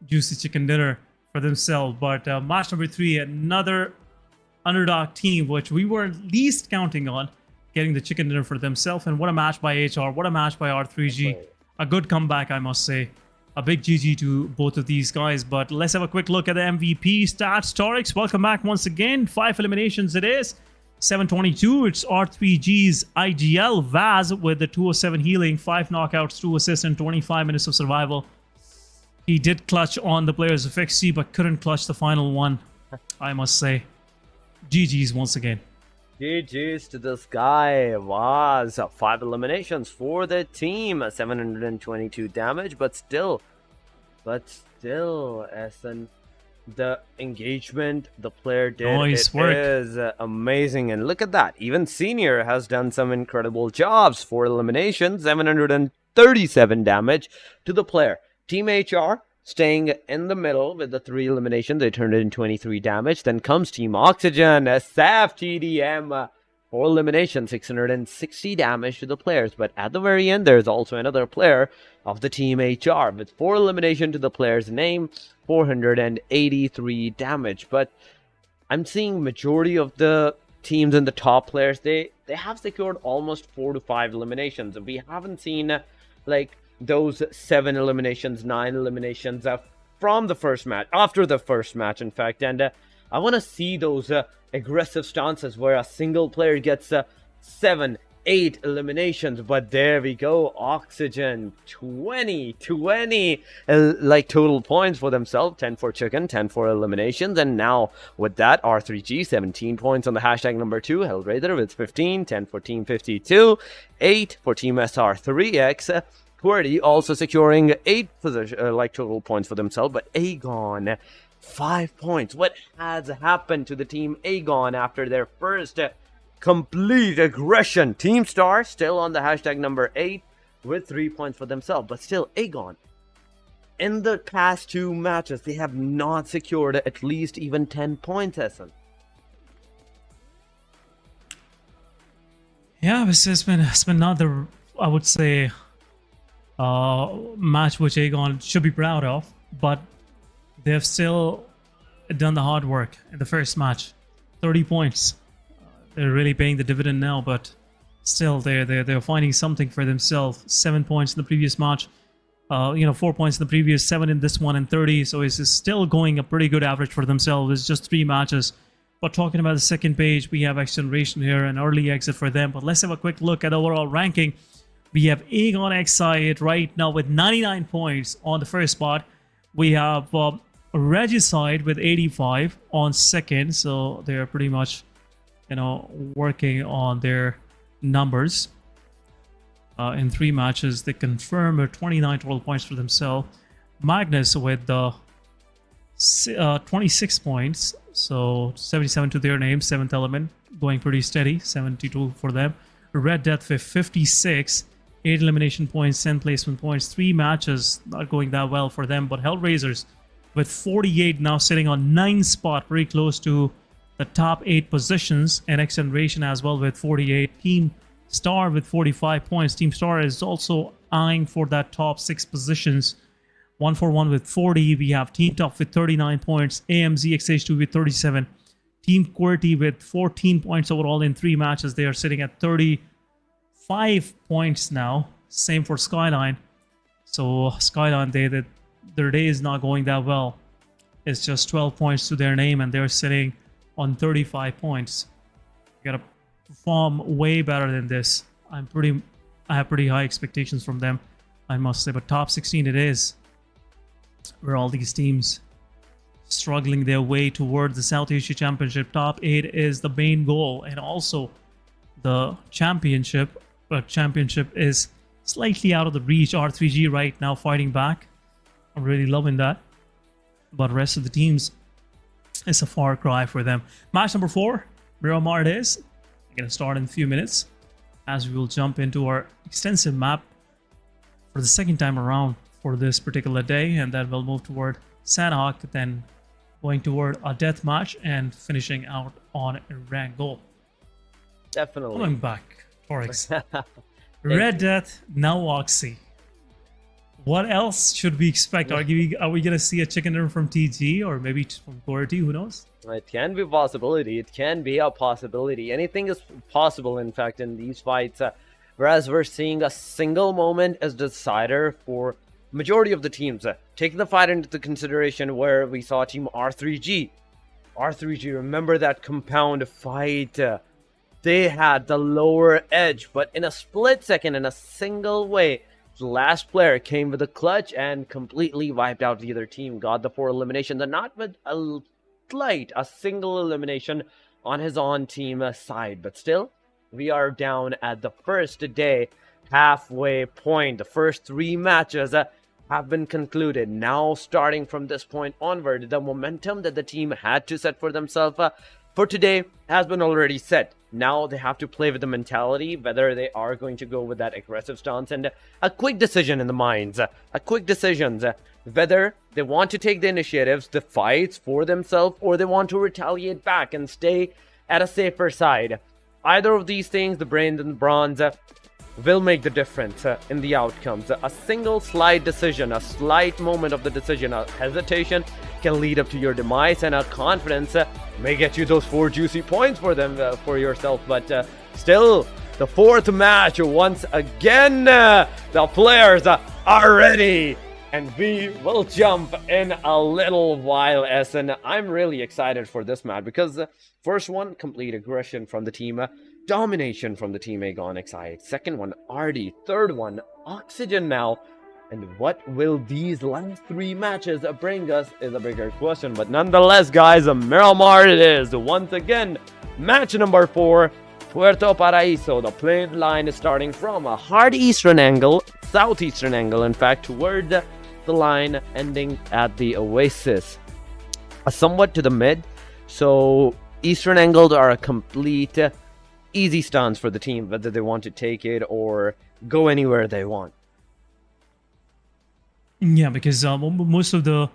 juicy chicken dinner for themselves. But match number 3, another underdog team, which we were least counting on getting the chicken dinner for themselves. And what a match by HR, what a match by R3G. A good comeback, I must say. A big GG to both of these guys. But let's have a quick look at the MVP stats. Torix, welcome back once again. 5 eliminations it is. 722, it's R3G's IGL. Vaz with the 207 healing, 5 knockouts, 2 assists, and 25 minutes of survival. He did clutch on the players of XG, but couldn't clutch the final one, I must say. GG's once again.
GG's to this guy. Vaz, 5 eliminations for the team. 722 damage, but still, Essen, the engagement the player did,
nice work.
Is amazing. And look at that, even Senior has done some incredible jobs. 4 eliminations, 737 damage to the player. Team HR staying in the middle with the 3 eliminations. They turned it in 23 damage. Then comes Team Oxygen, SF TDM, 4 eliminations, 660 damage to the players. But at the very end, there's also another player of the Team HR with 4 elimination to the player's name, 483 damage. But I'm seeing majority of the teams and the top players, they have secured almost 4 to 5 eliminations. We haven't seen like those 7 eliminations, 9 eliminations from the first match, after the first match, in fact. And I want to see those aggressive stances where a single player gets 7, 8 eliminations. But there we go, Oxygen, 20 like total points for themselves. 10 for chicken, 10 for eliminations. And now with that, R3G 17 points on the hashtag number 2, HellRaiser with 15, 10 for Team 52, 8 for Team SR3X, QWERTY also securing 8 total points for themselves, but Aegon 5 points. What has happened to the team Aegon after their first complete aggression? Team Star still on the hashtag number 8 with 3 points for themselves, but still Aegon. In the past 2 matches, they have not secured at least even 10 points, Essen.
Yeah, it's been not the, I would say, match which Aegon should be proud of, but they've still done the hard work in the first match. 30 points. They're really paying the dividend now, but still they're finding something for themselves. 7 points in the previous match. 4 points in the previous, 7 in this one, and 30. So it's still going a pretty good average for themselves. It's just 3 matches. But talking about the second page, we have XGeneration here, an early exit for them. But let's have a quick look at the overall ranking. We have Aegon Excited right now with 99 points on the first spot. We have Regicide with 85 on second. So they're pretty much, working on their numbers. In 3 matches, they confirm 29 total points for themselves. Magnus with 26 points. So 77 to their name, 7th element, going pretty steady, 72 for them. Red Death with 56, 8 elimination points, 10 placement points, 3 matches, not going that well for them. But HellRaisers with 48 now sitting on 9th spot, very close to the top 8 positions. And XGeneration as well with 48. Team Star with 45 points. Team Star is also eyeing for that top 6 positions. 141 with 40. We have Team Top with 39 points. AMZ XH2 with 37. Team QWERTY with 14 points overall in 3 matches. They are sitting at 35 points now. Same for Skyline. So Skyline, their day is not going that well. It's just 12 points to their name, and they're sitting on 35 points. You gotta perform way better than this. I have pretty high expectations from them, I must say. But top 16 it is, where all these teams struggling their way towards the South Asia Championship. Top 8 is the main goal, and also the championship. But championship is slightly out of the reach. R3G right now fighting back. I'm really loving that. But the rest of the teams, it's a far cry for them. Match number 4, Miramar it is. We're going to start in a few minutes, as we will jump into our extensive map for the second time around for this particular day, and then we'll move toward Sanhok, then going toward a death match and finishing out on Erangel.
Definitely.
Coming back, Torix. Red Death, now Oxy. What else should we expect? Are we going to see a chicken dinner from TG, or maybe from QWERTY? Who knows?
It can be a possibility. It can be a possibility. Anything is possible, in fact, in these fights. Whereas we're seeing a single moment as decider for majority of the teams. Taking the fight into consideration, where we saw team R3G. R3G, remember that compound fight? They had the lower edge, but in a split second, in a single way, the last player came with a clutch and completely wiped out the other team. Got the 4 elimination, not with a single elimination on his own team side. But still, we are down at the first day halfway point. The first 3 matches have been concluded. Now, starting from this point onward, the momentum that the team had to set for themselves for today has been already set. Now they have to play with the mentality, whether they are going to go with that aggressive stance, and a quick decision in the minds. A quick decisions, whether they want to take the initiatives, the fights for themselves, or they want to retaliate back and stay at a safer side. Either of these things, the brains and the bronze, will make the difference in the outcomes. A single slight decision, a slight moment of the decision, a hesitation can lead up to your demise, and a confidence may get you those 4 juicy points for them, for yourself. But still, the 4th match, once again, the players are ready, and we will jump in a little while, and I'm really excited for this match, because first one, complete aggression from the team, domination from the team Aegon Excited. Second one, RD. Third one, Oxygen now. And what will these last 3 matches bring us is a bigger question. But nonetheless, guys, a Miramar it is. Once again, match number 4 Puerto Paraíso, the plane line is starting from a hard eastern angle, southeastern angle, in fact, toward the line ending at the Oasis. Somewhat to the mid, so eastern angles are a complete easy stance for the team, whether they want to take it or go anywhere they want.
Yeah, because most of the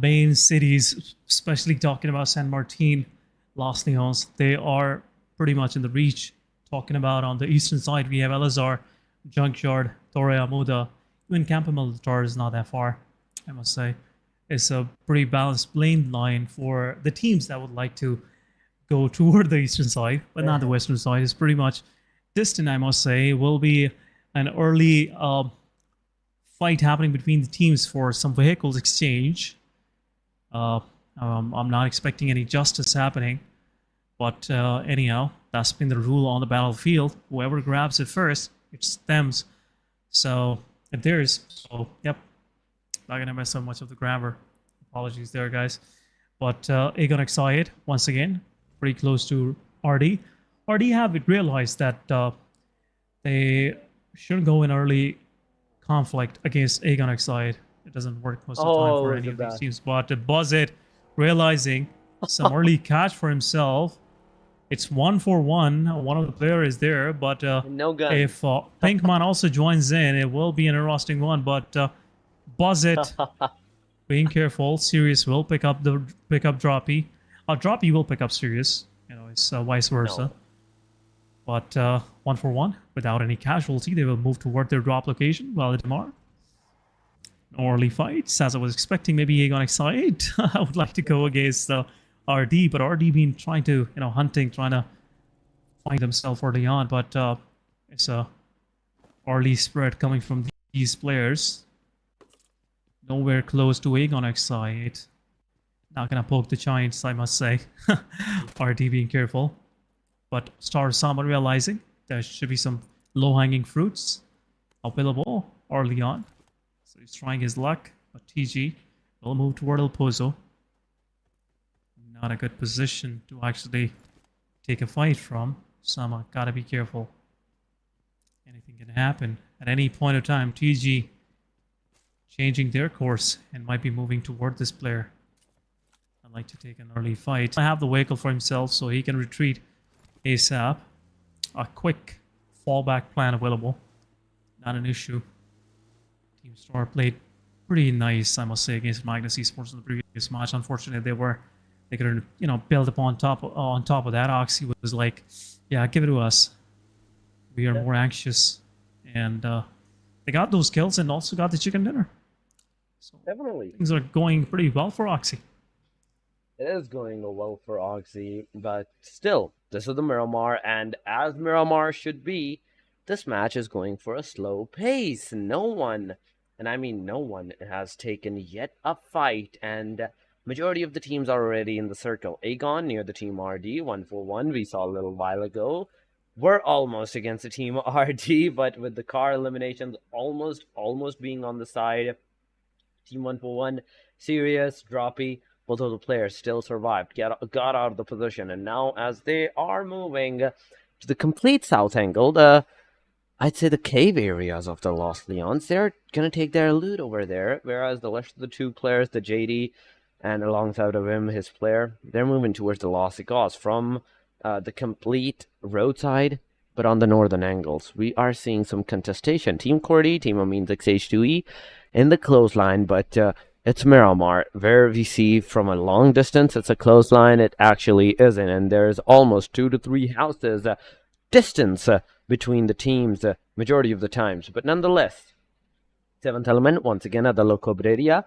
main cities, especially talking about San Martin, Los Leones, they are pretty much in the reach. Talking about on the eastern side, we have Elazar, Junkyard, Torre Amuda. Even Campo Militar is not that far, I must say. It's a pretty balanced lane line for the teams that would like to go toward the eastern side, but not the western side. It's pretty much distant, I must say. It will be an early fight happening between the teams for some vehicles exchange. I'm not expecting any justice happening. But anyhow, that's been the rule on the battlefield. Whoever grabs it first, it's them's. So, if theirs. So, yep. Not going to mess up much of the grammar. Apologies there, guys. But Aegon Excited, once again, pretty close to RD. RD have realized that they shouldn't go in early conflict against Aegon Excited. It doesn't work most of the time for any of these teams. But Buzzit, realizing some early catch for himself. It's 1-for-1. One of the players is there, but
no gun.
If Pinkman also joins in, it will be an interesting one. But Buzzit, being careful. Sirius will pick up Droppy. Droppy will pick up Sirius. You know, it's vice versa. No. But 1-for-1 without any casualty, they will move toward their drop location. While the Damar. No early fights, as I was expecting. Maybe Aegon Excited. I would like to go against RD, but RD been trying to, hunting, trying to find himself early on, but it's a early spread coming from these players. Nowhere close to Aegon Excited. Not gonna poke the Giants, I must say. RD being careful. But Star Sama realizing there should be some low-hanging fruits available early on. So he's trying his luck, but TG will move toward El Pozo. Not a good position to actually take a fight from. Sama, gotta be careful. Anything can happen at any point of time. TG changing their course and might be moving toward this player. I'd like to take an early fight. I have the vehicle for himself so he can retreat ASAP. A quick fallback plan available. Not an issue. Team Star played pretty nice, I must say, against Magnus Esports in the previous match. Unfortunately, they couldn't, build up on top of that. Oxy was like, yeah, give it to us. We are more anxious. And they got those kills and also got the chicken dinner. So
definitely.
Things are going pretty well for Oxy.
It is going well for Oxy, but still, this is the Miramar, and as Miramar should be, this match is going for a slow pace. No one, and I mean no one, has taken yet a fight, and majority of the teams are already in the circle. Aegon near the team RD, 1-for-1, we saw a little while ago. We're almost against the team RD, but with the car eliminations almost being on the side. Team 1-for-1, Sirius, Droppy, both of the players still survived, got out of the position, and now as they are moving to the complete south angle, I'd say the cave areas of the Los Leones, they're going to take their loot over there, whereas the rest of the two players, the JD, and alongside of him, his player, they're moving towards the Lost Cause from the complete roadside, but on the northern angles. We are seeing some contestation. Team QWERTY, Team Amines XH2E in the clothesline, but it's Miramar, where we see from a long distance, it's a clothesline. It actually isn't, and there's almost 2 to 3 houses distance between the teams majority of the times. But nonetheless, 7th Element, once again at the La Cobreria,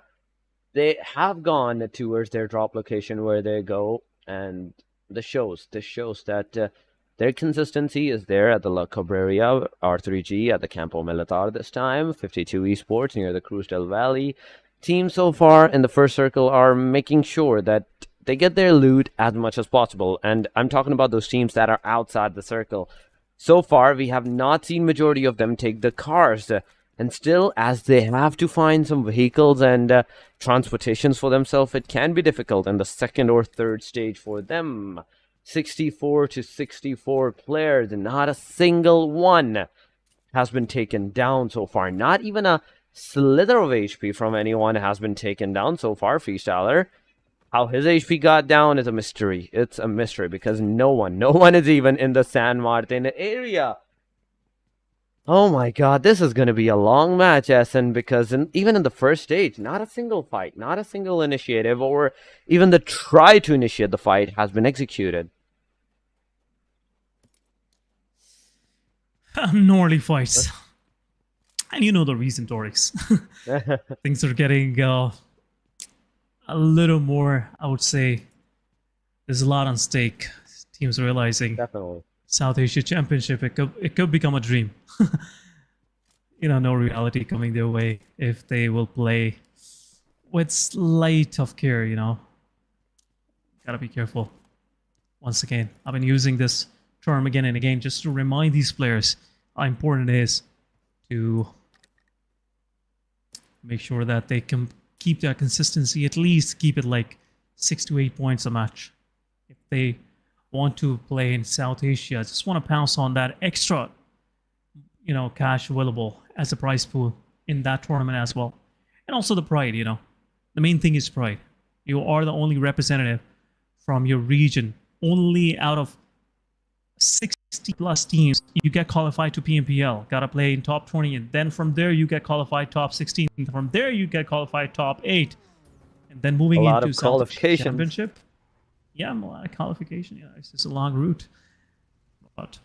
they have gone towards their drop location where they go, and this shows that their consistency is there at the La Cobreria, R3G at the Campo Militar this time, 52 Esports near the Cruz del Valle. Teams so far in the first circle are making sure that they get their loot as much as possible, and I'm talking about those teams that are outside the circle. So far, we have not seen majority of them take the cars, and still, as they have to find some vehicles and transportations for themselves, it can be difficult in the second or third stage for them. 64 to 64 players, and not a single one has been taken down so far. Not even a slither of HP from anyone has been taken down so far. Freestyler, how his HP got down is a mystery. It's a mystery because no one is even in the San Martin area. Oh my god, this is going to be a long match, SN, because even in the first stage, not a single fight, not a single initiative, or even the try to initiate the fight has been executed.
No early fights. And you know the reason, Dorix. Things are getting a little more, I would say, there's a lot on stake. Teams are realizing
Definitely.
South Asia Championship, it could become a dream. No reality coming their way if they will play with slight of care, Gotta be careful. Once again, I've been using this term again and again just to remind these players how important it is to make sure that they can keep that consistency, at least keep it like 6 to 8 points a match. If they want to play in South Asia, I just want to pounce on that extra, cash available as a prize pool in that tournament as well. And also the pride, The main thing is pride. You are the only representative from your region. Only out of 60 plus teams, you get qualified to PMPL. Gotta play in top 20, and then from there you get qualified top 16. From there you get qualified top 8. And then moving into South Asia Championship. Yeah, a lot of qualification. Yeah, it's just a long route. But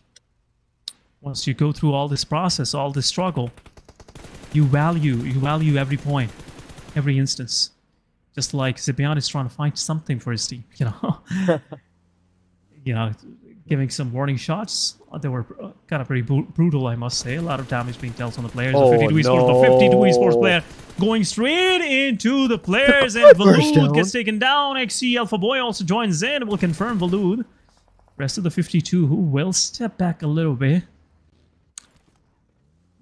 once you go through all this process, all this struggle, you value every point, every instance. Just like Zibian is trying to find something for his team, giving some warning shots. They were kind of pretty brutal, I must say. A lot of damage being dealt on the players.
Oh,
the 52 Esports, the 52 Esports player going straight into the players, and Valud gets taken down. XC Alpha Boy also joins in. Will confirm Valud. Rest of the 52 who will step back a little bit.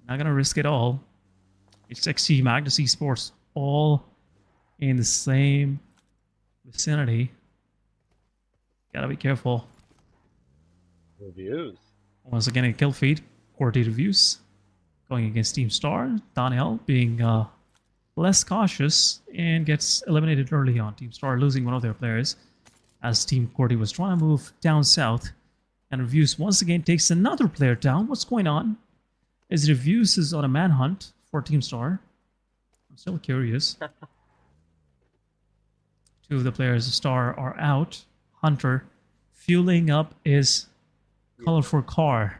Not gonna risk it all. It's XC, Magnus Esports, all in the same vicinity. Gotta be careful.
Reviews.
Once again, a kill feed. QWERTY reviews. Going against Team Star. Daniel being less cautious and gets eliminated early on. Team Star losing one of their players as Team QWERTY was trying to move down south. And Reviews once again takes another player down. What's going on? As Reviews is on a manhunt for Team Star. I'm still curious. Two of the players of Star are out. Hunter fueling up his colorful car,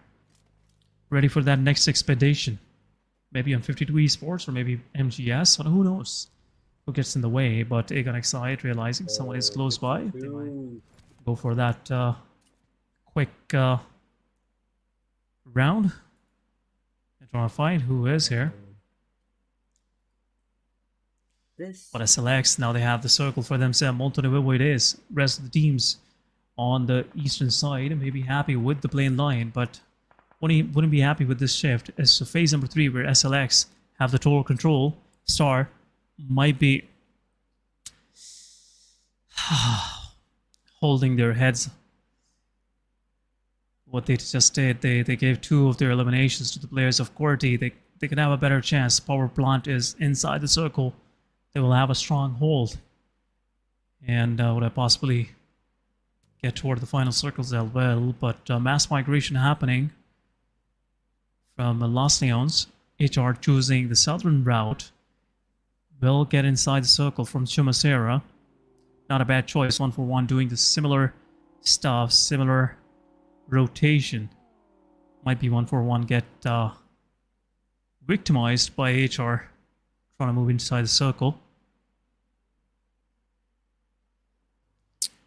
ready for that next expedition. Maybe on 52 Esports or maybe MGS, or who knows who gets in the way. But Aegon Excite realizing someone is close by, they might go for that quick round and try to find who is here. But SLX, now they have the circle for themselves. Montenegro it is. Rest of the teams on the eastern side may be happy with the plain line, but wouldn't be happy with this shift. As so phase number 3, where SLX have the total control, Star might be holding their heads. What they just did, they gave 2 of their eliminations to the players of QWERTY. They can have a better chance. Power plant is inside the circle. They will have a strong hold. And would I possibly get toward the final circles as well? But mass migration happening from Los Leones. HR choosing the southern route. Will get inside the circle from Chumasera. Not a bad choice. 1-for-1 doing the similar stuff, similar rotation. Might be 1-for-1 get victimized by HR trying to move inside the circle.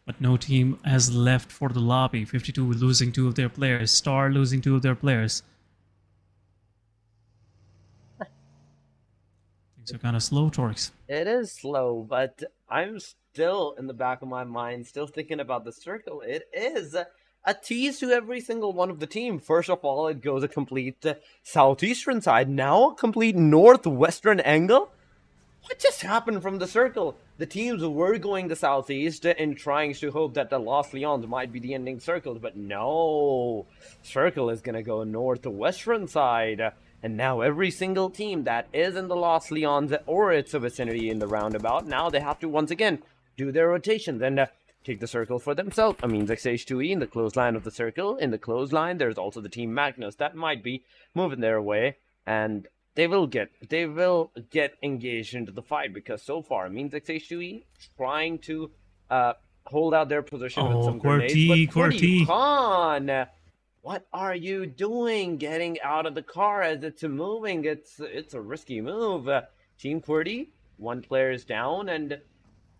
But no team has left for the lobby. 52 losing 2 of their players. Star losing 2 of their players. Things are kind of slow, Torx.
It is slow, but I'm still in the back of my mind, still thinking about the circle. It is a tease to every single one of the team. First of all, it goes a complete southeastern side. Now a complete northwestern angle. what just happened from the circle? The teams were going the southeast and trying to hope that the Los Leons might be the ending circle, but no. Circle is going to go northwestern side. And now every single team that is in the Los Leons or its vicinity in the roundabout, now they have to once again do their rotations and take the circle for themselves. I mean, XH2E in the clothesline of the circle. In the clothesline, there's also the team Magnus that might be moving their way, and they will get engaged into the fight, because so far, means XH2E trying to hold out their position with some grenades. But QWERTY Khan, what are you doing? Getting out of the car as it's moving. It's a risky move. Team QWERTY, one player is down, and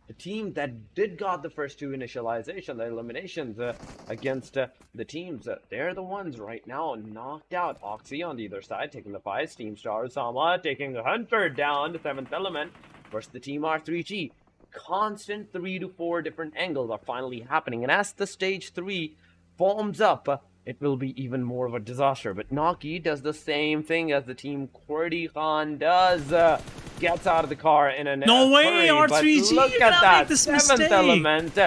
the team that did got the first two initialization, the eliminations against the teams, they're the ones right now knocked out. Oxy on the other side taking the 5, Steam Star Sama taking the Hunter down, the 7th element versus the team R3G. Constant 3 to 4 different angles are finally happening, and as the stage 3 forms up, it will be even more of a disaster. But Naki does the same thing as the team QWERTY Khan does. Gets out of the car in a
no way,
hurry,
R3G,
but look at that, 7th
mistake.
element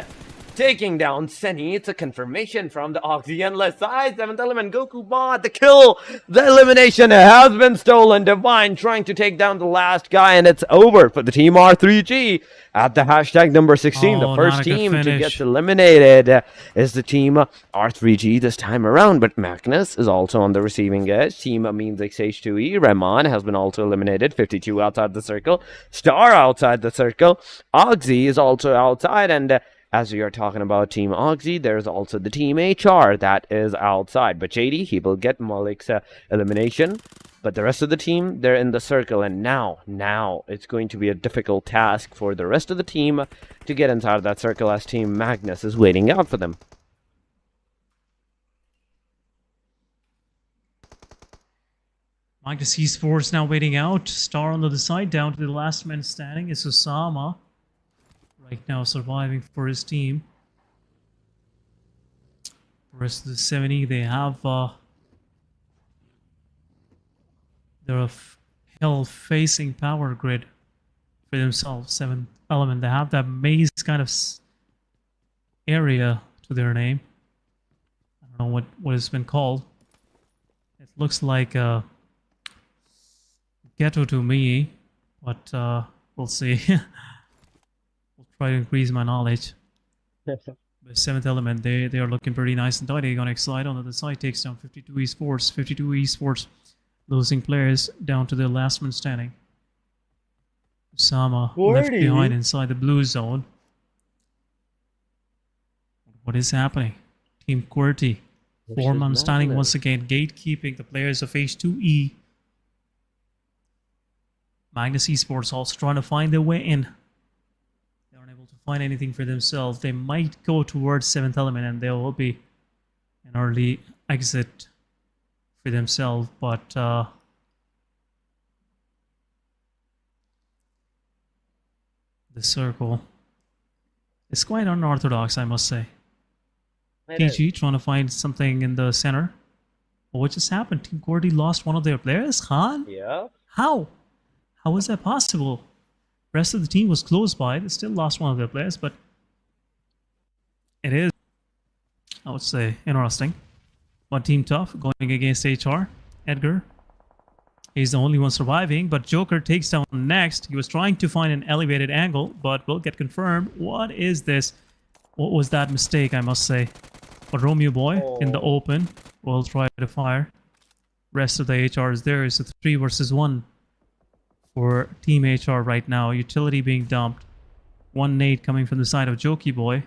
taking down Seni. It's a confirmation from the Oxy Endless side. 7th element, Goku bought the kill. The elimination has been stolen. Divine trying to take down the last guy, and it's over for the team R3G. At the hashtag number 16, the first team to get eliminated is the team R3G this time around. But Magnus is also on the receiving edge. Team means XH2E. Rahman has been also eliminated. 52 outside the circle. Star outside the circle. Oxy is also outside, and as we are talking about Team Oxy, there's also the Team HR that is outside. But JD, he will get Malik's elimination. But the rest of the team, they're in the circle. And now, it's going to be a difficult task for the rest of the team to get inside of that circle, as Team Magnus is waiting out for them.
Magnus Esports now waiting out. Star on the other side, down to the last man standing is Osama. Right now surviving for his team. The rest of the 70, they have they're a hell facing power grid for themselves. 7th element, they have that maze kind of area to their name. I don't know what it's been called. It looks like a ghetto to me, but we'll see. Try to increase my knowledge. The 7th element, they are looking pretty nice and tidy. Gonna excite on the other side, takes down 52 Esports. 52 Esports losing players down to the last man standing. Osama left behind inside the blue zone. What is happening? Team QWERTY. 4-man standing once again, gatekeeping the players of H2E. Magnus Esports also trying to find their way in. Find anything for themselves. They might go towards 7th element, and there will be an early exit for themselves, but the circle is quite unorthodox, I must say. TG trying to find something in the center. But what just happened? Team QWERTY lost one of their players? Khan?
Yeah.
How is that possible? Rest of the team was close by. They still lost one of their players, but it is, I would say, interesting. But Team Tough going against HR. Edgar, he's the only one surviving, but Joker takes down next. He was trying to find an elevated angle, but will get confirmed. What is this? What was that mistake, I must say? But Romeo Boy in the open will try to fire. Rest of the HR is there. It's a 3 versus 1. For Team HR right now. Utility being dumped. 1 nade coming from the side of Jokey Boy.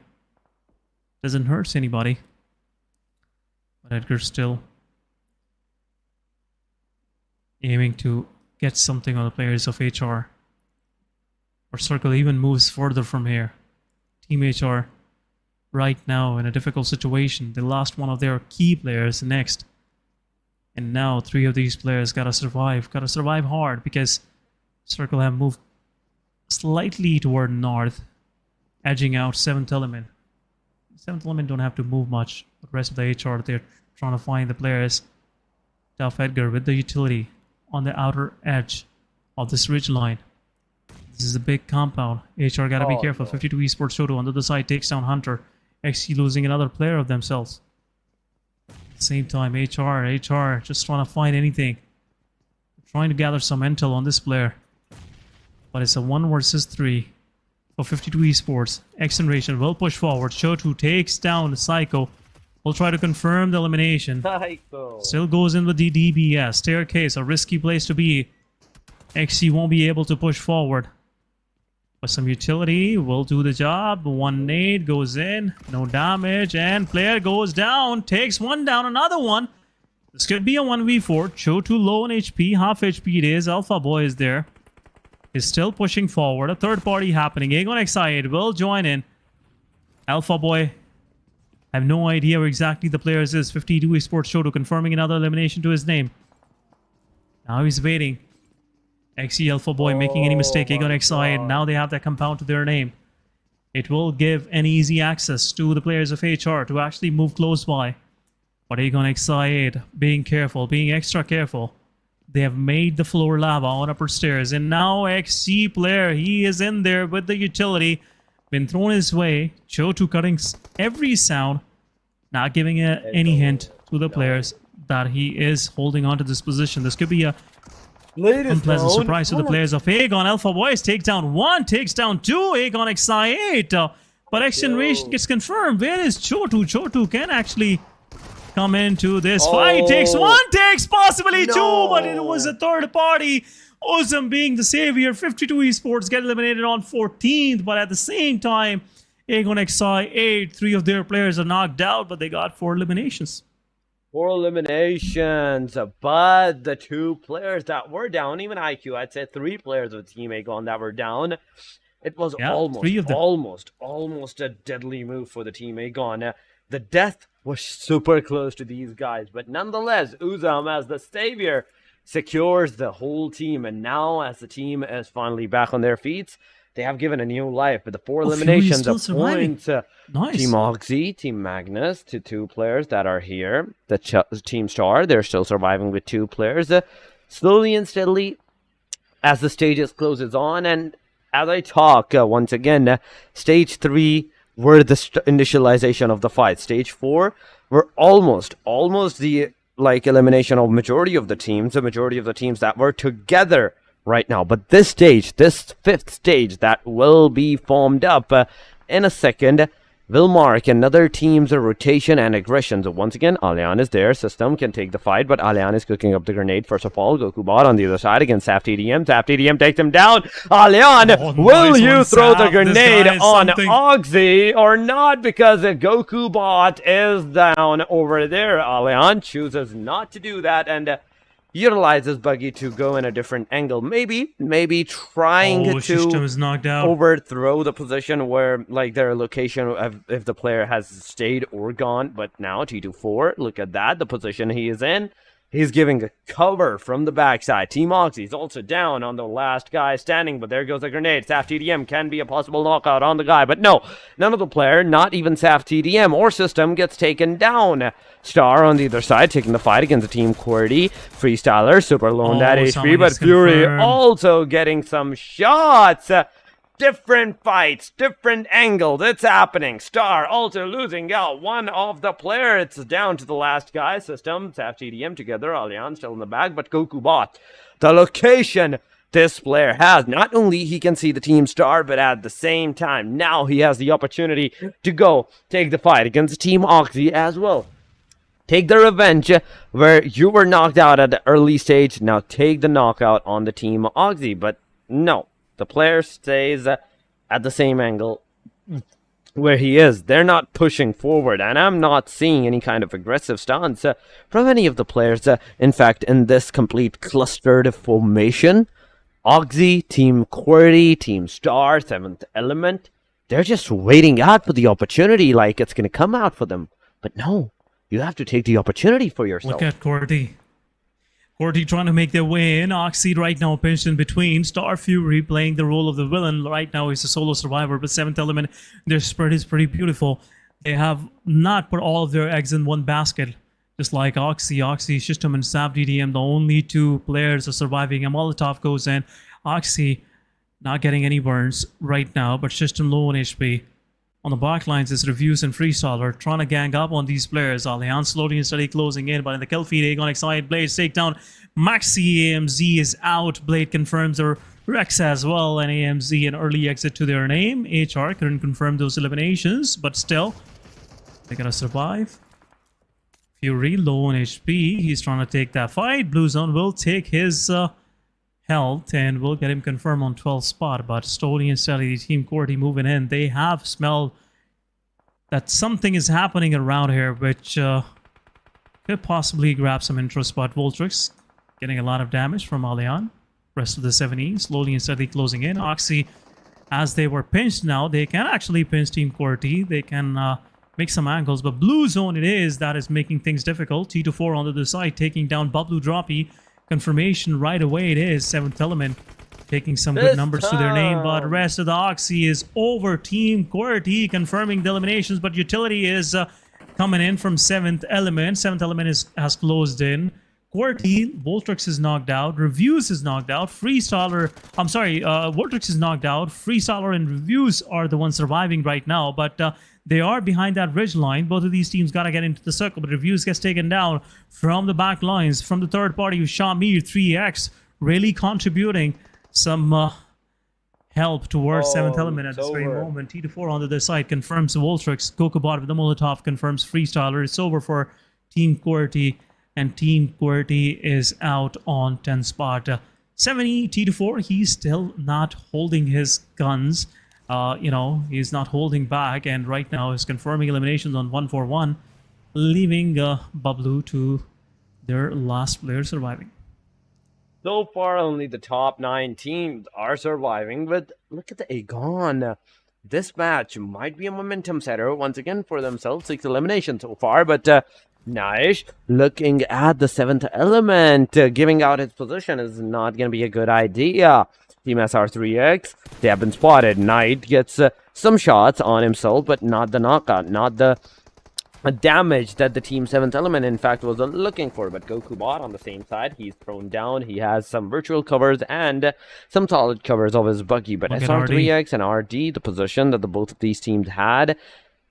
Doesn't hurt anybody. But Edgar still aiming to get something on the players of HR. Or Circle even moves further from here. Team HR right now in a difficult situation. They lost one of their key players next. And now 3 of these players gotta survive. Gotta survive hard, because Circle have moved slightly toward north, edging out 7th element. 7th element don't have to move much. The rest of the HR, they're trying to find the players. Tough Edgar with the utility on the outer edge of this ridge line. This is a big compound. HR gotta be careful. 52 Esports Shoto on the other side takes down Hunter. XG losing another player of themselves. Same time, HR just trying to find anything. Trying to gather some intel on this player. But it's a 1 versus 3 for 52 Esports. XGeneration will push forward. Shoto takes down Psycho. Will try to confirm the elimination.
Psycho.
Still goes in with the DBS. Staircase, a risky place to be. XG won't be able to push forward. But some utility will do the job. One nade goes in. No damage. And player goes down. Takes one down. Another one. This could be a 1v4. Shoto low on HP. Half HP it is. Alpha Boy is there. Is still pushing forward. A third party happening. Aegon Excited will join in. Alpha Boy. I have no idea where exactly the players is. 52 Esports Shoto confirming another elimination to his name. Now he's waiting. XE Alpha Boy making any mistake. Aegon Excited. Now they have that compound to their name. It will give an easy access to the players of HR to actually move close by. But Aegon Excited being careful, being extra careful. They have made the floor lava on upper stairs. And now XC player, he is in there with the utility. Been thrown his way. Shoto cutting every sound. Not giving any hint to the players that he is holding on to this position. This could be a unpleasant surprise to the players of Aegon. Alpha Boys takes down 1, takes down 2. Aegon Excited. But XGeneration gets confirmed. Where is Shoto? Shoto can actually come into this fight. Takes 1, takes possibly 2, but it was a third party. Ozum being the savior. 52 Esports get eliminated on 14th, but at the same time, Aegon Excited, 3 of their players are knocked out, but they got 4 eliminations.
4 eliminations, but the 2 players that were down, even IQ, I'd say 3 players of Team Aegon that were down. It was almost a deadly move for the Team Aegon. The death was super close to these guys, but nonetheless, Uzam as the savior secures the whole team, and now as the team is finally back on their feet, they have given a new life with the 4 eliminations of points.
Nice.
Team Oxy, Team Magnus, to 2 players that are here. The Team Star, they're still surviving with 2 players. Slowly and steadily, as the stages closes on, and as I talk, once again, Stage 3 were the initialization of the fight. Stage 4 were almost the elimination of majority of the teams, the majority of the teams that were together right now. But this stage, this 5th stage that will be formed up in a second, will mark another team's rotation and aggression. So once again, Alian is there. System can take the fight, but Alian is cooking up the grenade. First of all, Goku bot on the other side against Saf TDM. Saf TDM takes him down. Alian, will you throw the grenade on Oxy or not? Because Goku bot is down over there. Alian chooses not to do that and utilizes Buggy to go in a different angle. Maybe trying
System is knocked out.
Overthrow the position where their location if the player has stayed or gone. But now T24, look at that, the position he is in. He's giving a cover from the backside. Team Oxy is also down on the last guy standing, but there goes a grenade. Saf TDM can be a possible knockout on the guy, but no, none of the player, not even Saf TDM or System, gets taken down. Star on the other side taking the fight against the Team QWERTY. Freestyler, super low on that HP, but Fury also getting some shots. Different fights, different angles, it's happening. Star also losing out one of the players. It's down to the last guy. System, Saf TDM together, Allianz still in the back, but Goku bot. The location this player has, not only he can see the Team Star, but at the same time, now he has the opportunity to go take the fight against Team Oxy as well. Take the revenge where you were knocked out at the early stage. Now take the knockout on the Team Oxy, but no. The player stays at the same angle where he is. They're not pushing forward, and I'm not seeing any kind of aggressive stance from any of the players. In fact, in this complete clustered formation, Oxy, Team QWERTY, Team Star, 7th Element, they're just waiting out for the opportunity like it's going to come out for them. But no, you have to take the opportunity for yourself.
Look at QWERTY. QWERTY trying to make their way in. Oxy right now pinched in between. Star Fury playing the role of the villain. Right now he's a solo survivor, but 7th Element, their spread is pretty beautiful. They have not put all of their eggs in one basket. Just like Oxy, System, and Saf DDM, the only 2 players are surviving. And Molotov goes in. Oxy not getting any burns right now, but System low on HP. On the back lines is Reviews and Freestaller trying to gang up on these players. Allianz slowly and steadily closing in, but in the kill feed, Aegon excited, Blades take down Maxi. AMZ is out. Blade confirms their Rex as well, and AMZ an early exit to their name. HR couldn't confirm those eliminations, but still, they gotta survive. Fury low on HP. He's trying to take that fight. Blue Zone will take his health and will get him confirmed on 12th spot. But slowly and steadily, Team QWERTY moving in. They have smelled that something is happening around here, which could possibly grab some interest. But Voltrix getting a lot of damage from Allianz. Rest of the 7E slowly and steadily closing in. Oxy, as they were pinched now, they can actually pinch Team QWERTY. They can make some angles, but Blue Zone it is that is making things difficult. T24 on the other side, taking down Bablu Droppy. Confirmation right away it is. 7th Element taking some good numbers to their name, but rest of the Oxy is over. Team QWERTY confirming the eliminations, but Utility is coming in from 7th Element. 7th Element has closed in. QWERTY, Voltrix is knocked out. Reviews is knocked out. Freestaller, I'm sorry, Voltrix is knocked out. Freestaller and Reviews are the ones surviving right now, but they are behind that ridge line. Both of these teams got to get into the circle, but Reviews gets taken down from the back lines, from the third party with Shamir 3x, really contributing some help towards 7th Element at this very moment. T24 on the other side confirms Voltrix. Kokobot with the Molotov confirms Freestaller. It's over for Team QWERTY, and Team QWERTY is out on 10th spot. 7E T24, he's still not holding his guns. He's not holding back, and right now is confirming eliminations on 1-4-1, leaving Bablu to their last player surviving.
So far, only the top 9 teams are surviving, but look at the Aegon. This match might be a momentum setter once again for themselves. 6 eliminations so far, but Nice. Looking at the 7th Element, giving out his position is not going to be a good idea. Team SR3X, they have been spotted. Knight gets some shots on himself, but not the knockout, not the damage that the Team 7th Element, in fact, was looking for. But Goku Bot on the same side, he's thrown down. He has some virtual covers and some solid covers of his buggy. But SR3X and RD, the position that both of these teams had,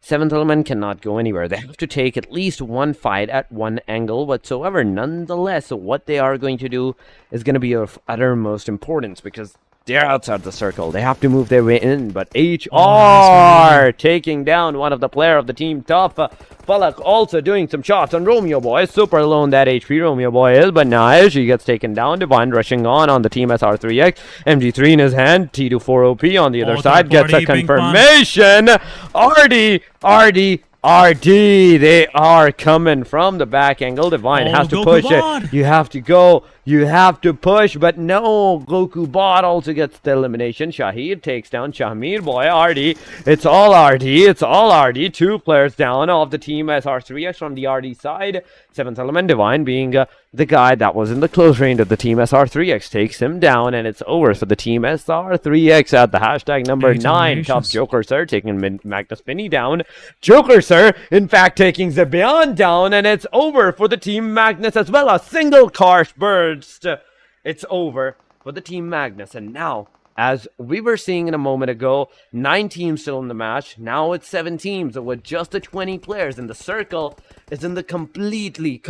7th Element cannot go anywhere. They have to take at least one fight at one angle whatsoever. Nonetheless, what they are going to do is going to be of uttermost importance because they're outside the circle. They have to move their way in. But HR taking down one of the player of the team. Tough. Falak also doing some shots on Romeo Boy. Super low in that HP Romeo Boy is. But nice. He gets taken down. Divine rushing on the team SR3X. MG3 in his hand. T24OP on the other side. Gets a confirmation. RD, they are coming from the back angle. Divine has to push it. You have to go. You have to push, but no. Goku Bot also gets the elimination. Shahid takes down Shahmir Boy. RD. It's all RD. It's all RD. 2 players down of the team SR3X from the RD side. 7th Element, Divine being the guy that was in the close range of the team SR3X takes him down, and it's over for the team SR3X at the hashtag number 9. Top Joker Sir taking Magnus Finney down. Joker Sir, in fact, taking Zebion down, and it's over for the team Magnus as well. A single Karsh burst. It's over for the team Magnus, and now, as we were seeing in a moment ago, 9 teams still in the match. Now it's 7 teams with just the 20 players, and the circle is in the completely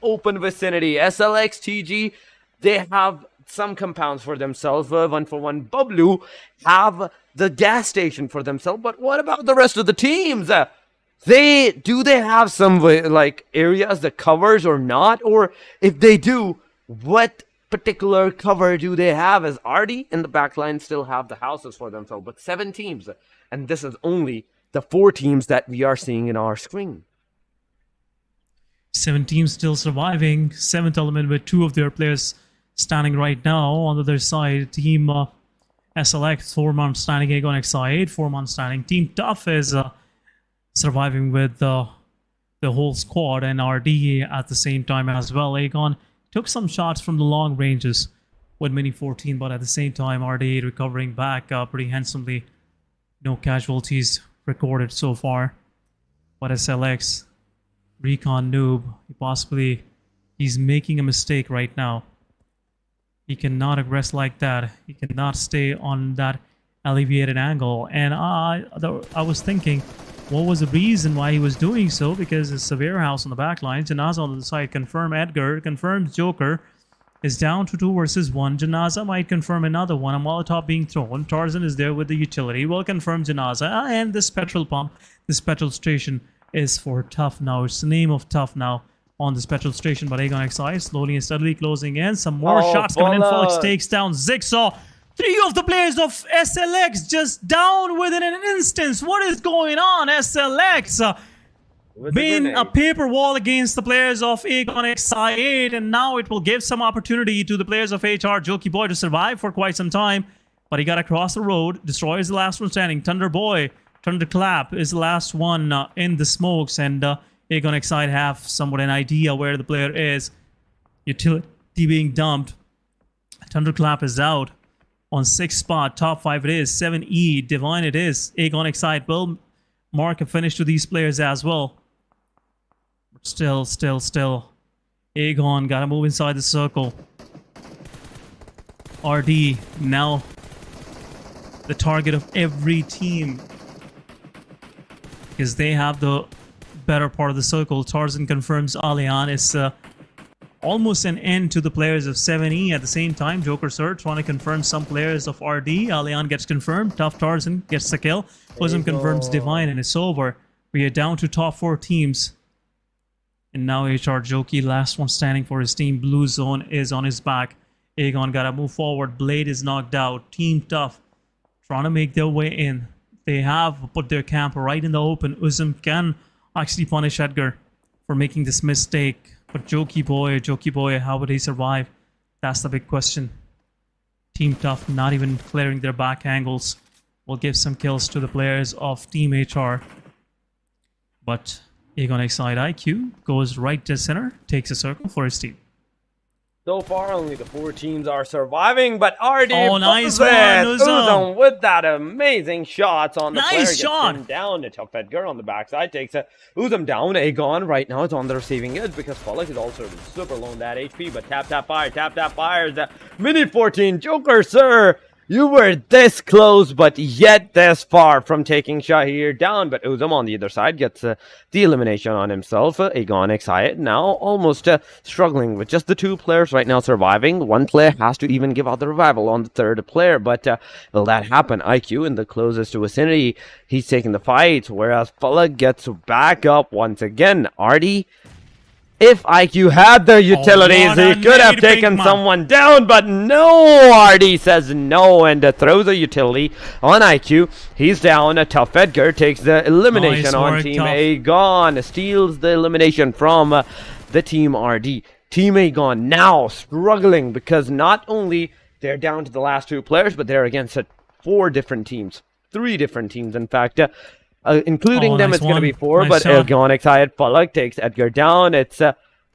open vicinity. SLX, TG, they have some compounds for themselves. 1-for-1 Bablu have the gas station for themselves, but what about the rest of the teams? Do they have some like areas that covers or not? Or if they do, what particular cover do they have? As RD in the backline still have the houses for themselves, but 7 teams, and this is only the 4 teams that we are seeing in our screen.
7 teams still surviving. 7th Element with 2 of their players standing right now. On the other side, Team SLX, 4-man standing. Aegon XI8, 4-man standing. Team Tough is surviving with the whole squad, and RD at the same time as well. Aegon took some shots from the long ranges with Mini 14, but at the same time, RD recovering back pretty handsomely. No casualties recorded so far. But SLX, Recon Noob, he's making a mistake right now. He cannot aggress like that. He cannot stay on that alleviated angle. And I was thinking, what was the reason why he was doing so? Because it's a warehouse on the back line. Janaza on the side. Confirm Edgar. Confirms Joker. Is down to 2 versus 1. Janaza might confirm another one. A Molotov being thrown. Tarzan is there with the utility. Will confirm Janaza. And this petrol pump, this petrol station is for Tough now. It's the name of Tough now on this petrol station. But Aegon XI slowly and steadily closing in. Some more shots coming in. Felix takes down Zigsaw. 3 of the players of SLX just down within an instance. What is going on, SLX? Been a paper wall against the players of Aegon XI8, and now it will give some opportunity to the players of HR Jokey Boy to survive for quite some time. But he got across the road. Destroy is the last one standing. Thunderclap is the last one in the smokes, and Aegon XI have somewhat an idea where the player is. Utility being dumped. Thunderclap is out on 6th spot. Top 5 it is. 7E. Divine it is. Aegon XI will mark a finish to these players as well. Still. Aegon gotta move inside the circle. RD now the target of every team because they have the better part of the circle. Tarzan confirms Alian. It's almost an end to the players of 7E. At the same time, Joker Sir trying to confirm some players of RD. Alian gets confirmed. Tough Tarzan gets the kill. Pusm confirms Divine, and it's over. We are down to top 4 teams. And now HR Jokey, last one standing for his team. Blue Zone is on his back. Aegon gotta move forward. Blade is knocked out. Team Tough trying to make their way in. They have put their camp right in the open. Uzum can actually punish Edgar for making this mistake. But Jokey Boy, how would he survive? That's the big question. Team Tough not even clearing their back angles will give some kills to the players of Team HR. But Aegon XI IQ goes right to center, takes a circle for his team.
So far, only the 4 teams are surviving, but RD
nice one,
Uzum with that amazing shots on the player.
Nice shot.
Gets down. The Tough Edgar on the backside takes Uzum down. Aegon right now is on the receiving edge because Pollock is also super low in that HP, but tap fires. The mini 14 Joker Sir. You were this close, but yet this far from taking Shahir down. But Uzum on the other side gets the elimination on himself. Aegon XI now almost struggling with just the 2 players right now surviving. 1 player has to even give out the revival on the 3rd player. But will that happen? IQ in the closest vicinity. He's taking the fight, whereas Fulla gets back up once again. RD, if IQ had the utilities, he could have taken someone down, but no, RD says no and throws a utility on IQ. He's down. Tough Edgar takes the elimination on Team Aegon, steals the elimination from the Team RD. Team Aegon now struggling because not only they're down to the last 2 players, but they're against 4 different teams. 3 different teams, in fact. Including them, it's going to be 4, but Aegon XI Pollock takes Edgar down. It's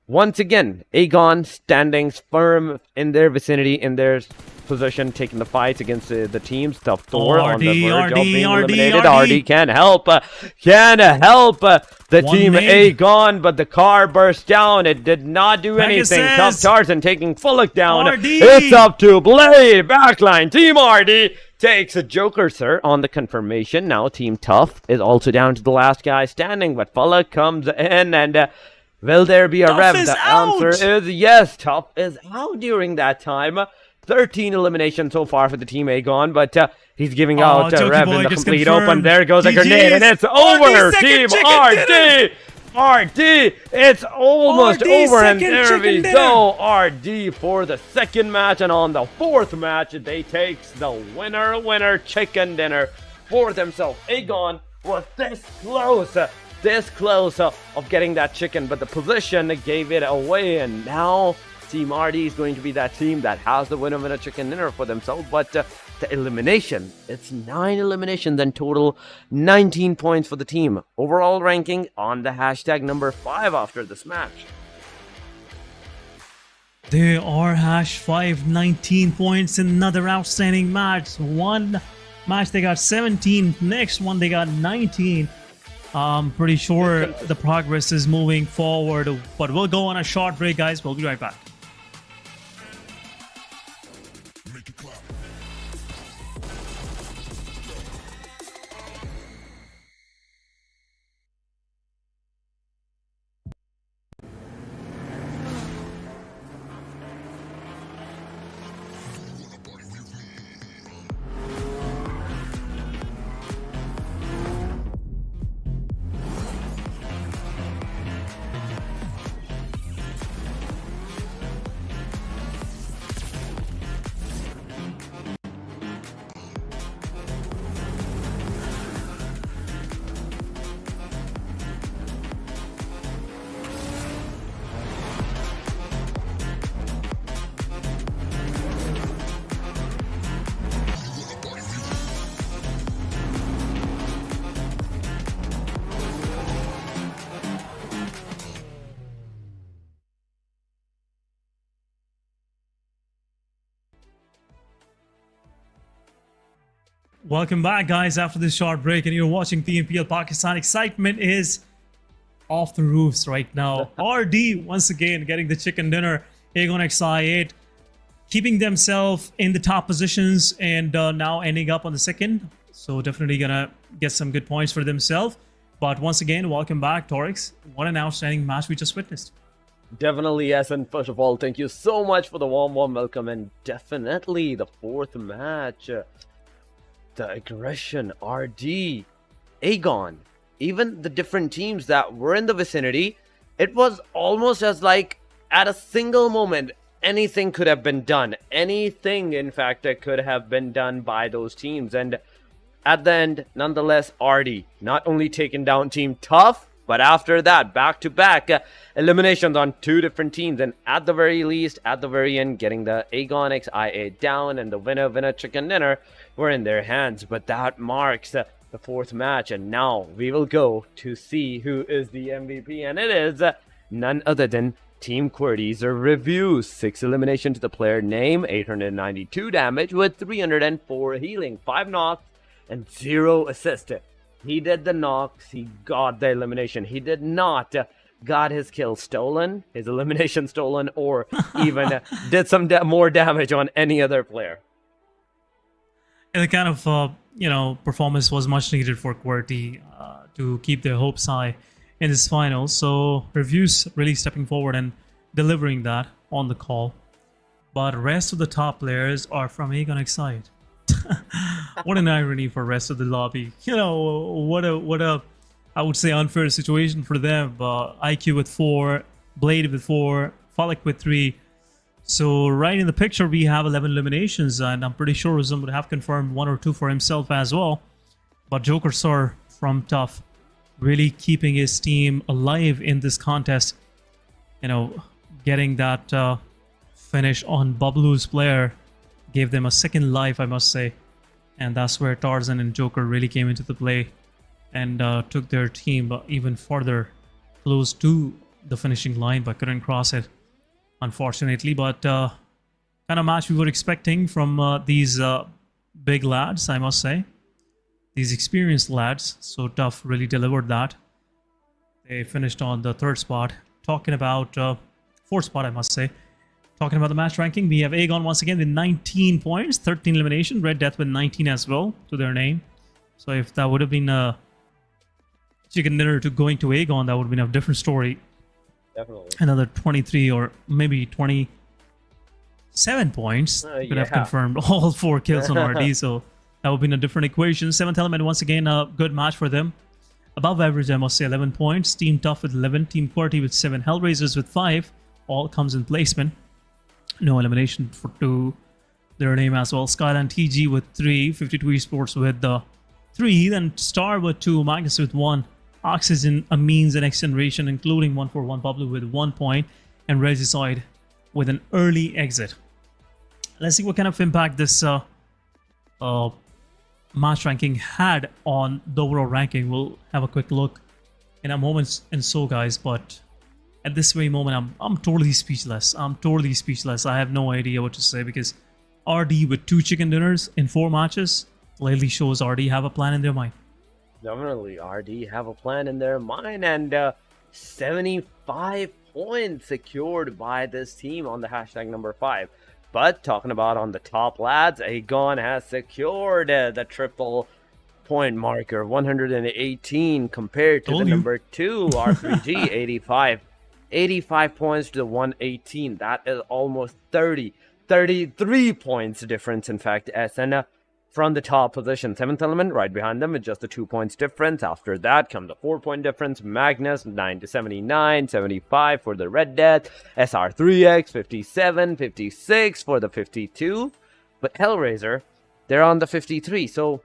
once again Aegon standing firm in their vicinity, in their position, taking the fights against the teams. Tough Thor on the verge of being eliminated. RD can help. The team Aegon, but the car burst down. It did not do anything. Tough Tarzan taking Fullock down. It's up to Blade. Backline. Team RD takes a Joker Sir on the confirmation. Now Team Tough is also down to the last guy standing, but Fullock comes in and will there be a rev? The answer is yes. Tough is out during that time. 13 eliminations so far for the Team Aegon, but he's giving out rev in the complete open. There goes a grenade, and it's over. Team RD! RD, it's almost over, and there we go. RD for the 2nd match, and on the 4th match, they takes the winner chicken dinner for themselves. Aegon was this close of getting that chicken, but the position gave it away, and now Team RD is going to be that team that has the winner chicken dinner for themselves. But the elimination, it's 9 eliminations and total 19 points for the team. Overall ranking on the hashtag number 5 after this match.
They are #5, 19 points. Another outstanding match. One match they got 17. Next one they got 19. I'm pretty sure the progress is moving forward. But we'll go on a short break, guys. We'll be right back. Welcome back, guys, after this short break, and you're watching PMPL Pakistan. Excitement is off the roofs right now. RD once again getting the chicken dinner. Aegon XI8 keeping themselves in the top positions and now ending up on the second. So definitely gonna get some good points for themselves. But once again, welcome back, Torix. What an outstanding match we just witnessed.
Definitely, yes. And first of all, thank you so much for the warm welcome. And definitely the fourth match. The aggression, RD, Aegon, even the different teams that were in the vicinity, it was almost as like at a single moment, anything could have been done. Anything, in fact, that could have been done by those teams. And at the end, nonetheless, RD not only taking down Team Tough, but after that, back-to-back eliminations on two different teams. And at the very least, at the very end, getting the Aegon XI8 down and the winner chicken dinner were in their hands. But that marks the fourth match. And now we will go to see who is the MVP. And it is none other than Team QWERTY's review. 6 elimination to the player name, 892 damage with 304 healing, 5 knocks, and 0 assist. He did the knocks, he got the elimination. He did not got his kill stolen, his elimination stolen, or even did some more damage on any other player.
And the kind of performance was much needed for QWERTY to keep their hopes high in this final. So reviews really stepping forward and delivering that on the call. But rest of the top players are from Aegon XI8. What an irony for rest of the lobby. You know, what a I would say unfair situation for them. IQ with 4, Blade with 4, Falak with 3. So right in the picture we have 11 eliminations, and I'm pretty sure Rizum would have confirmed 1 or 2 for himself as well. But Joker Sir from Tough really keeping his team alive in this contest. You know, getting that finish on Bublu's player gave them a second life, I must say. And that's where Tarzan and Joker really came into the play and took their team even further close to the finishing line, but couldn't cross it, unfortunately. But kind of match we were expecting from these big lads, I must say. These experienced lads. So Tough really delivered that. They finished on the 3rd spot. Talking about 4th spot, I must say. Talking about the match ranking, we have Aegon once again with 19 points, 13 elimination. Red Death with 19 as well to their name. So if that would have been a chicken dinner to going to Aegon, that would have been a different story.
Definitely.
Another 23 or maybe 27 points could have confirmed all 4 kills on RD. So that would have been a different equation. 7th Element, once again, a good match for them. Above average, I must say, 11 points. Team Tough with 11. Team QWERTY with 7. HellRaisers with 5. All comes in placement. No elimination to their name as well. Skyline TG with 3. 52 Esports with 3. Then Star with 2. Magnus with 1. Oxygen, Amines, and XGeneration, including 141 Pablo with 1 point. And Regicide with an early exit. Let's see what kind of impact this match ranking had on the overall ranking. We'll have a quick look in a moment and so, guys. But at this very moment, I'm totally speechless. I have no idea what to say, because RD with 2 chicken dinners in 4 matches clearly shows RD have a plan in their mind.
Definitely, RD have a plan in their mind, and 75 points secured by this team on the hashtag number 5. But talking about on the top, lads, Aegon has secured the triple point marker, 118 compared to the number 2 R3G, 85. 85 points to the 118. That is almost 33 points difference, in fact. SN from the top position, 7th element right behind them with just the 2 points difference. After that comes the 4-point difference. Magnus 9 to 79, 75 for the Red Death. SR3X 57, 56 for the 52. But HellRaiser, they're on the 53. So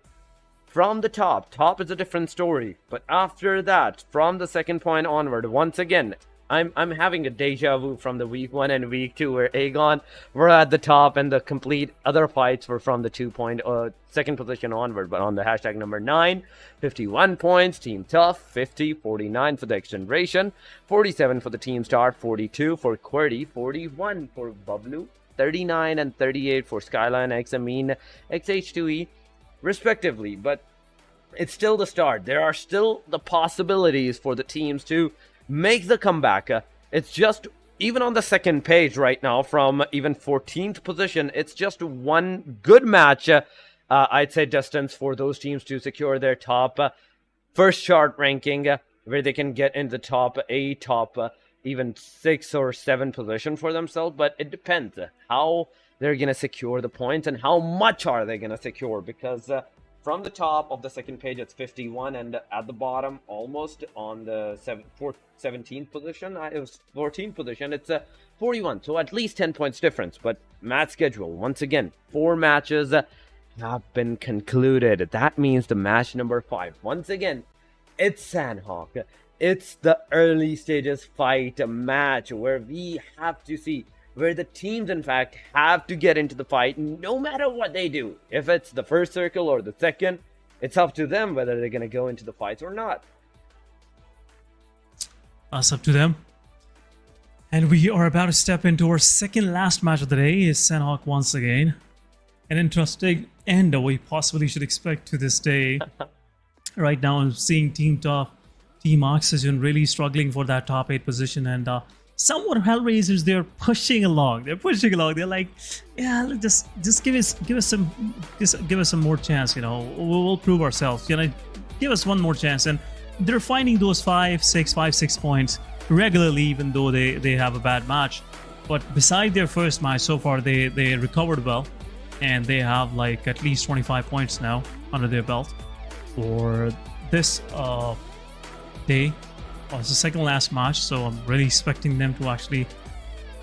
from the top is a different story. But after that, from the 2nd point onward, once again, I'm having a deja vu from the week 1 and week 2 where Aegon were at the top and the complete other fights were from the 2nd position onward. But on the hashtag number 9, 51 points, Team Tough, 50, 49 for the XGeneration, 47 for the Team Star, 42 for QWERTY, 41 for Bublu, 39 and 38 for Skyline, X-Amin, XH2E, respectively. But it's still the start. There are still the possibilities for the teams to make the comeback. It's just, even on the 2nd page right now, from even 14th position, it's just one good match, I'd say, distance for those teams to secure their top first chart ranking, where they can get in the top 8, even 6 or 7 position for themselves. But it depends how they're going to secure the points and how much are they going to secure, because from the top of the 2nd page, it's 51, and at the bottom, almost on the 17th position, it was 14th position, it's 41, so at least 10 points difference. But match schedule, once again, 4 matches have been concluded. That means the match number 5, once again, it's Sanhok. It's the early stages fight match where we have to see, where the teams, in fact, have to get into the fight no matter what they do. If it's the first circle or the 2nd, it's up to them whether they're going to go into the fights or not.
That's up to them. And we are about to step into our 2nd last match of the day. Is Sanhok once again. An interesting end we possibly should expect to this day. Right now I'm seeing Team Tough, Team Oxygen really struggling for that top 8 position, and somewhat HellRaisers, they're pushing along. They're like, yeah, just give us some more chance. You know, we'll prove ourselves. You know, give us one more chance. And they're finding those 5, 6 points regularly, even though they have a bad match. But beside their first match so far, they recovered well, and they have like at least 25 points now under their belt for this day. It's the 2nd last match, so I'm really expecting them to actually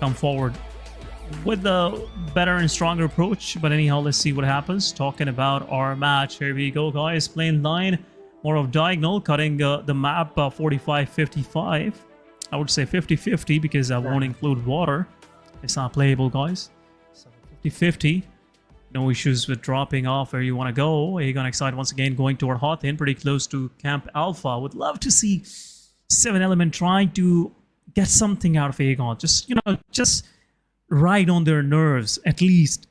come forward with a better and stronger approach. But anyhow, let's see what happens. Talking about our match, here we go, guys. Playing line, more of diagonal, cutting the map 45-55. I would say 50-50 because I won't include water. It's not playable, guys. So 50-50. No issues with dropping off where you want to go. Aegon Excited once again going toward Hothin, pretty close to Camp Alpha. Would love to see 7 element trying to get something out of Aegon. Just, you know, just ride on their nerves. At least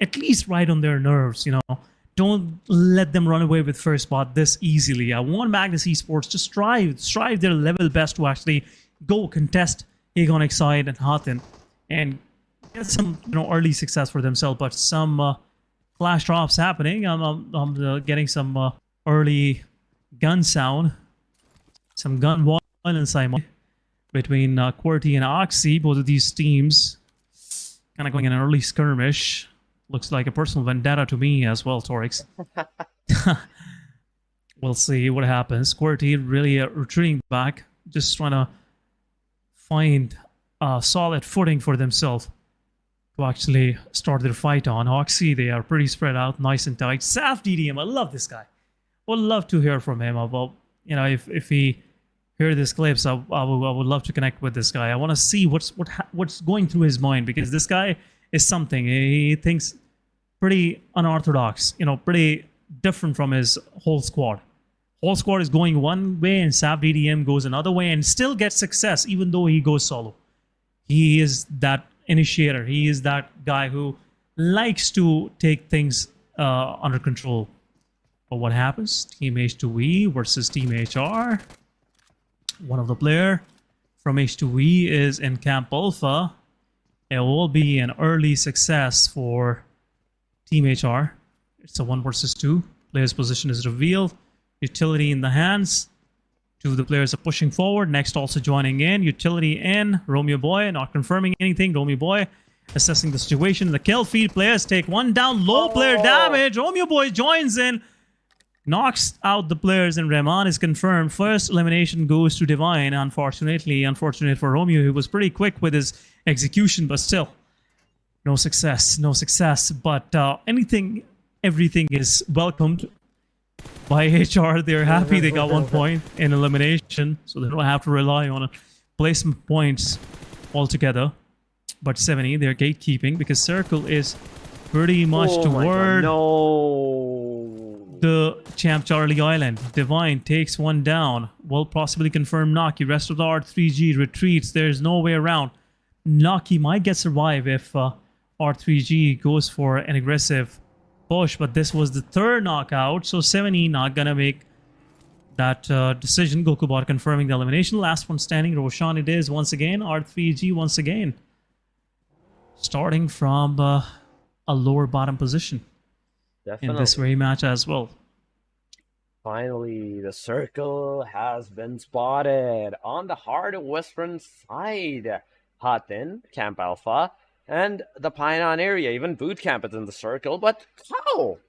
ride on their nerves, you know. Don't let them run away with first spot this easily. I want Magnus Esports to strive their level best to actually go contest Aegon Excited and Hothin and get some, you know, early success for themselves. But some flash drops happening. I'm getting some early gun sound, some gun violence between QWERTY and Oxy. Both of these teams kind of going in an early skirmish. Looks like a personal vendetta to me as well, Torix. We'll see what happens. QWERTY really retreating back, just trying to find a solid footing for themselves to actually start their fight on. Oxy, they are pretty spread out, nice and tight. Saf DDM, I love this guy. Would love to hear from him about, you know, if he hear this clips, I would love to connect with this guy. I want to see what's going through his mind, because this guy is something. He thinks pretty unorthodox, you know, pretty different from his whole squad. Whole squad is going one way and Saf DDM goes another way and still gets success even though he goes solo. He is that initiator. He is that guy who likes to take things under control. But what happens? Team H2E versus Team HR. One of the player from H2E is in Camp Alpha. It will be an early success for Team HR. It's a 1 versus 2. Player's position is revealed. Utility in the hands. 2 of the players are pushing forward. Next also joining in. Utility in. Romeo Boy not confirming anything. Romeo Boy assessing the situation. The kill feed. Players take 1 down. Low player damage. Romeo Boy joins in. Knocks out the players, and Rahman is confirmed. First elimination goes to Divine. Unfortunate for Romeo, who was pretty quick with his execution, but still, no success. But everything is welcomed by HR. They're happy they got 1 point in elimination, so they don't have to rely on placement points altogether. But 70, they're gatekeeping because Circle is pretty much toward the Champ Charlie Island. Divine takes 1 down. Will possibly confirm Naki. Rest of the R3G retreats. There's no way around. Naki might get survive if R3G goes for an aggressive push, but this was the 3rd knockout, so 70 not gonna make that decision. Gokubot confirming the elimination. Last one standing. Roshan it is once again. R3G once again. Starting from a lower bottom position.
Definitely.
In this very match as well.
Finally, the circle has been spotted on the hard western side. Hatin, Camp Alpha, and the Painan area. Even Boot Camp is in the circle. But how?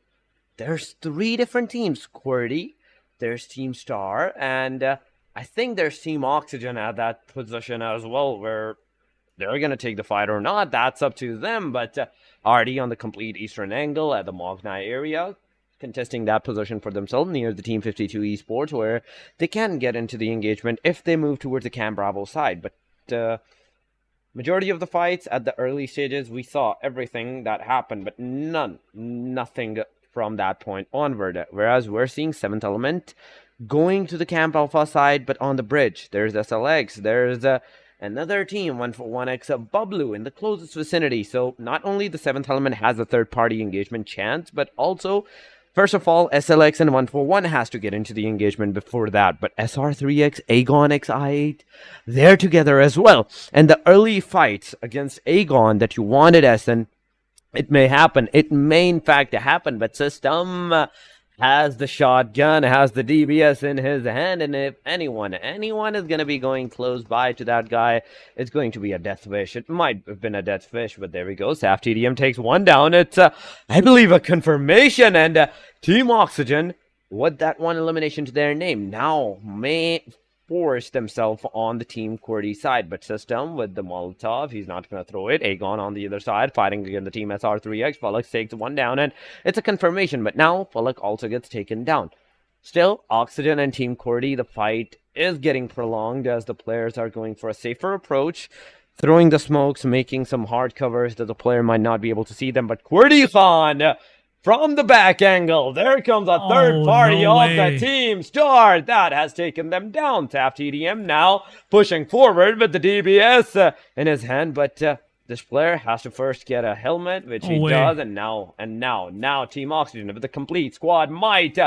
There's 3 different teams. QWERTY, there's Team Star, and I think there's Team Oxygen at that position as well, where they're going to take the fight or not. That's up to them. But already on the complete eastern angle at the Mognai area, contesting that position for themselves near the Team 52 Esports, where they can get into the engagement if they move towards the Camp Bravo side. But majority of the fights at the early stages, we saw everything that happened, but nothing from that point onward. Whereas we're seeing 7th Element going to the Camp Alpha side, but on the bridge. There's SLX, there's another team, 141X of Bublu in the closest vicinity. So not only the 7th Element has a third-party engagement chance, but also, first of all, SLX and 141 has to get into the engagement before that. But SR3X, Aegon XI8, they're together as well. And the early fights against Aegon that you wanted, SN, it may happen. It may, in fact, happen. But System has the shotgun, has the DBS in his hand, and if anyone is going to be going close by to that guy, it's going to be a death wish. It might have been a death wish, but there we go. SAF TDM takes 1 down. It's, I believe, a confirmation, and Team Oxygen, with that 1 elimination to their name, now may force themselves on the Team QWERTY side. But System with the Molotov, he's not going to throw it. Aegon on the other side, fighting against the Team SR3X. Fullock takes 1 down, and it's a confirmation. But now Fullock also gets taken down. Still, Oxygen and Team QWERTY, the fight is getting prolonged as the players are going for a safer approach, throwing the smokes, making some hard covers that the player might not be able to see them. But QWERTY Khan, from the back angle, there comes a third party of the Team Star that has taken them down. Taft TDM now pushing forward with the DBS in his hand, but this player has to first get a helmet, which he does, and now Team Oxygen with the complete squad might.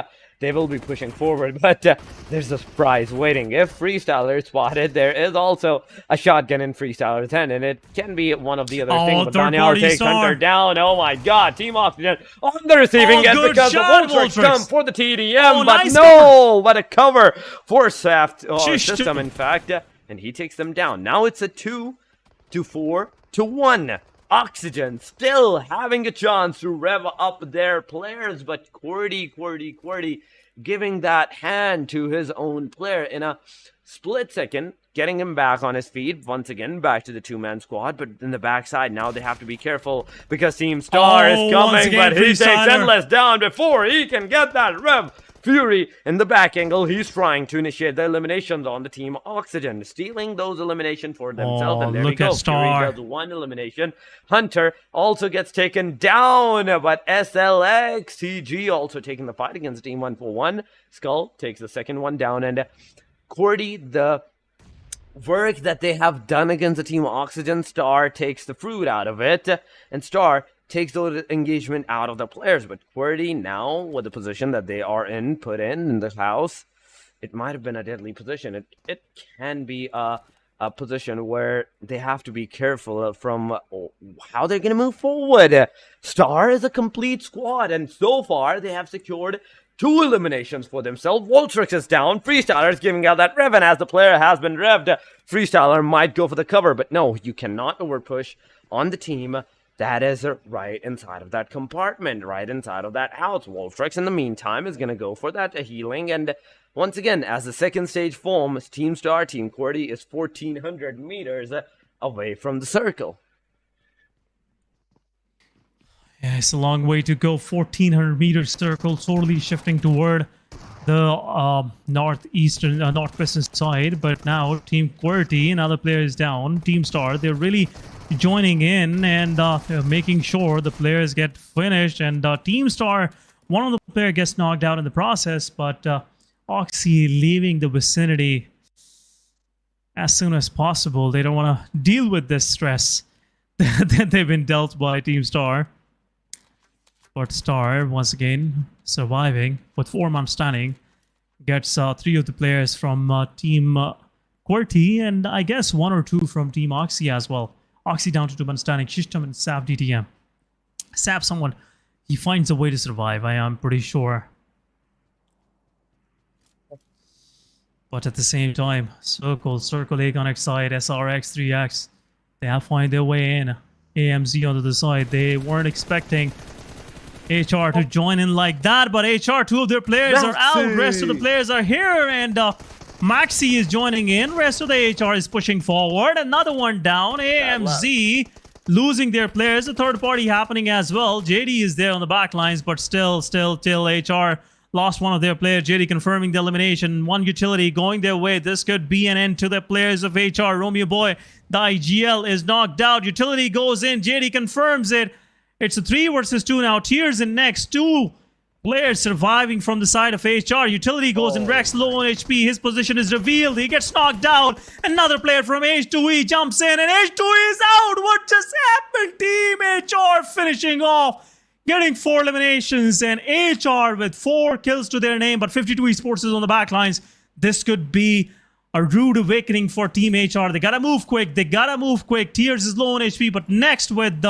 They will be pushing forward, but there's a surprise waiting. If Freestyler is spotted, there is also a shotgun in Freestyler's hand, and it can be one of the other things. But Daniel takes Hunter down. Oh my god, Team Oxygen on the receiving end because the Vultures come for the TDM, but nice no, what a cover for Saft System, in fact, and he takes them down. Now it's a 2-4-1. Oxygen still having a chance to rev up their players, but QWERTY giving that hand to his own player in a split second, getting him back on his feet, once again back to the 2-man squad. But in the backside now they have to be careful because Team Star is coming, but he takes Endless down before he can get that rev. Fury in the back angle, he's trying to initiate the eliminations on the Team Oxygen, stealing those eliminations for themselves, and there we go. Fury does 1 elimination. Hunter also gets taken down, but SLX CG also taking the fight against Team 141. Skull takes the second one down, and QWERTY, the work that they have done against the Team Oxygen, Star takes the fruit out of it, and Star takes the engagement out of the players. But QWERTY now, with the position that they are in, put in the house, it might have been a deadly position. It can be a a position where they have to be careful from how they're going to move forward. Star is a complete squad, and so far they have secured 2 eliminations for themselves. Voltrix is down. Freestyler is giving out that rev, and as the player has been revved, Freestyler might go for the cover, but no, you cannot overpush on the team that is right inside of that compartment, right inside of that house. Voltrix, in the meantime, is going to go for that healing, and once again, as the second stage forms, Team Star, Team QWERTY is 1,400 meters away from the circle.
Yeah, it's a long way to go. 1,400 meter circle, slowly shifting toward the northwestern side. But now Team QWERTY and other players down. Team Star, they're really joining in and they're making sure the players get finished. And Team Star, one of the players gets knocked out in the process, but Oxy leaving the vicinity as soon as possible. They don't want to deal with this stress that they've been dealt by Team Star. But Star, once again, surviving with 4 months standing, gets 3 of the players from Team QWERTY, and I guess 1 or 2 from Team Oxy as well. Oxy down to 2 months standing, Shishtam and Sap DTM. Sap, someone, he finds a way to survive, I am pretty sure. But at the same time, Circle A on X side, SRX, 3X, they have found their way in. AMZ on the other side, they weren't expecting HR to join in like that, but HR, 2 of their players are out, rest of the players are here, and Maxi is joining in, rest of the HR is pushing forward, another one down, AMZ losing their players, a third party happening as well. JD is there on the back lines, but still till HR lost one of their players. JD confirming the elimination, 1 utility going their way. This could be an end to the players of HR. Romeo Boy, the IGL is knocked out, utility goes in, JD confirms it. It's a 3 versus 2 now. Tears in next. 2 players surviving from the side of HR. Utility goes in. Rex low on HP. His position is revealed. He gets knocked out. Another player from H2E jumps in, and H2E is out. What just happened? Team HR finishing off, getting 4 eliminations, and HR with 4 kills to their name. But 52 Esports is on the back lines. This could be a rude awakening for Team HR. They gotta move quick. Tears is low on HP, but next with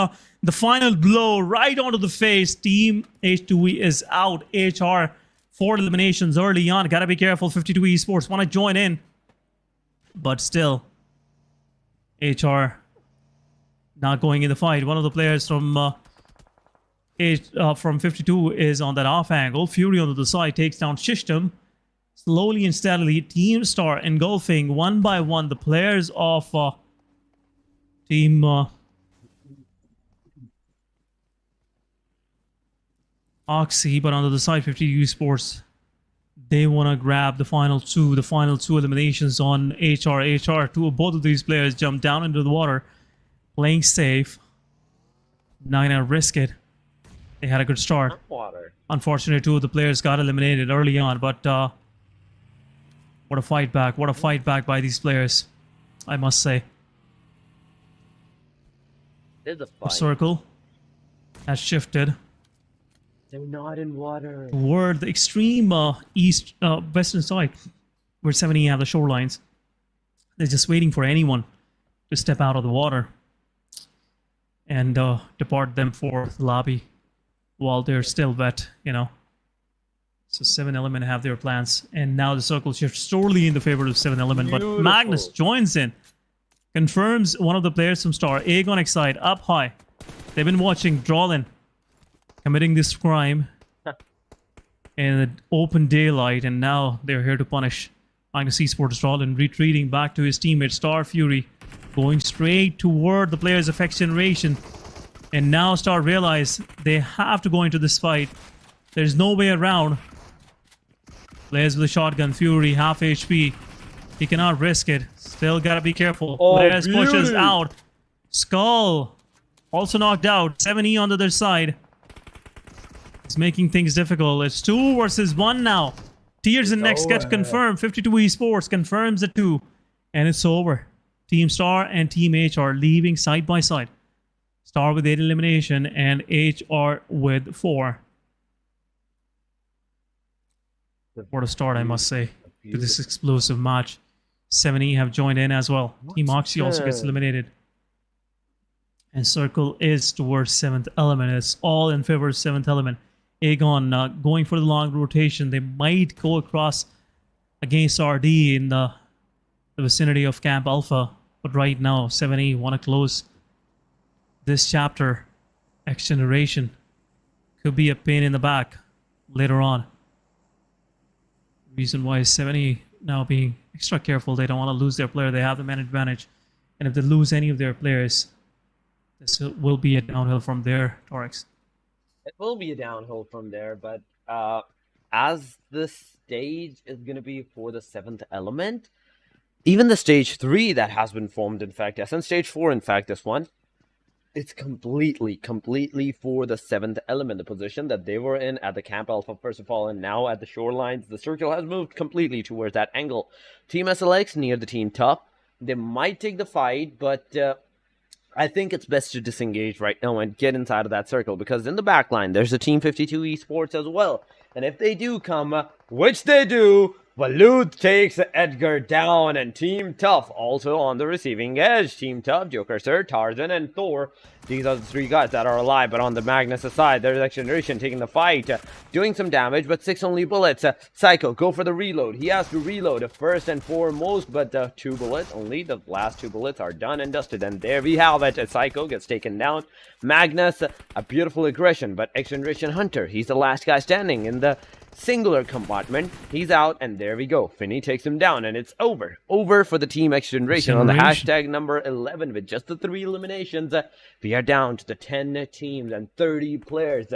the final blow right onto the face, Team H2E is out. HR, 4 eliminations early on. Gotta be careful. 52 Esports want to join in, but still, HR not going in the fight. One of the players from 52 is on that off angle. Fury on the side takes down Shishtam. Slowly and steadily, Team Star engulfing 1 by 1 the players of Team Oxy, but on the other side, 52 Esports, they want to grab the final 2 eliminations on HR. Both of these players jump down into the water, playing safe, not gonna risk it. They had a good start. Unfortunately, 2 of the players got eliminated early on, but what a fight back by these players, I must say.
There's a fight.
The circle has shifted.
They're not in water.
Toward the extreme western side, where 70 have the shorelines. They're just waiting for anyone to step out of the water and depart them for the lobby while they're still wet, you know. So 7 Element have their plans, and now the circle shifts sorely in the favor of 7 Element. But Magnus joins in, confirms one of the players from Star. Egg on X side, up high. They've been watching Drolin committing this crime in the open daylight, and now they're here to punish Magnus Esports. Drolin retreating back to his teammate Star Fury, going straight toward the players of XGeneration. And now Star realize they have to go into this fight. There's no way around. Players with a shotgun, Fury, half HP. He cannot risk it. Still gotta be careful. Players pushes out. Skull also knocked out. 7E on the other side. It's making things difficult. It's 2 versus 1 now. Tears and next get confirmed. 52 Esports confirms the 2. And it's over. Team Star and Team HR leaving side by side. Star with 8 elimination and HR with 4. What a start, I must say, to this explosive match. 70 have joined in as well. Team Oxy also gets eliminated. And Circle is towards 7th element. It's all in favor of 7th element. Aegon going for the long rotation. They might go across against RD in the vicinity of Camp Alpha. But right now, 70 want to close this chapter. XGeneration could be a pain in the back later on. Reason why is 70 now being extra careful. They don't want to lose their player. They have the man advantage. And if they lose any of their players, this will be a downhill from there, Torix.
It will be a downhill from there, but as the stage is going to be for the 7th element, even the stage 3 that has been formed, in fact, yes, and stage 4, in fact, this one, it's completely for the 7th element, the position that they were in at the Camp Alpha, first of all, and now at the shorelines. The circle has moved completely towards that angle. Team SLX near the Team Tough. They might take the fight, but I think it's best to disengage right now and get inside of that circle, because in the back line, there's a Team 52 Esports as well. And if they do come, which they do, Valuth takes Edgar down, and Team Tough also on the receiving edge. Team Tough, Joker Sir, Tarzan, and Thor. These are the 3 guys that are alive, but on the Magnus side, there's XGeneration taking the fight, doing some damage, but 6 only bullets. Psycho, go for the reload. He has to reload first and foremost, but 2 bullets only. The last 2 bullets are done and dusted, and there we have it. Psycho gets taken down. Magnus, a beautiful aggression, but XGeneration Hunter, he's the last guy standing in the singular compartment. He's out, and there we go. Finny takes him down, and it's over. Over for the Team XGeneration on the hashtag number 11 with just the 3 eliminations. We are down to the 10 teams and 30 players.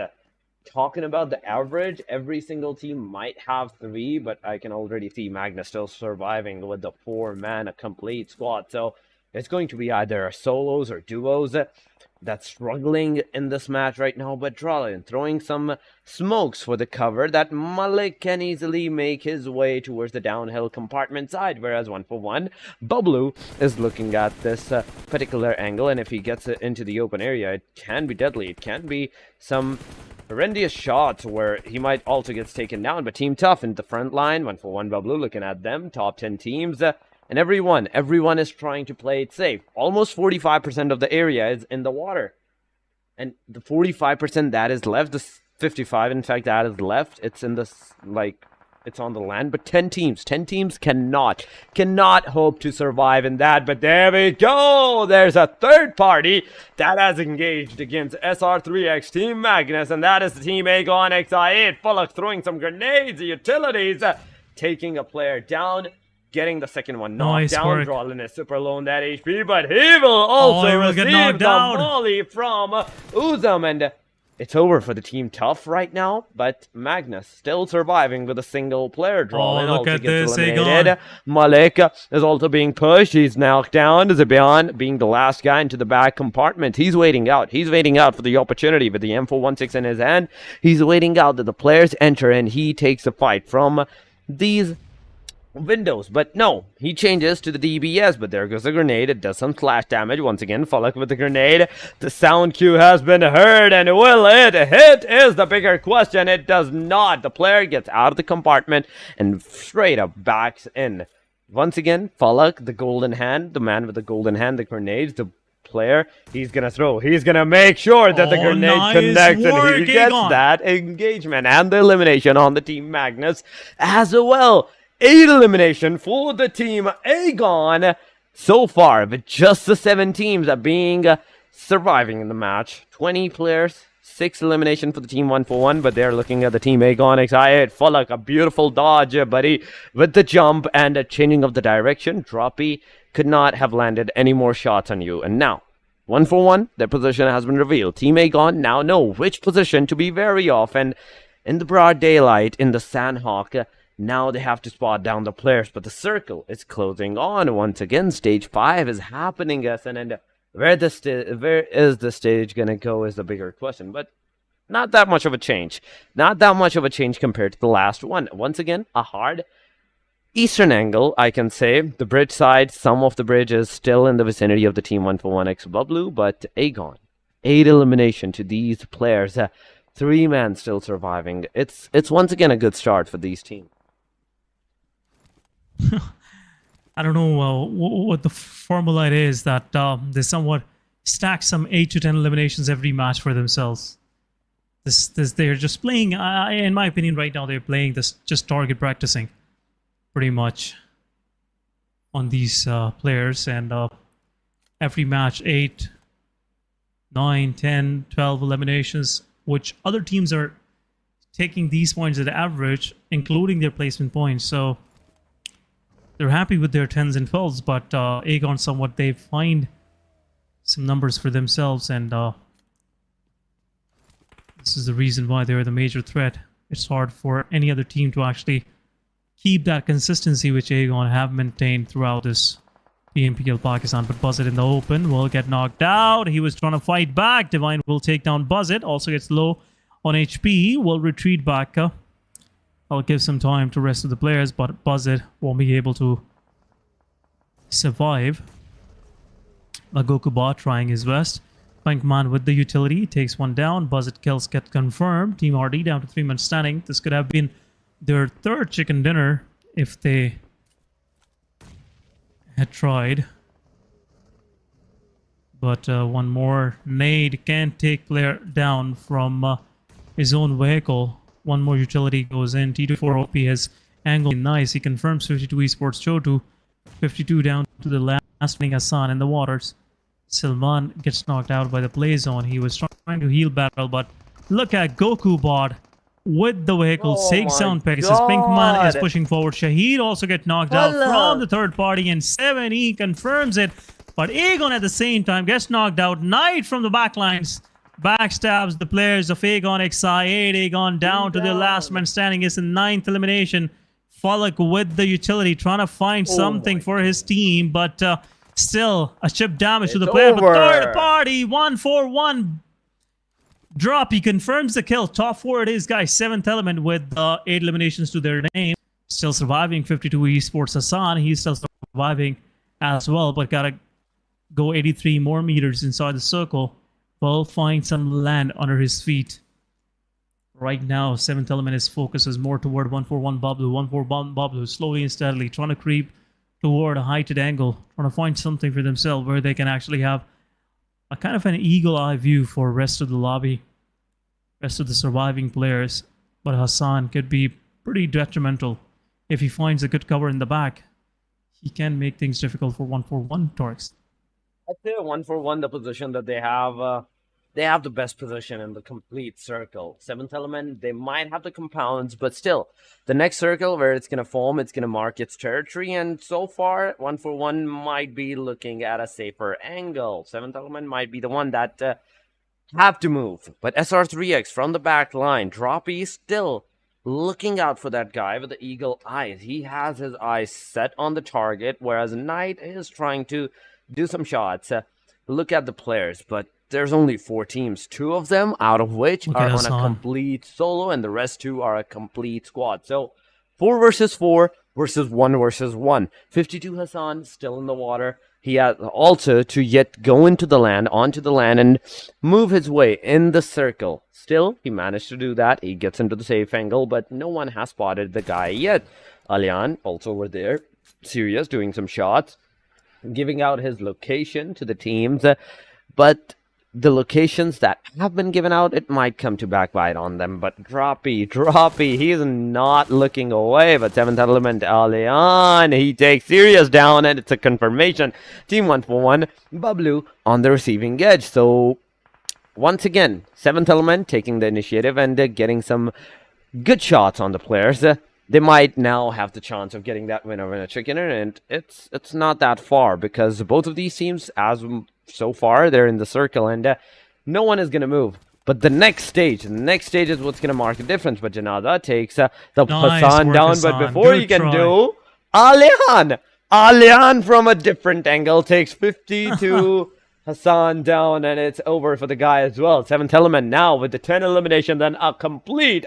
Talking about the average, every single team might have 3, but I can already see Magnus still surviving with the 4-man, a complete squad. So it's going to be either solos or duos that's struggling in this match right now, but Drolin throwing some smokes for the cover that Malik can easily make his way towards the downhill compartment side, whereas 1-for-1, Bublu is looking at this particular angle, and if he gets it into the open area, it can be deadly. It can be some horrendous shots where he might also get taken down, but Team Tough in the front line, 1-for-1 Bublu looking at them, top 10 teams, and everyone is trying to play it safe. Almost 45% of the area is in the water. And the 45% that is left, the 55 in fact that is left, it's in this, like, it's on the land. But 10 teams cannot hope to survive in that. But there we go. There's a third party that has engaged against SR3X Team Magnus. And that is the Team Aegon XI8. Fullock throwing some grenades, utilities, taking a player down. Getting the second one knocked down. Drawlin is super low on that HP, but he will also receive the volley from Uzum, and it's over for the Team Tough right now, but Magnus still surviving with a single player. Drawlin also gets eliminated. Malik is also being pushed. He's knocked down. Zibian being the last guy into the back compartment. He's waiting out. He's waiting out for the opportunity with the M416 in his hand. He's waiting out that the players enter, and he takes the fight from these windows, but no, he changes to the DBS, but there goes the grenade. It does some slash damage. Once again, Fullock with the grenade. The sound cue has been heard, and will it hit is the bigger question. It does not. The player gets out of the compartment and straight up backs in. Once again, Fullock, the golden hand, the man with the golden hand, the grenades, the player, he's gonna throw. He's gonna make sure that the grenade connects, and he gets that engagement and the elimination on the Team Magnus as well. 8 elimination for the Team Aegon so far, with just the 7 teams being surviving in the match. 20 players, 6 elimination for the Team 1-for-1, but they're looking at the Team Aegon XI8. Fullock, a beautiful dodge, buddy, with the jump and a changing of the direction. Droppy could not have landed any more shots on you, and now 1-for-1, their position has been revealed. Team Aegon now know which position to be wary of, and in the broad daylight in the Sanhok, now they have to spot down the players, but the circle is closing on. Once again, stage 5 is happening, and where is the stage gonna go is the bigger question, but not that much of a change. Not that much of a change compared to the last one. Once again, a hard eastern angle, I can say. The bridge side, some of the bridge is still in the vicinity of the Team 1-for-1X Bublu, but Aegon, 8 elimination to these players. 3 men still surviving. It's once again a good start for these teams.
I don't know what the formula it is that they somewhat stack some 8 to 10 eliminations every match for themselves. This they're just playing. In my opinion, right now they're playing this just target practicing, pretty much, on these players, and every match 8, 9, 10, 12 eliminations, which other teams are taking these points at average, including their placement points. So they're happy with their 10s and 12s, but Aegon somewhat, they find some numbers for themselves, and this is the reason why they're the major threat. It's hard for any other team to actually keep that consistency which Aegon have maintained throughout this PMPL Pakistan. But Buzzet in the open will get knocked out. He was trying to fight back. Divine will take down Buzzet. Also gets low on HP. Will retreat back. I'll give some time to rest of the players, but Buzzet won't be able to survive. Goku trying his best. Bankman with the utility takes one down. Buzzet kills get confirmed. Team RD down to 3 men standing. This could have been their third chicken dinner if they had tried. But one more nade can take player down from his own vehicle. One more utility goes in. T24 OP has angle. Nice. He confirms 52 Esports Chotu. 52 down to the last Hassan in the waters. Silman gets knocked out by the play zone. He was trying to heal battle, but look at Goku bot with the vehicle. Takes down Pegasus. Pinkman is pushing forward. Shahid also gets knocked out from the third party, and 7E confirms it. But Aegon at the same time gets knocked out. Knight from the backlines backstabs the players of Aegon XI8. Aegon down to the last man standing. Is the 9th elimination. Falak with the utility trying to find something for his team, but still a chip damage to the player. But third party 1-4-1 drop. He confirms the kill. Top 4 it is, guys. 7th element with 8 eliminations to their name. Still surviving. 52 Esports Hassan. He's still surviving as well, but gotta go 83 more meters inside the circle. Will find some land under his feet. Right now, 7th element, his focus is more toward 141 Bablu. 141 Bablu slowly and steadily trying to creep toward a heighted angle, trying to find something for themselves where they can actually have a kind of an eagle eye view for rest of the lobby, rest of the surviving players. But Hassan could be pretty detrimental if he finds a good cover in the back. He can make things difficult for 141 Torx.
I'd say 1-for-1, the position that they have the best position in the complete circle. 7th element, they might have the compounds, but still, the next circle where it's going to form, it's going to mark its territory, and so far, 1-for-1 might be looking at a safer angle. 7th element might be the one that have to move. But SR3X from the back line, Droppy still looking out for that guy with the eagle eyes. He has his eyes set on the target, whereas Knight is trying to do some shots. Look at the players, but there's only 4 teams, 2 of them out of which are on a complete solo, and the rest 2 are a complete squad. So 4 versus 4 versus 1 versus 1. 52 Hassan still in the water. He has also to yet go into the land, onto the land, and move his way in the circle. Still, he managed to do that. He gets into the safe angle, but no one has spotted the guy yet. Alian also over there, serious, doing some shots, giving out his location to the teams, but the locations that have been given out, it might come to backbite on them. But Droppy, he's not looking away. But 7th element, Alian, he takes serious down, and it's a confirmation. Team 1-for-1, Bablu on the receiving edge. So once again, 7th element taking the initiative and getting some good shots on the players. They might now have the chance of getting that winner in a chicken, and it's not that far, because both of these teams, as so far, they're in the circle, and no one is going to move. But the next stage is what's going to mark the difference. But Janada takes the Hassan down, Hassan. But before he can do, Alian from a different angle takes 52 Hassan down, and it's over for the guy as well. 7th element now with the 10 elimination, then a complete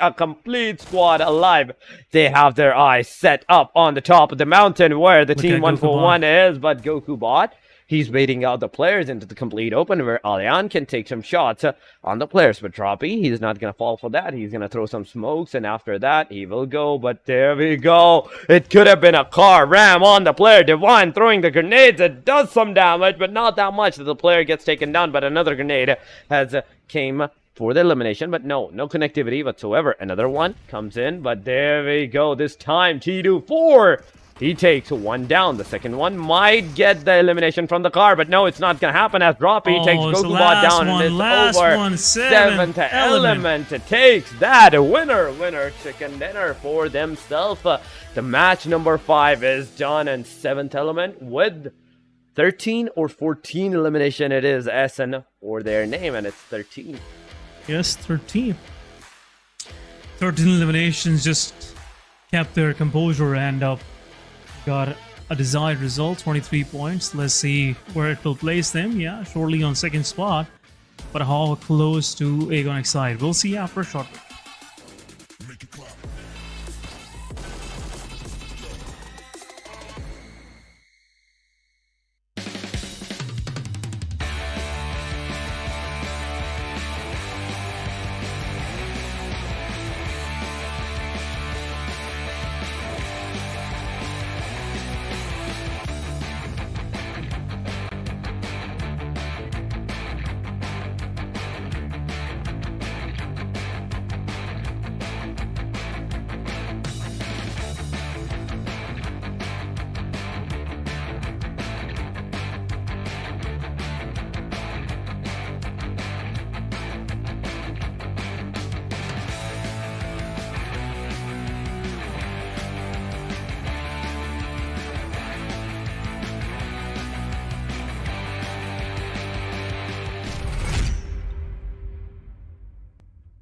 squad alive. They have their eyes set up on the top of the mountain where the team 1-for-1 is, but Goku bot He's baiting out the players into the complete open where Alian can take some shots on the players. But Droppy, he's not going to fall for that. He's going to throw some smokes, and after that, he will go. But there we go. It could have been a car ram on the player. Divine throwing the grenades. It does some damage, but not that much that the player gets taken down. But another grenade has came for the elimination, but no connectivity whatsoever. Another one comes in, but there we go. This time, T24. He takes one down. The second one might get the elimination from the car, but no, it's not going to happen as Droppy takes Gokubot down and it's over. Seventh element takes that. Winner chicken dinner for themselves. The match number 5 is done, and 7th element with 13 or 14 elimination. It is SN for their name, and it's 13.
Yes, 13. 13 eliminations, just kept their composure and got a desired result, 23 points. Let's see where it will place them. Yeah, surely on second spot. But how close to Aegon Excite? We'll see after a short break.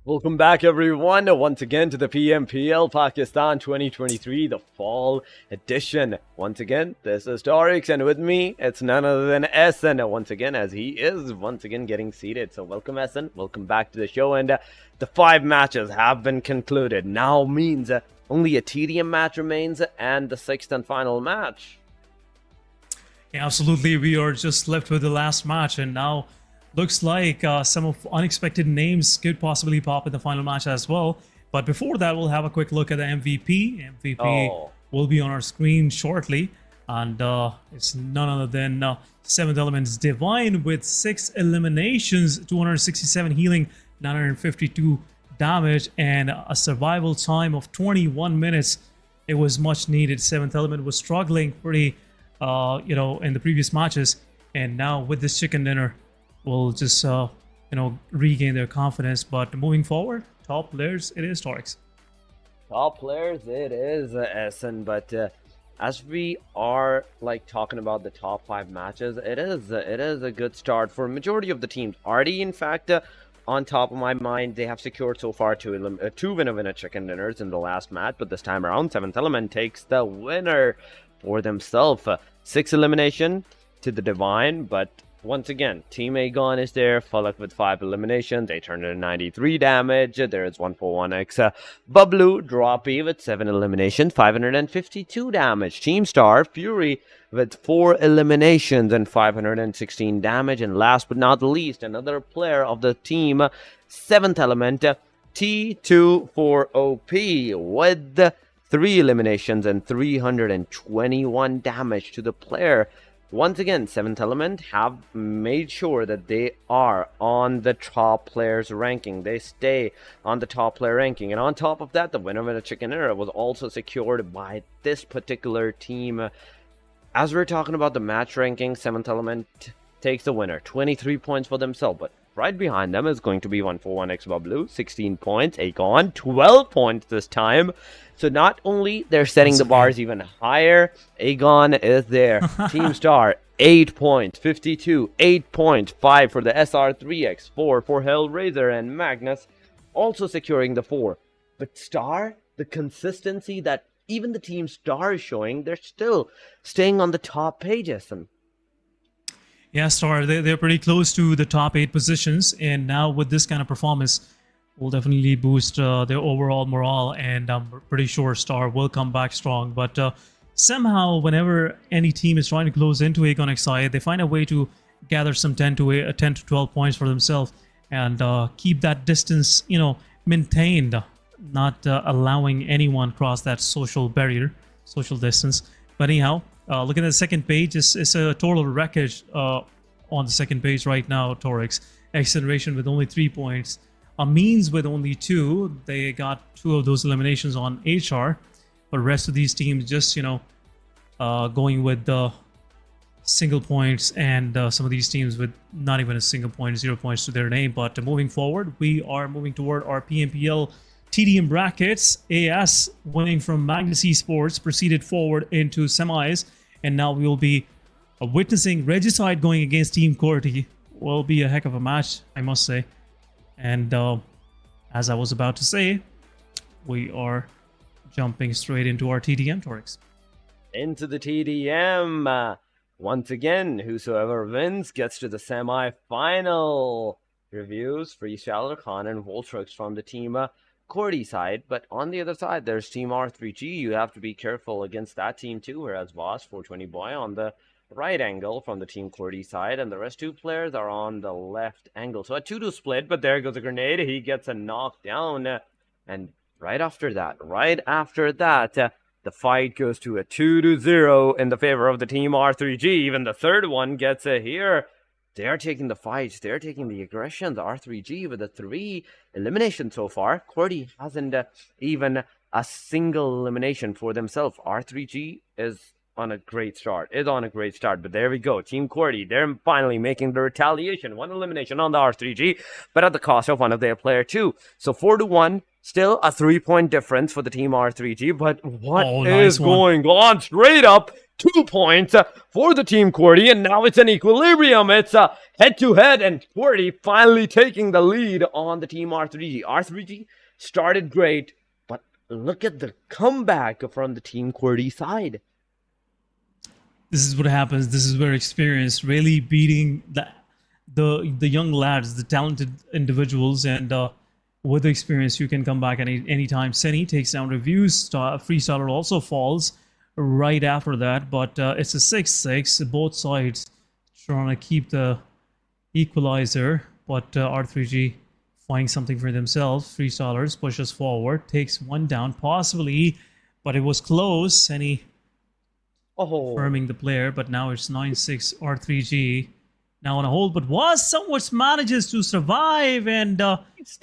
Welcome back, everyone, once again to the PMPL Pakistan 2023, the Fall Edition. Once again, this is Torix, and with me, it's none other than SN, once again, as he is once again getting seated. So welcome, SN, welcome back to the show, and the 5 matches have been concluded. Now means only a TDM match remains, and the 6th and final match.
Yeah, absolutely, we are just left with the last match, and now looks like some of unexpected names could possibly pop in the final match as well. But before that, we'll have a quick look at the MVP. MVP will be on our screen shortly. And it's none other than 7th Element's Divine with 6 eliminations, 267 healing, 952 damage, and a survival time of 21 minutes. It was much needed. 7th Element was struggling pretty, in the previous matches. And now with this chicken dinner, will just regain their confidence. But moving forward, top players, it is Torix.
Top players, it is SN. But as we are talking about the top 5 matches, it is a good start for majority of the teams. Already, in fact, on top of my mind, they have secured so far 2 winner chicken dinners in the last match. But this time around, 7th Element takes the winner for themselves. 6 elimination to the Divine, but once again, Team Aegon is there. Falak with 5 eliminations, 893 damage. There is 141x. Bablu, Droppy with 7 eliminations, 552 damage. Team Star, Fury with 4 eliminations and 516 damage. And last but not least, another player of the team, 7th Element, T24OP with 3 eliminations and 321 damage to the player. Once again, 7th Element have made sure that they are on the top players ranking. They stay on the top player ranking. And on top of that, the winner of the chicken dinner was also secured by this particular team. As we're talking about the match ranking, 7th Element takes the winner. 23 points for themselves. But right behind them is going to be 141x Bablu, 16 points. Aegon, 12 points this time. So not only they're setting the bars even higher, Aegon is there. Team Star, 8 points, 52, 8 points, 5 for the SR3X, 4 for HellRaiser, and Magnus also securing the 4. But Star, the consistency that even the Team Star is showing, they're still staying on the top pages.
Yeah, Star, they're pretty close to the top 8 positions, and now with this kind of performance, will definitely boost their overall morale, and I'm pretty sure Star will come back strong. But somehow whenever any team is trying to close into Aegon XI, they find a way to gather some 10 to 12 points for themselves and keep that distance, maintained, not allowing anyone cross that social barrier, social distance. But anyhow, looking at the second page, it's a total wreckage on the second page right now. Torix, XGeneration with only 3 points, Means with only 2. They got 2 of those eliminations on HR, but the rest of these teams just going with the single points, and some of these teams with not even a single point, 0 points to their name. But moving forward, we are moving toward our PMPL TDM brackets. AS winning from Magnus Esports proceeded forward into semis, and now we will be witnessing Regicide going against Team QWERTY. Will be a heck of a match, I must say. And as I was about to say, we are jumping straight into our TDM, Torix.
Into the TDM. Once again, whosoever wins gets to the semi-final. Reviews, Freestyler, Khan, and Voltrux from the Team QWERTY side. But on the other side, there's Team R3G. You have to be careful against that team too, whereas Boss, 420 Boy on the right angle from the Team QWERTY side, and the rest 2 players are on the left angle. So a 2-2 split, but there goes a grenade. He gets a knockdown, and right after that, the fight goes to a 2-0 in the favor of the Team R3G. Even the third one gets a here. They're taking the fight. They're taking the aggression. The R3G with a 3 elimination so far. QWERTY hasn't even a single elimination for themselves. R3G is on a great start. But there we go. Team QWERTY, they're finally making the retaliation. 1 elimination on the R3G, but at the cost of one of their player too. So 4-1. Still a 3-point difference for the Team R3G, but what is going on? Straight up 2 points for the Team QWERTY, and now it's an equilibrium. It's a head-to-head, and QWERTY finally taking the lead on the Team R3G. R3G started great, but look at the comeback from the Team QWERTY side.
This is what happens. This is where experience really beating the young lads, the talented individuals, and with the experience, you can come back anytime. Senny takes down Reviews. Freestyler also falls right after that, but it's a 6-6. Both sides trying to keep the equalizer, but R3G finding something for themselves. Freestylers pushes forward, takes 1 down, possibly, but it was close. Senny confirming the player, but now it's 9-6 R3G. Now on a hold, but was somewhat manages to survive and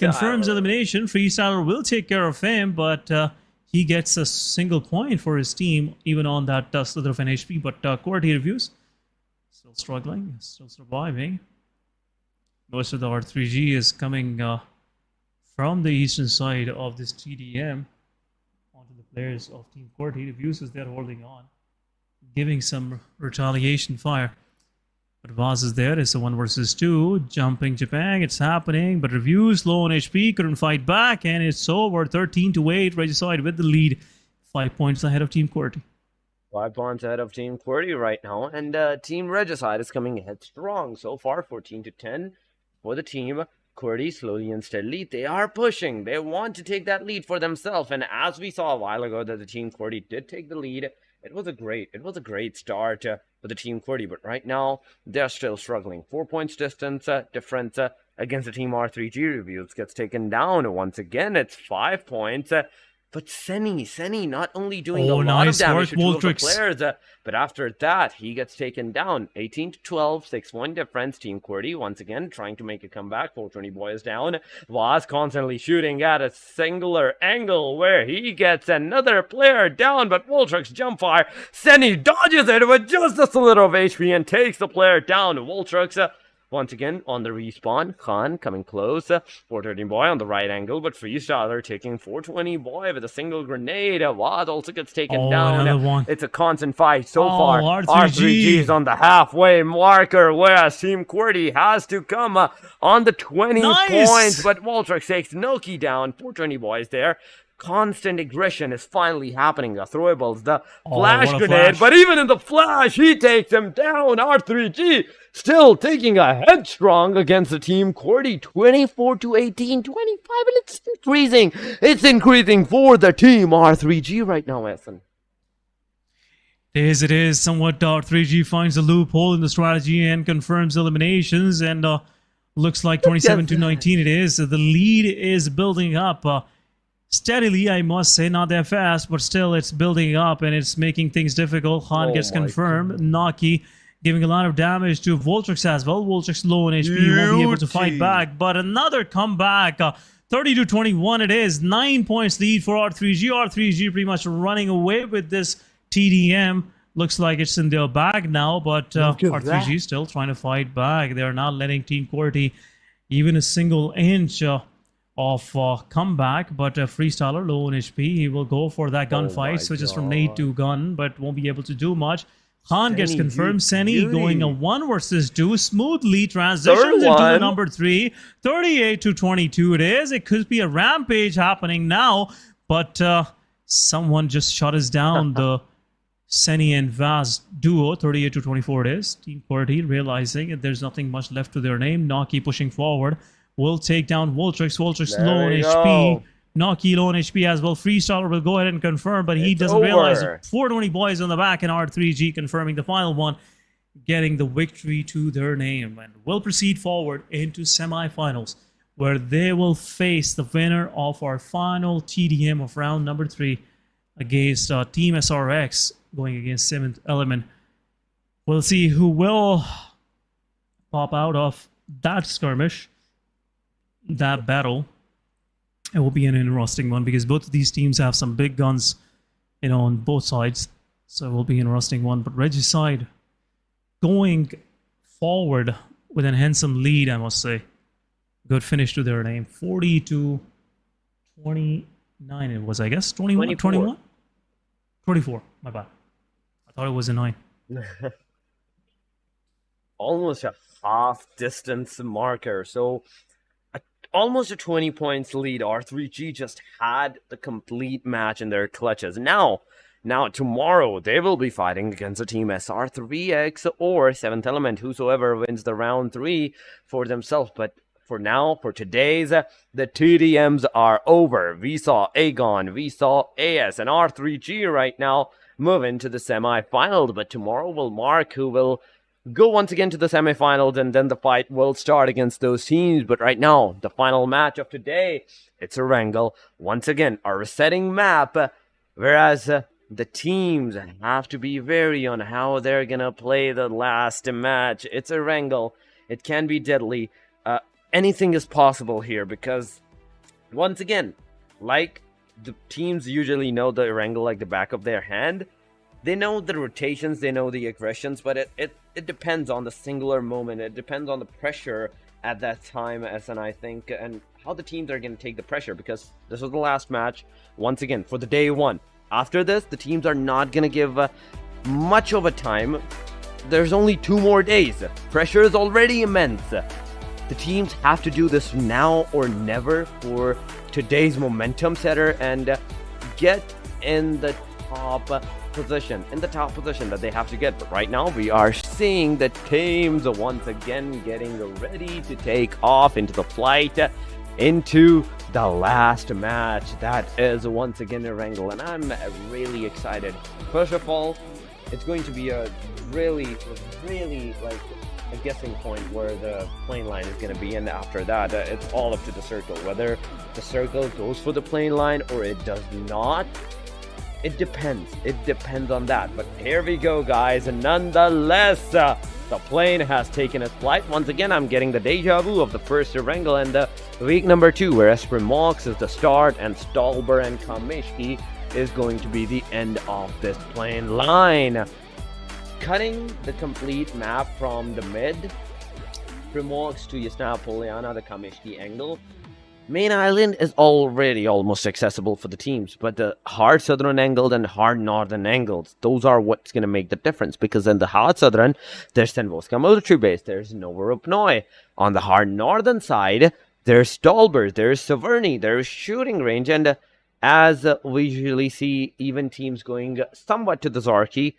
confirms elimination. Freestyler will take care of him, but he gets a single point for his team, even on that slither of an HP. But QWERTY Reviews still struggling, still surviving. Most of the R3G is coming from the eastern side of this TDM onto the players of Team QWERTY. Reviews is there holding on, giving some retaliation fire. But Vaz is there. It's a 1 versus 2. Jumping Japan. It's happening. But Reviews low on HP. Couldn't fight back. And it's over. 13-8. Regicide with the lead. 5 points ahead of Team QWERTY.
5 points ahead of Team QWERTY right now. And Team Regicide is coming ahead strong. So far, 14-10 for the Team QWERTY. Slowly and steadily, they are pushing. They want to take that lead for themselves. And as we saw a while ago that the Team QWERTY did take the lead, it was a great start for the Team QWERTY, but right now they're still struggling. 4 points difference against the Team R3G. Reviews gets taken down once again. It's 5 points. But Senny not only doing a lot of damage to 2 of the players, but after that, he gets taken down. 18-12, 6-1 difference. Team QWERTY once again trying to make a comeback. 420 Boy is down. Was constantly shooting at a singular angle where he gets another player down, but Voltrux jump fire. Senny dodges it with just a slither of HP and takes the player down. Voltrux once again on the respawn. Khan coming close. 430 Boy on the right angle, but Freestyler taking 420 Boy with a single grenade. Wad also gets taken down. It's a constant fight so far. R3G is on the halfway marker, whereas Team QWERTY has to come on the 20 points, but Voltrux takes Noki down. 420 Boy is there. Constant aggression is finally happening. The throwables, the flash grenade, but even in the flash, he takes him down. R3G still taking a headstrong against the Team QWERTY, 24-18, 25, and it's increasing. It's increasing for the Team R3G right now, Essen.
It is somewhat 3G finds a loophole in the strategy and confirms eliminations, and looks like 27 to 19 it is. The lead is building up steadily, I must say, not that fast, but still it's building up and it's making things difficult. Han gets confirmed. Naki giving a lot of damage to Voltrix as well. Voltrix low on HP, won't be able to fight back, but another comeback. 30 to 21 it is. 9 points lead for R3G. R3G pretty much running away with this TDM. Looks like it's in their bag now, but R3G still trying to fight back. They're not letting Team QWERTY even a single inch of comeback. But Freestyler low on HP. He will go for that gunfight. Switches from nade to gun, but won't be able to do much. Han gets confirmed. Seni going a 1 versus 2. Smoothly transitions into the number 3. 38 to 22 it is. It could be a rampage happening now, but someone just shut us down. The Seni and Vaz duo. 38 to 24 it is. Team QWERTY realizing that there's nothing much left to their name. Naki pushing forward. Will take down Voltrix. Voltrix low on HP. Naki low on HP as well. Freestyler will go ahead and confirm, but he doesn't realize it. 420 boys on the back, and R3G confirming the final one, getting the victory to their name, and will proceed forward into semifinals, where they will face the winner of our final TDM of round number 3 against Team SRX, going against 7th Element. We'll see who will pop out of that skirmish, that battle. It will be an interesting one because both of these teams have some big guns, on both sides. So it will be an interesting one. But Regicide going forward with a handsome lead, I must say. Good finish to their name. 40 to 29 it was, I guess. 21? 21? 24. My bad. I thought it was a 9.
Almost a half distance marker. So almost a 20 points lead. R3G just had the complete match in their clutches. Now tomorrow they will be fighting against a team SR3X or 7th Element, whosoever wins the round 3 for themselves. But for now, for today's, the TDMs are over. We saw Aegon, we saw AS, and R3G right now moving to the semi-final. But tomorrow will mark who will go once again to the semifinals, and then the fight will start against those teams. But right now, the final match of today, it's Erangel. Once again, a resetting map, whereas the teams have to be wary on how they're gonna play the last match. It's Erangel. It can be deadly. Anything is possible here because, once again, like the teams usually know the Erangel like the back of their hand. They know the rotations, they know the aggressions, but it depends on the singular moment. It depends on the pressure at that time, I think, and how the teams are going to take the pressure, because this was the last match, once again, for the day 1. After this, the teams are not going to give much of a time. There's only 2 more days. Pressure is already immense. The teams have to do this now or never for today's momentum setter and get in the top position that they have to get. But right now we are seeing the teams once again getting ready to take off into the flight into the last match. That is once again Erangel, and I'm really excited. First of all, it's going to be a really like a guessing point where the plane line is going to be, and after that it's all up to the circle whether the circle goes for the plane line or it does not. It depends on that. But here we go, guys, and nonetheless the plane has taken its flight. Once again, I'm getting the deja vu of the first Erangel and the week number 2, where Espremox is the start and Stolber and Kamishki is going to be the end of this plane line. Cutting the complete map from the mid, Premox to Yasna Poliana, the Kamishki angle. Main island is already almost accessible for the teams, but the hard southern angled and hard northern angles, those are what's going to make the difference, because in the hard southern, there's Senvoska military base, there's Novorupnoi. On the hard northern side, there's Stolber, there's Severny, there's shooting range, and as we usually see, even teams going somewhat to the Zarki,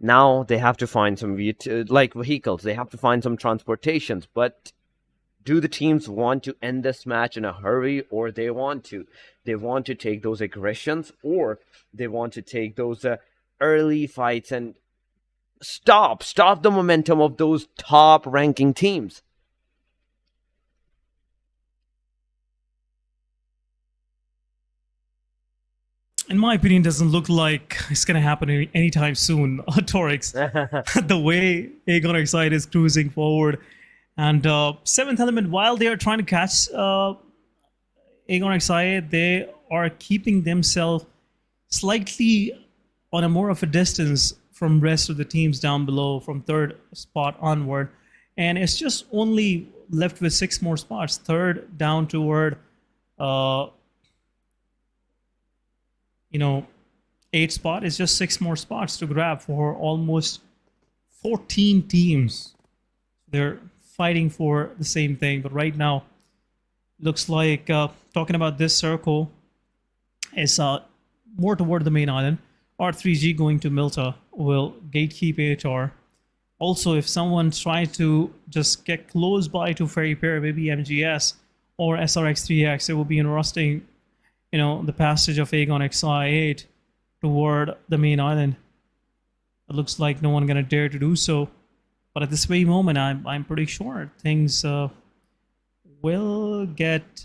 now they have to find some vehicles, they have to find some transportations. But do the teams want to end this match in a hurry, or they want to take those aggressions, or they want to take those early fights and stop the momentum of those top ranking teams.
In my opinion, doesn't look like it's going to happen anytime soon. Torix, the way Aegon Excite is cruising forward, and Seventh Element, while they are trying to catch Aegon Excite, they are keeping themselves slightly on a more of a distance from rest of the teams down below, from third spot onward, and it's just only left with 6 more spots. Third down toward 8 spot is just 6 more spots to grab for almost 14 teams. They're fighting for the same thing, but right now looks like talking about this circle is more toward the main island. R3G going to Milta will gatekeep AHR. Also, if someone tries to just get close by to Fairy Pair, maybe MGS or SRX3X, it will be interesting, the passage of Aegon XI8 toward the main island. It looks like no one gonna dare to do so, but at this very moment, I'm pretty sure things will get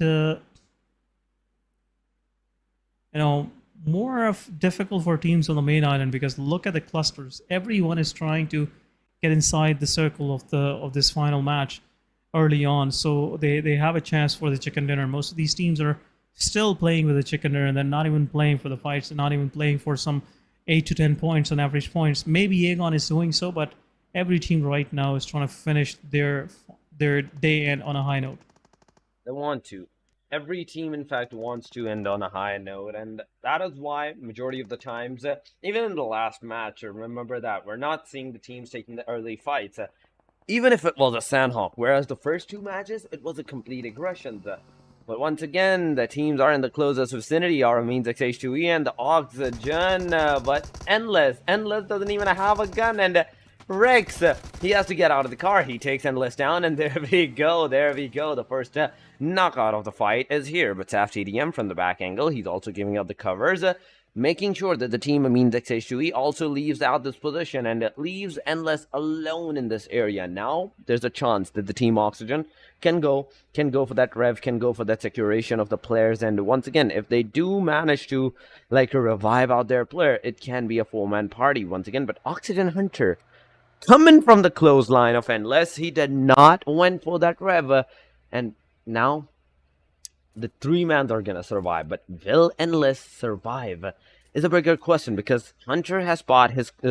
more of difficult for teams on the main island, because look at the clusters. Everyone is trying to get inside the circle of this final match early on, so they have a chance for the chicken dinner. Most of these teams are still playing with the chicken dinner, and they're not even playing for the fights. They're not even playing for some 8 to 10 points on average points. Maybe Aegon is doing so, but every team right now is trying to finish their day end on a high note.
They want to. Every team, in fact, wants to end on a high note, and that is why majority of the times, even in the last match, remember that we're not seeing the teams taking the early fights, even if it was a Sanhok, whereas the first 2 matches, it was a complete aggression. But once again, the teams are in the closest vicinity. Aura means XH2E and the Oxygen, but Endless doesn't even have a gun, and Rex, he has to get out of the car. He takes Endless down, and there we go. The first knockout of the fight is here. But Saf TDM from the back angle, he's also giving up the covers, making sure that the team Amines XH2E also leaves out this position, and it leaves Endless alone in this area. Now, there's a chance that the team Oxygen can go for that rev, can go for that securation of the players, and once again, if they do manage to revive out their player, it can be a 4-man party once again. But Oxygen Hunter, coming from the clothesline of Endless, he did not went for that rev, and now the 3-mans are gonna survive. But will Endless survive is a bigger question, because Hunter has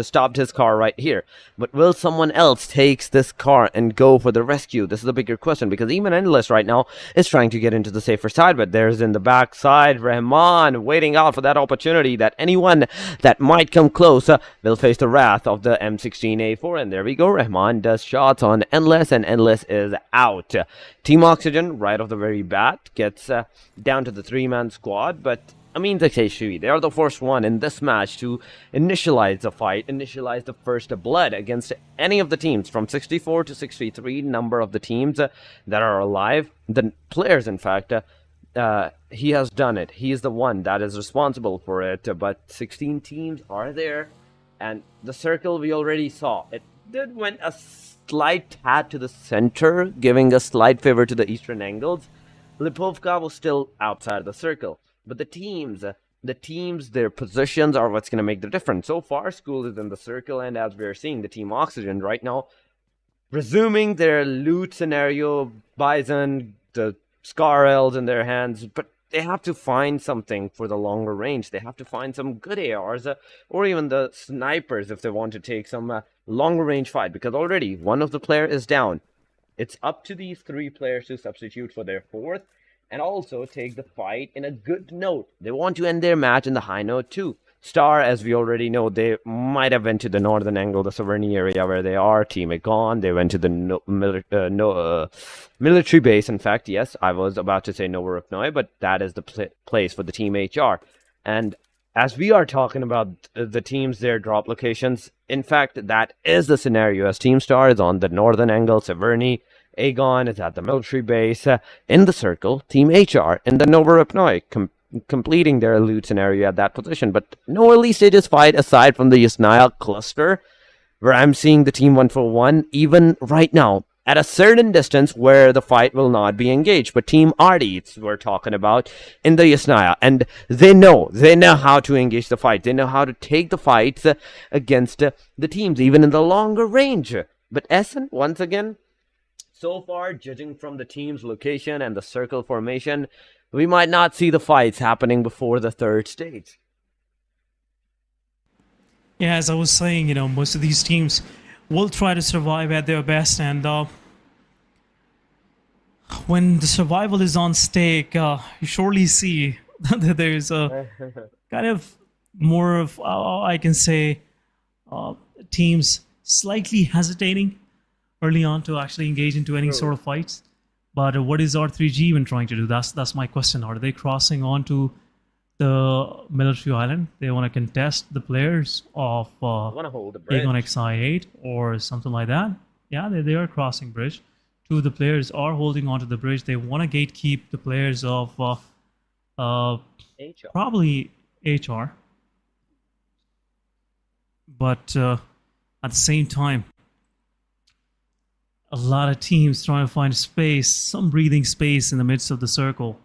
stopped his car right here. But will someone else take this car and go for the rescue? This is a bigger question, because even Endless right now is trying to get into the safer side, but there's in the back side Rahman waiting out for that opportunity, that anyone that might come close will face the wrath of the M16A4. And there we go, Rahman does shots on Endless, and Endless is out. Team Oxygen right off the very bat gets down to the 3-man squad, but Amines XH2E, they are the first one in this match to initialize the fight, initialize the first blood against any of the teams, from 64 to 63 number of the teams that are alive. The players, in fact, he has done it. He is the one that is responsible for it, but 16 teams are there, and the circle we already saw. It did went a slight tad to the center, giving a slight favor to the eastern angles. Lipovka was still outside the circle. But the teams, their positions are what's going to make the difference. So far, School is in the circle, and as we're seeing, the team Oxygen right now, resuming their loot scenario, Bison, the Scarels in their hands, but they have to find something for the longer range. They have to find some good ARs, or even the snipers if they want to take some longer range fight, because already one of the player is down. It's up to these 3 players to substitute for their 4th, and also take the fight in a good note. They want to end their match in the high note too. Star, as we already know, they might have went to the northern angle, the Severny area where they are. Team Aegon, they went to the military base. In fact, yes, I was about to say Novorupnoi, but that is the place for the Team HR. And as we are talking about the teams, their drop locations, in fact, that is the scenario, as Team Star is on the northern angle, Severny, Aegon is at the military base in the circle, Team HR in the Novorupnoi. completing their loot scenario at that position. But no early stages fight aside from the Yasnaya cluster, where I'm seeing the team 1-for-1 even right now at a certain distance where the fight will not be engaged. But Team Arty, we're talking about in the Yasnaya, and they know how to engage the fight. They know how to take the fights against the teams, even in the longer range. But Essen, once again, so far, judging from the team's location and the circle formation, we might not see the fights happening before the third stage.
Yeah, as I was saying, most of these teams will try to survive at their best, and when the survival is on stake, you surely see that there's a kind of more of, I can say, teams slightly hesitating early on to actually engage into any sort of fights. But what is R3G even trying to do? That's my question. Are they crossing onto the military island? They want to contest the players of Aegon XI8 or something like that? Yeah, they are crossing bridge. Two of the players are holding onto the bridge. They want to gatekeep the players of probably HR. But at the same time, a lot of teams trying to find space, some breathing space in the midst of the circle.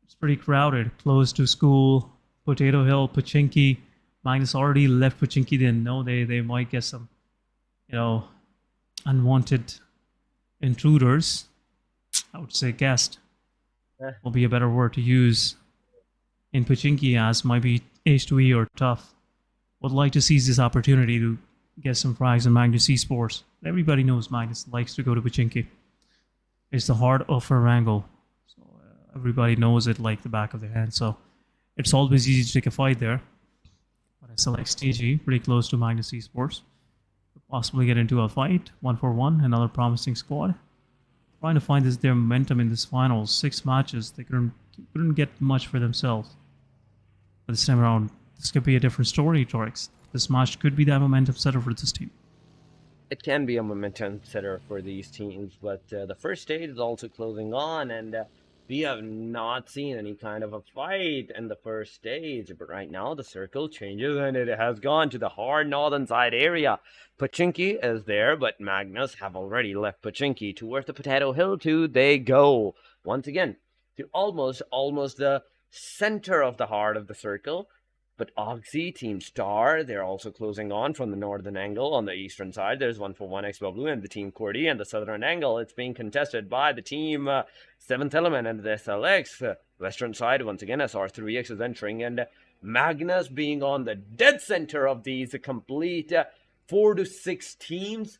It's pretty crowded, close to school, Potato Hill, Pachinki. Magnus already left Pachinki. They know they might get some, unwanted intruders. I would say guest will be a better word to use in Pachinki, as might be H2E or tough. Would like to seize this opportunity to get some frags in Magnus Esports. Everybody knows Magnus likes to go to Pachinki. It's the heart of Erangel. So everybody knows it like the back of their hand. So it's always easy to take a fight there. But I select STG, pretty close to Magnus Esports. Possibly get into a fight, 1-for-1, another promising squad. Trying to find their momentum in this finals. 6 matches, they couldn't get much for themselves. But this time around, this could be a different story, Torix. This match could be that momentum setter for this team.
It can be a momentum setter for these teams, but the first stage is also closing on, and we have not seen any kind of a fight in the first stage. But right now, the circle changes, and it has gone to the hard northern side area. Pachinki is there, but Magnus have already left Pachinki. Towards the Potato Hill 2, they go. Once again, to almost the center of the heart of the circle. But Oxy, Team Star, they're also closing on from the northern angle. On the eastern side, there's 1-for-1 XW and the Team QWERTY. And the southern angle, it's being contested by the Team 7th Element and the SLX. Western side, once again, SR3X is entering. And Magnus being on the dead center of these complete 4 to 6 teams.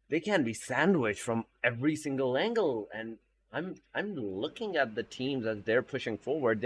They can be sandwiched from every single angle. And I'm looking at the teams as they're pushing forward.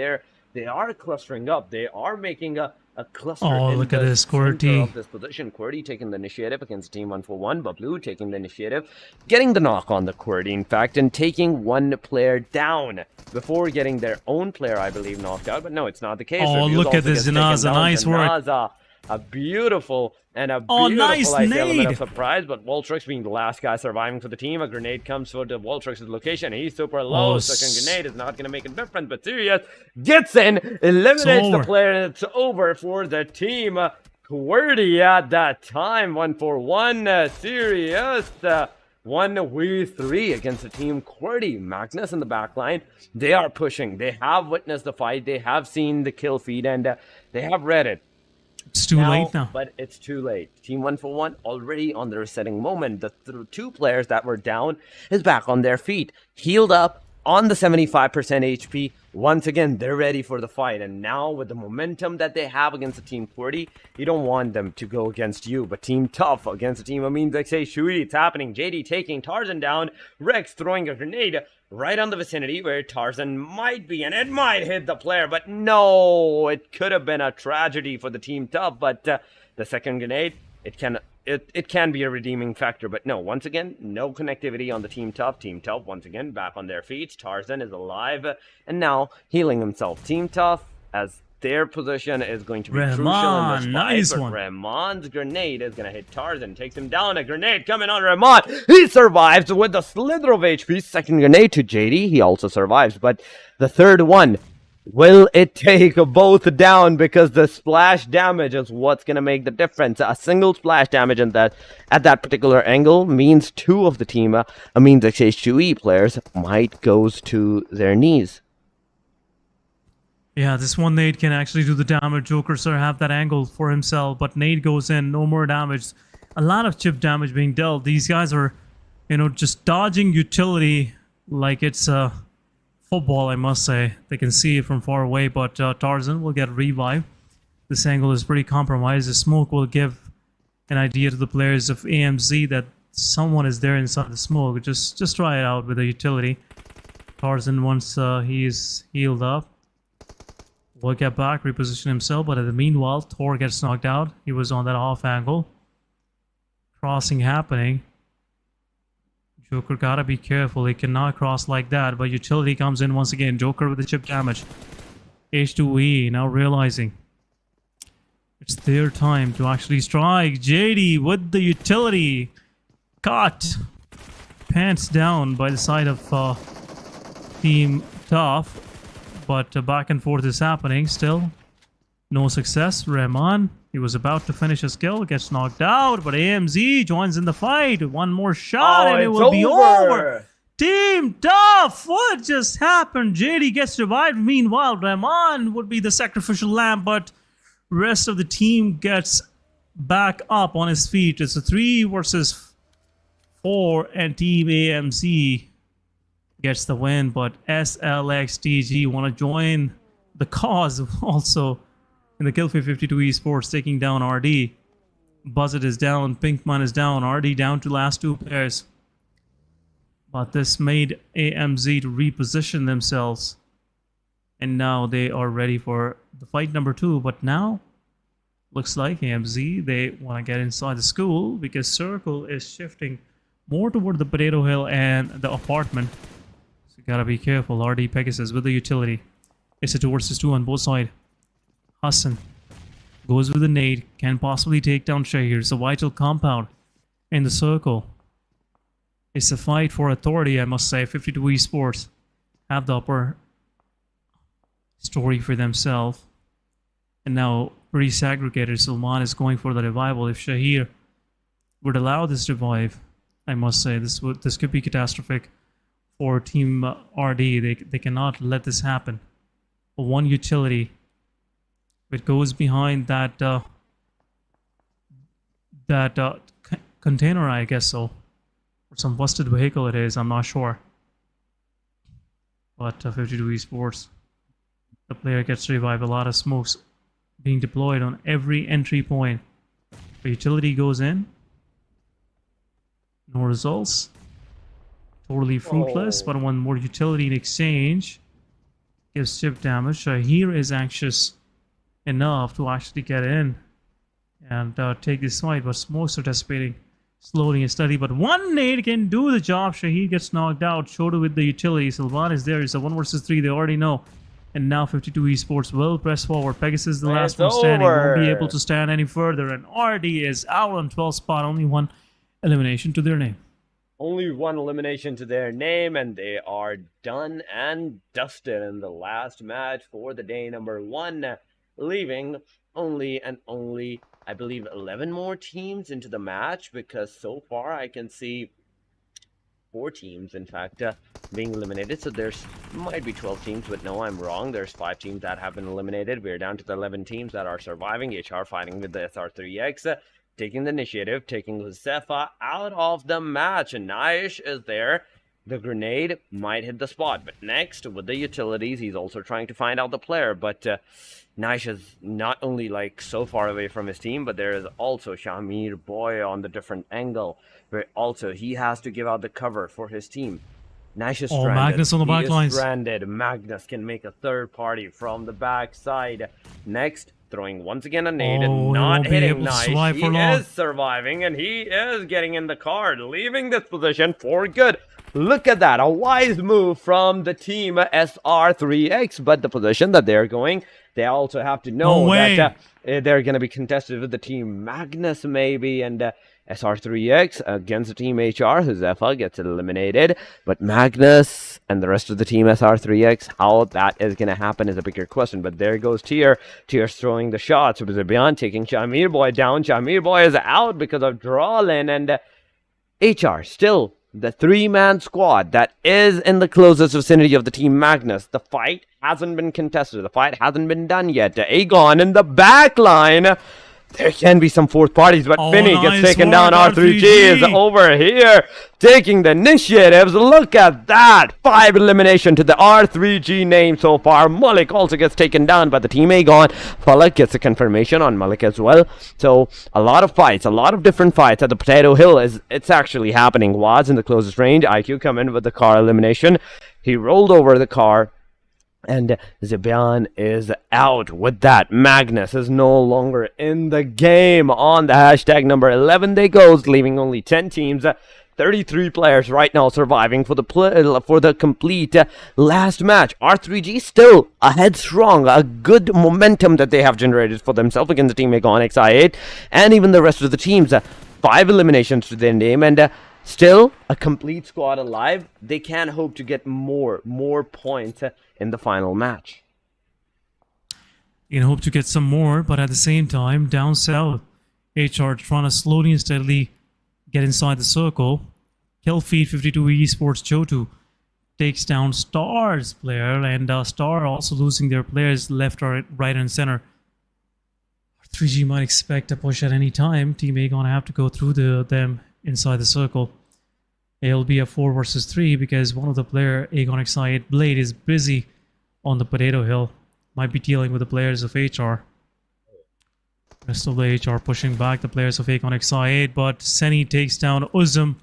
They are clustering up. They are making a cluster.
Oh, look at this, QWERTY.
Of this position. QWERTY taking the initiative against Team 1-for-1. Bablu taking the initiative, getting the knock on the QWERTY, in fact, and taking one player down before getting their own player, I believe, knocked out. But no, it's not the case.
Oh,
Reviews
look at this, Zanaza. Nice work.
A beautiful
nice
element of
nade.
surprise, but Voltrix being the last guy surviving for the team. A grenade comes for the Voltrix's location. He's super low. Second grenade is not going to make a difference, but Sirius gets in, eliminates the player, and it's over for the team. QWERTY at that time, 1-for-1. Sirius 1v3 against the Team QWERTY. Magnus in the back line. They are pushing. They have witnessed the fight. They have seen the kill feed, and they have read it.
It's too late now.
But it's too late. Team 1-for-1 already on the resetting moment. The 2 players that were down is back on their feet. Healed up on the 75% HP. Once again, they're ready for the fight. And now with the momentum that they have against the Team QWERTY, you don't want them to go against you. But Team Tough against the Team Amin Zexay Shui, it's happening. JD taking Tarzan down. Rex throwing a grenade right on the vicinity where Tarzan might be, and it might hit the player, but no, it could have been a tragedy for the Team Tough. But the second grenade, it can be a redeeming factor, but no, once again, no connectivity on the Team Tough. Team Tough once again back on their feet. Tarzan is alive and now healing himself. Team Tough, as their position is going to be crucial in this fight,
nice
but
one.
Ramon's grenade is going to hit Tarzan, takes him down. A grenade coming on Ramon. He survives with a slither of HP. Second grenade to JD. He also survives, but the third one, Will it take both down? Because the splash damage is what's gonna make the difference. A single splash damage in that at that particular angle means two of the team, means XH2E players might goes to their knees.
Yeah, this one nade can actually do the damage. Joker sir have that angle for himself, but nade goes in, no more damage. A lot of chip damage being dealt. These guys are, just dodging utility like it's football, I must say. They can see it from far away, but Tarzan will get revived. This angle is pretty compromised. The smoke will give an idea to the players of AMZ that someone is there inside the smoke. Just try it out with the utility. Tarzan, once he is healed up, will get back, reposition himself, but in the meanwhile, Thor gets knocked out. He was on that off angle. Crossing happening. Joker gotta be careful. He cannot cross like that, but utility comes in once again. Joker with the chip damage. H2E now realizing it's their time to actually strike. JD with the utility. Caught. Pants down by the side of Team Tough. But back and forth is happening still. No success. Rahman, he was about to finish his kill, gets knocked out, but AMZ joins in the fight. One more shot and it will be over. Team Tough, what just happened? JD gets revived. Meanwhile, Rahman would be the sacrificial lamb, but rest of the team gets back up on his feet. It's a 3 versus 4 and Team AMZ gets the win, but SLXTG want to join the cause also in the Kill 52 Esports, taking down RD. Buzzet is down, Pinkman is down, RD down to last 2 players. But this made AMZ to reposition themselves, and now they are ready for the fight number 2. But now looks like AMZ, they want to get inside the school because Circle is shifting more toward the Potato Hill and the apartment. So gotta be careful. RD Pegasus with the utility. It's a 2 versus 2 on both sides. Hassan goes with the nade. Can possibly take down Shahir. It's a vital compound in the circle. It's a fight for authority, I must say. 52 Esports have the upper story for themselves. And now pretty segregated. Salman is going for the revival. If Shahir would allow this revive, I must say this could be catastrophic for Team RD. They cannot let this happen. One utility, it goes behind that container, I guess so, or some busted vehicle. It is. I'm not sure. But 52 Esports, the player gets revived. A lot of smokes being deployed on every entry point. The utility goes in. No results. Totally fruitless. But one more utility in exchange gives chip damage. Shahir is anxious enough to actually get in and take this fight, but smokes are dissipating slowly and steady. But one nade can do the job. Shahir gets knocked out. Shoda with the utility. Sylvan is there. It's a 1 versus 3. They already know. And now 52 Esports will press forward. Pegasus, the last one standing, won't be able to stand any further. And RD is out on 12th spot. Only one elimination to their name.
Only one elimination to their name, and they are done and dusted in the last match for the day number 1, leaving only, I believe, 11 more teams into the match, because so far I can see 4 teams, in fact, being eliminated. So there's might be 12 teams, but no, I'm wrong. There's 5 teams that have been eliminated. We're down to the 11 teams that are surviving. HR fighting with the SR3X. Taking the initiative, taking Lucefa out of the match, and Naish is there. The grenade might hit the spot, but next, with the utilities, he's also trying to find out the player, but Naish is not only like so far away from his team, but there is also Shamir Boy on the different angle, where also he has to give out the cover for his team. Naish is stranded.
Magnus on the back lines.
Stranded. Magnus can make a third party from the back side. Next, throwing once again a nade and not hitting Naish. He is surviving, and he is getting in the card, leaving this position for good. Look at that, a wise move from the team SR3X, but the position that they're going they also have to know
No way.
that they're going to be contested with the team Magnus maybe, and SR3X against the team HR. Huzefa gets eliminated, but Magnus and the rest of the team SR3X, how that is going to happen is a bigger question. But there goes Tier. Tier's throwing the shots. Zibian taking Shamir Boy down. Shamir Boy is out because of Drawlin, and HR still the 3-man squad that is in the closest vicinity of the team Magnus. The fight hasn't been contested. The fight hasn't been done yet. Aegon in the back line. There can be some fourth parties, but Finney gets taken down. R3G is over here taking the initiatives. Look at that. 5 elimination to the R3G name so far. Malik also gets taken down by the team Aegon. Falak gets a confirmation on Malik as well. So a lot of fights, a lot of different fights at the Potato Hill. It's actually happening. Waz in the closest range. IQ come in with the car elimination. He rolled over the car. And Zibian is out with that. Magnus is no longer in the game. On the hashtag number 11 they goes, leaving only 10 teams. 33 players right now surviving for the complete last match. R3G still ahead strong. A good momentum that they have generated for themselves against the team Aegon XI8. And even the rest of the teams. 5 eliminations to their name. And still a complete squad alive. They can hope to get more points in the final match.
You can hope to get some more, but at the same time, down south, HR trying to slowly and steadily get inside the circle. Killfeed 52 Esports Chotu takes down Star's player, and Star also losing their players left, right, and center. 3G might expect a push at any time. Team A gonna have to go through them inside the circle. It'll be a 4 versus 3 because one of the player, Aegon X8 Blade, is busy on the Potato Hill. Might be dealing with the players of HR. Rest of the HR pushing back the players of Aegon X8, but Seni takes down Uzum.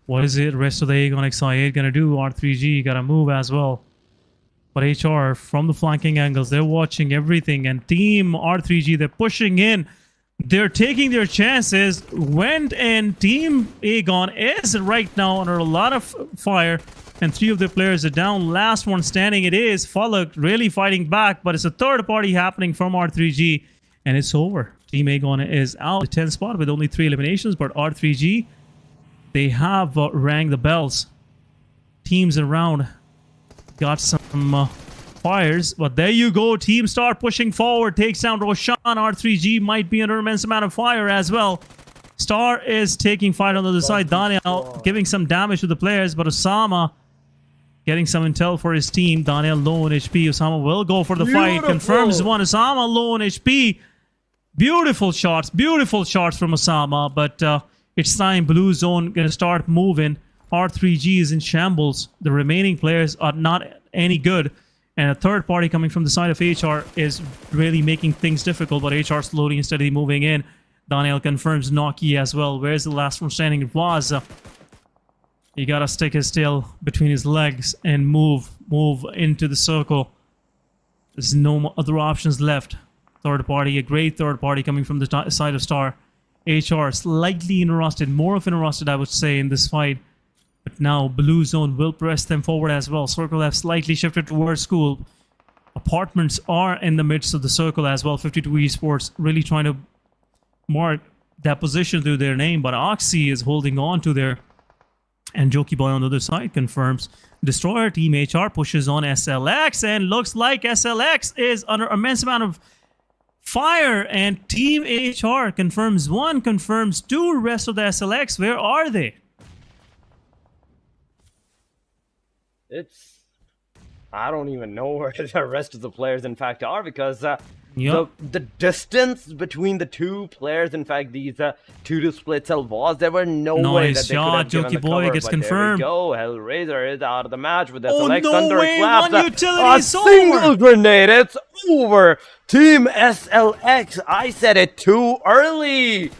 What is it rest of the Aegon X8 gonna do? R3G gotta move as well. But HR from the flanking angles, they're watching everything, and team R3G, they're pushing in. They're taking their chances. Went and Team Aegon is right now under a lot of fire, and 3 of their players are down. Last one standing it is Falak, really fighting back, but it's a third party happening from R3G, and it's over. Team Aegon is out the 10th spot with only 3 eliminations, but R3G, they have rang the bells. Teams around got some fires, but there you go. Team Star pushing forward, takes down Roshan. R3G might be under immense amount of fire as well. Star is taking fight on the other side. Daniel giving some damage to the players, but Osama getting some intel for his team. Daniel low on HP. Osama will go for the fight. Confirms one. Osama low on HP. Beautiful shots from Osama, but it's time. Blue zone gonna start moving. R3G is in shambles. The remaining players are not any good. And a third party coming from the side of HR is really making things difficult, but HR slowly and steadily moving in. Daniel confirms Noki as well. Where's the last one standing? It was. He gotta stick his tail between his legs and move into the circle. There's no other options left. Third party, a great third party coming from the side of Star. HR slightly interested, more of interested I would say in this fight. But now Blue Zone will press them forward as well. Circle have slightly shifted towards school. Apartments are in the midst of the circle as well. 52 Esports really trying to mark that position through their name. But Oxy is holding on to their... And Jokey Boy on the other side confirms. Destroyer Team HR pushes on SLX. And looks like SLX is under immense amount of fire. And Team HR confirms 1, confirms 2. Rest of the SLX, where are they?
I don't even know where the rest of the players in fact are, because the distance between the 2 players, in fact these 2 split cell was, there were no way that they could have given the cover,
gets
but
confirmed.
There we go. HellRaiser is out of the match with SLX.
Oh no
Thunder
way,
collapse.
one utility
A
is
single
over.
grenade, it's over. Team SLX, I said it too early.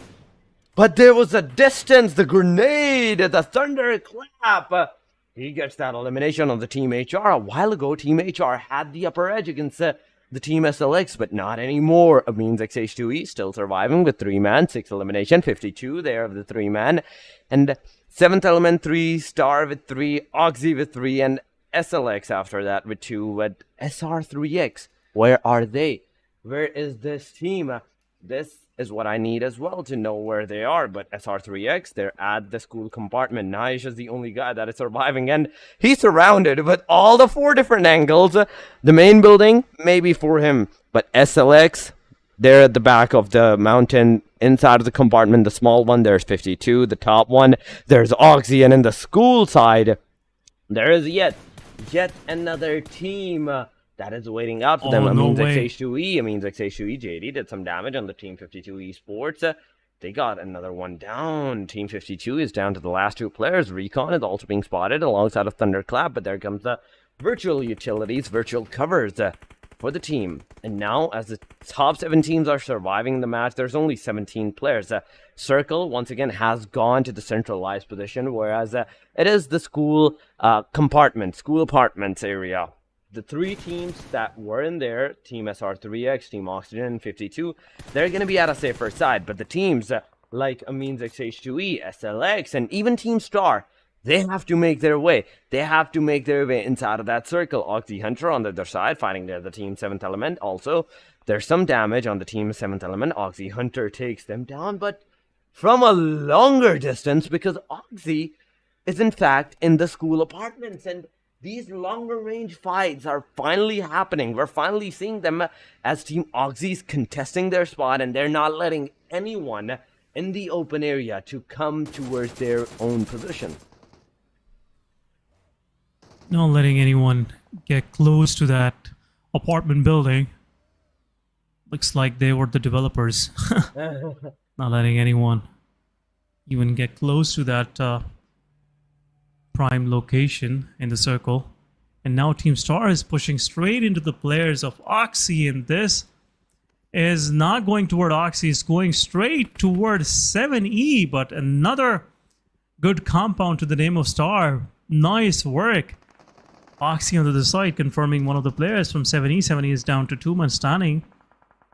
But there was a distance, the grenade, the thunder clap. He gets that elimination on the Team HR. A while ago, Team HR had the upper edge against the Team SLX, but not anymore. It means XH2E still surviving with 3-man, 6 elimination, 52 there of the 3-man. And 7th element 3, Star with 3, Oxy with 3, and SLX after that with 2, with SR3X Where are they? Where is this team? This is what I need as well to know where they are. But SR3X, they're at the school compartment. Naish is the only guy that is surviving, and he's surrounded with all the 4 different angles. The main building, maybe for him, but SLX, they're at the back of the mountain, inside of the compartment, the small one, there's 52, the top one, there's Oxy, and in the school side, there is yet another team that is waiting out for them.
Oh, no
Amines
way.
XH2E, Amines XH2E, JD did some damage on the Team 52 Esports. They got another one down. Team 52 is down to the last 2 players. Recon is also being spotted alongside of Thunderclap, but there comes the virtual utilities, virtual covers for the team. And now, as the top 7 teams are surviving the match, there's only 17 players. Circle, once again, has gone to the centralized position, whereas it is the school compartment, school apartments area. The 3 teams that were in there, Team SR3X, Team Oxygen, 52, they're going to be at a safer side. But the teams like Amines XH2E, SLX, and even Team Star, they have to make their way. They have to make their way inside of that circle. Oxy Hunter on the other side, fighting there, the Team 7th Element. Also, there's some damage on the Team 7th Element. Oxy Hunter takes them down, but from a longer distance, because Oxy is in fact in the school apartments, and these longer range fights are finally happening. We're finally seeing them as Team Oxy's contesting their spot, and they're not letting anyone in the open area to come towards their own position.
Not letting anyone get close to that apartment building. Looks like they were the developers. Not letting anyone even get close to that prime location in the circle. And now Team Star is pushing straight into the players of Oxy, and this is not going toward Oxy, it's going straight toward 7E, but another good compound to the name of Star. Nice work. Oxy on the other side confirming one of the players from 7E. 7E is down to 2 men standing.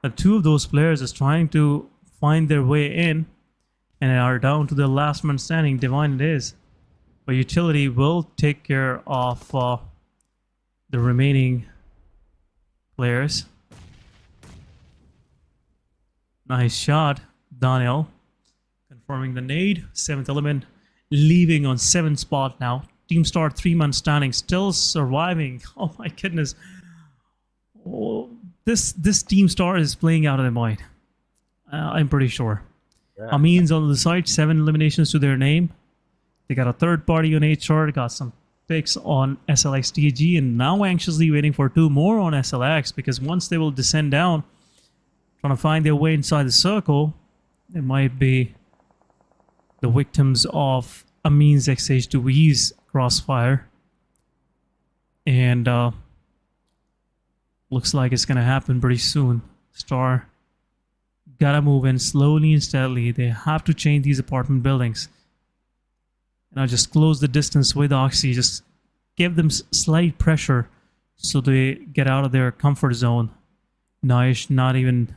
The 2 of those players is trying to find their way in and are down to the last man standing. Divine it is. But Utility will take care of the remaining players. Nice shot, Daniel. Confirming the nade. 7th Element leaving on 7th spot now. Team Star 3 man standing, still surviving. Oh my goodness. Oh, this Team Star is playing out of their mind. I'm pretty sure.
Yeah.
Amines on the side, 7 eliminations to their name. They got a third party on HR, got some picks on SLX TG, and now anxiously waiting for 2 more on SLX, because once they will descend down, trying to find their way inside the circle, they might be the victims of Amines XH2E's crossfire. And looks like it's gonna happen pretty soon. Star gotta move in slowly and steadily. They have to change these apartment buildings. And I'll just close the distance with Oxy, just give them slight pressure so they get out of their comfort zone. Naish not even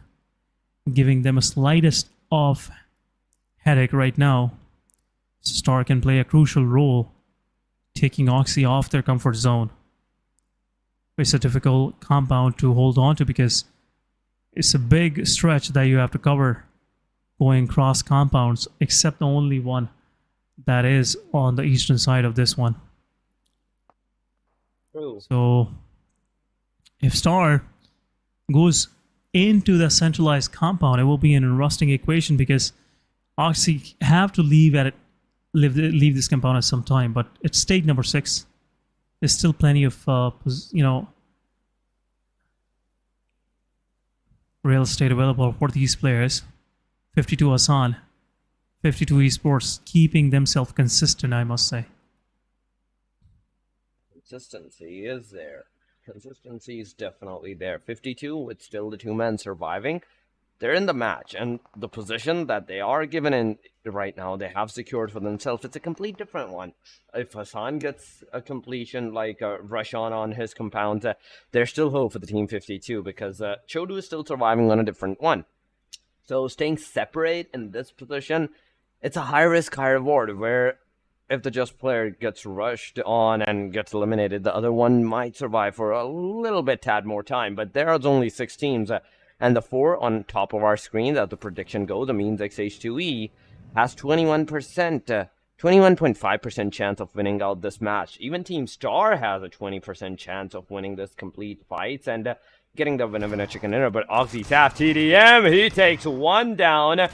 giving them a slightest of headache right now. Star can play a crucial role taking Oxy off their comfort zone. It's a difficult compound to hold on to because it's a big stretch that you have to cover going cross compounds, except the only one that is on the eastern side of this one.
True.
So if Star goes into the centralized compound, it will be an interesting equation because Oxy have to leave leave this compound at some time, but it's stage number 6. There's still plenty of real estate available for these players. 52 Hassan, 52 Esports keeping themselves consistent, I must say.
Consistency is there. Consistency is definitely there. 52 with still the 2 men surviving. They're in the match, and the position that they are given in right now, they have secured for themselves. It's a complete different one. If Hassan gets a completion like a rush on his compound, there's still hope for the Team 52 because Chodu is still surviving on a different one. So staying separate in this position, it's a high risk, high reward where if the Just player gets rushed on and gets eliminated, the other one might survive for a little bit tad more time. But there are only 6 teams, and the 4 on top of our screen, that the prediction goes, that means XH2E has 21%, 21.5% chance of winning out this match. Even Team Star has a 20% chance of winning this complete fights and getting the winner chicken dinner. But OxySaf TDM, he takes one down.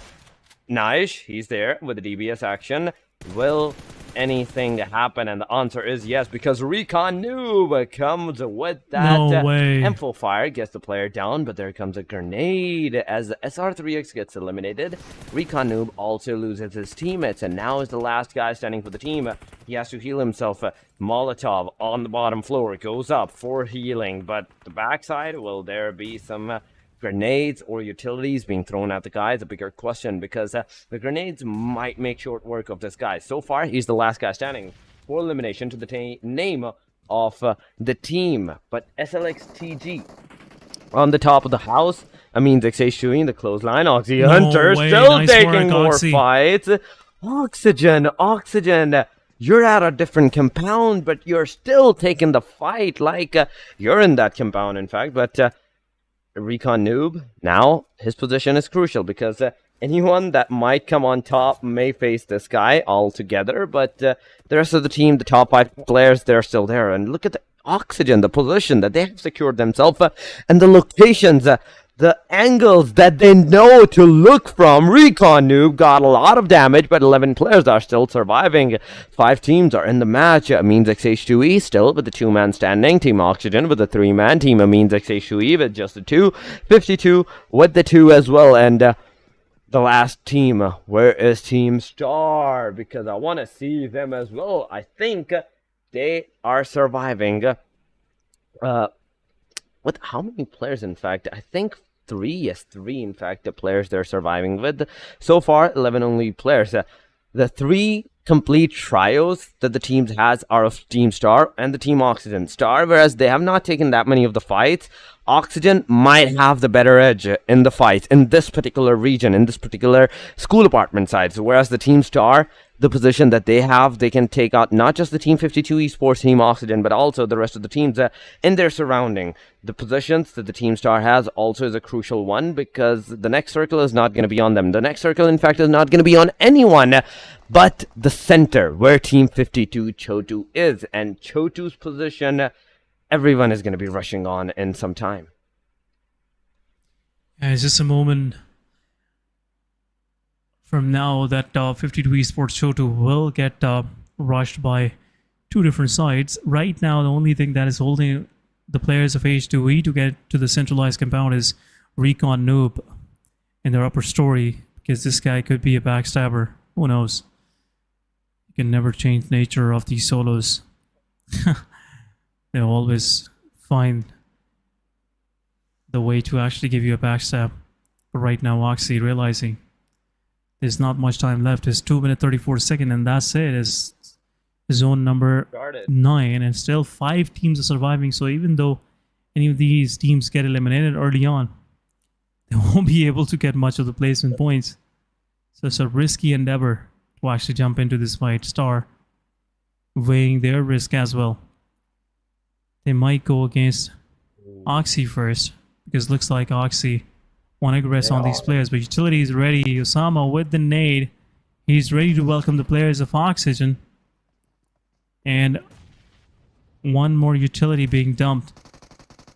Nice, he's there with the DBS action. Will anything happen? And the answer is yes, because Recon Noob comes with that amplifier, gets the player down, but there comes a grenade as SR3X gets eliminated. Recon Noob also loses his teammates, and now is the last guy standing for the team. He has to heal himself. Molotov on the bottom floor goes up for healing, but the backside, will there be some grenades or utilities being thrown at the guy? Is a bigger question, because the grenades might make short work of this guy. So far, he's the last guy standing for elimination to the name of the team. But SLXTG on the top of the house, I mean, XH2E in the clothesline. Oxy Hunter still nice taking more fights. Oxygen, you're at a different compound, but you're still taking the fight like you're in that compound, in fact. But Recon Noob, now his position is crucial, because anyone that might come on top may face this guy altogether, but the rest of the team, the top 5 players, they're still there. And look at the Oxygen, the position that they have secured themselves, and the locations, the angles that they know to look from. Recon Noob got a lot of damage, but 11 players are still surviving. 5 teams are in the match. Means XH2E still with the 2-man standing. Team Oxygen with the 3-man. Team Means XH2E with just the 2. 52 with the 2 as well. And the last team, where is Team Star? Because I want to see them as well. I think they are surviving. With how many players, in fact? I think 3. Yes, 3, in fact, the players they're surviving with. So far, 11 only players. The 3 complete trios that the teams has are of Team Star and the Team Oxygen. Star, whereas they have not taken that many of the fights, Oxygen might have the better edge in the fights in this particular region, in this particular school apartment sites. Whereas the Team Star, the position that they have, they can take out not just the Team 52 Esports, Team Oxygen, but also the rest of the teams in their surrounding. The positions that the Team Star has also is a crucial one, because the next circle is not going to be on them. The next circle, in fact, is not going to be on anyone but the center, where Team 52 Chotu is. And Chotu's position, everyone is going to be rushing on in some time.
It's just a moment from now that 52 Esports Chotu will get rushed by 2 different sides. Right now, the only thing that is holding the players of H2E to get to the centralized compound is Recon Noob in their upper story, because this guy could be a backstabber. Who knows? You can never change the nature of these solos. They'll always find the way to actually give you a backstab. But right now, Oxy realizing there's not much time left. It's 2 minutes 34 seconds, and that's it. It's zone number 9, and still 5 teams are surviving. So even though any of these teams get eliminated early on, they won't be able to get much of the placement points. So it's a risky endeavor to actually jump into this fight. Star weighing their risk as well. They might go against Oxy first, because it looks like Oxy want to aggress on these players, but Utility is ready. Osama with the nade. He's ready to welcome the players of Oxygen. And one more utility being dumped.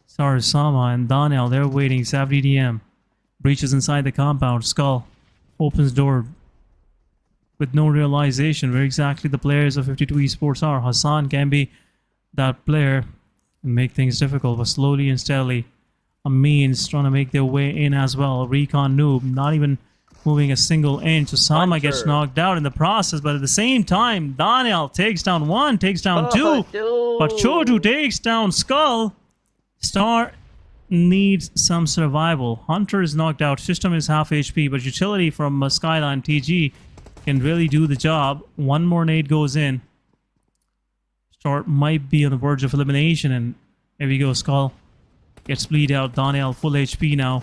Sorry, Osama and Daniel, they're waiting. Sav DDM breaches inside the compound. Skull opens door with no realization where exactly the players of 52 Esports are. Hassan can be that player and make things difficult, but slowly and steadily Means trying to make their way in as well. Recon Noob not even moving a single inch. Osama gets knocked out in the process, but at the same time, Daniel takes down 1, takes down 2, but Chotu takes down Skull. Star needs some survival. Hunter is knocked out. System is half HP, but Utility from Skyline TG can really do the job. One more nade goes in. Star might be on the verge of elimination, and there we go. Skull gets bleed out. Daniel full HP now.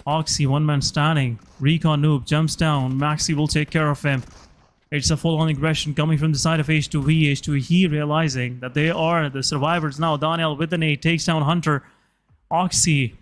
Oxy, 1-man standing. Recon Noob jumps down. Maxi will take care of him. It's a full-on aggression coming from the side of H2E. H2E realizing that they are the survivors now. Daniel with the nade takes down Hunter. Oxy,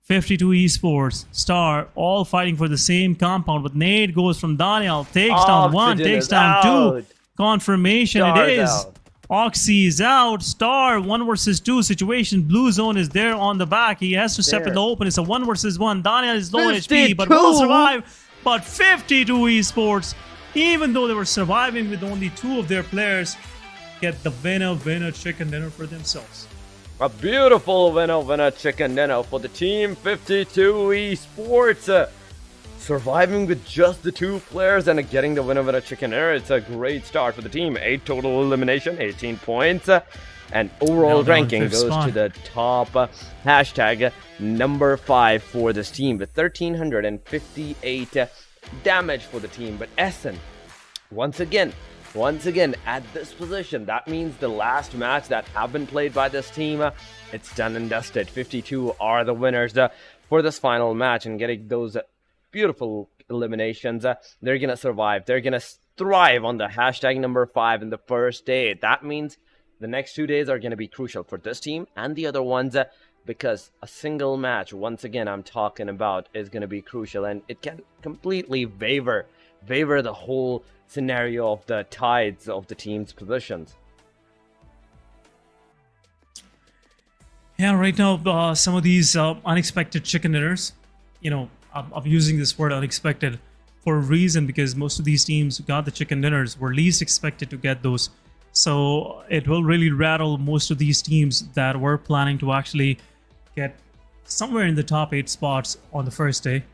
52 Esports, Star, all fighting for the same compound. But nade goes from Daniel, takes down one, takes down two. Confirmation, it is. Oxy is out. Star, 1 versus 2 situation. Blue zone is there on the back. He has to step in the open. It's a 1 versus 1. Daniel is low HP, but will survive. But 52 Esports, even though they were surviving with only 2 of their players, get the winner chicken dinner for themselves.
A beautiful winner chicken dinner for the team 52 Esports. Surviving with just the 2 players and getting the winner chicken dinner. It's a great start for the team. 8 total elimination, 18 points. And overall ranking goes to the top hashtag number 5 for this team with 1358 damage for the team. But Essen, once again at this position, that means the last match that have been played by this team, it's done and dusted. 52 are the winners for this final match, and getting those beautiful eliminations. They're gonna survive, they're gonna thrive on the hashtag number 5 in the first day. That means the next 2 days are going to be crucial for this team and the other ones, because a single match, once again I'm talking about, is going to be crucial, and it can completely waver the whole scenario of the tides of the team's positions.
Yeah, right now some of these unexpected chicken dinners, you know, I'm using this word unexpected for a reason, because most of these teams who got the chicken dinners were least expected to get those. So it will really rattle most of these teams that were planning to actually get somewhere in the top 8 spots on the first day.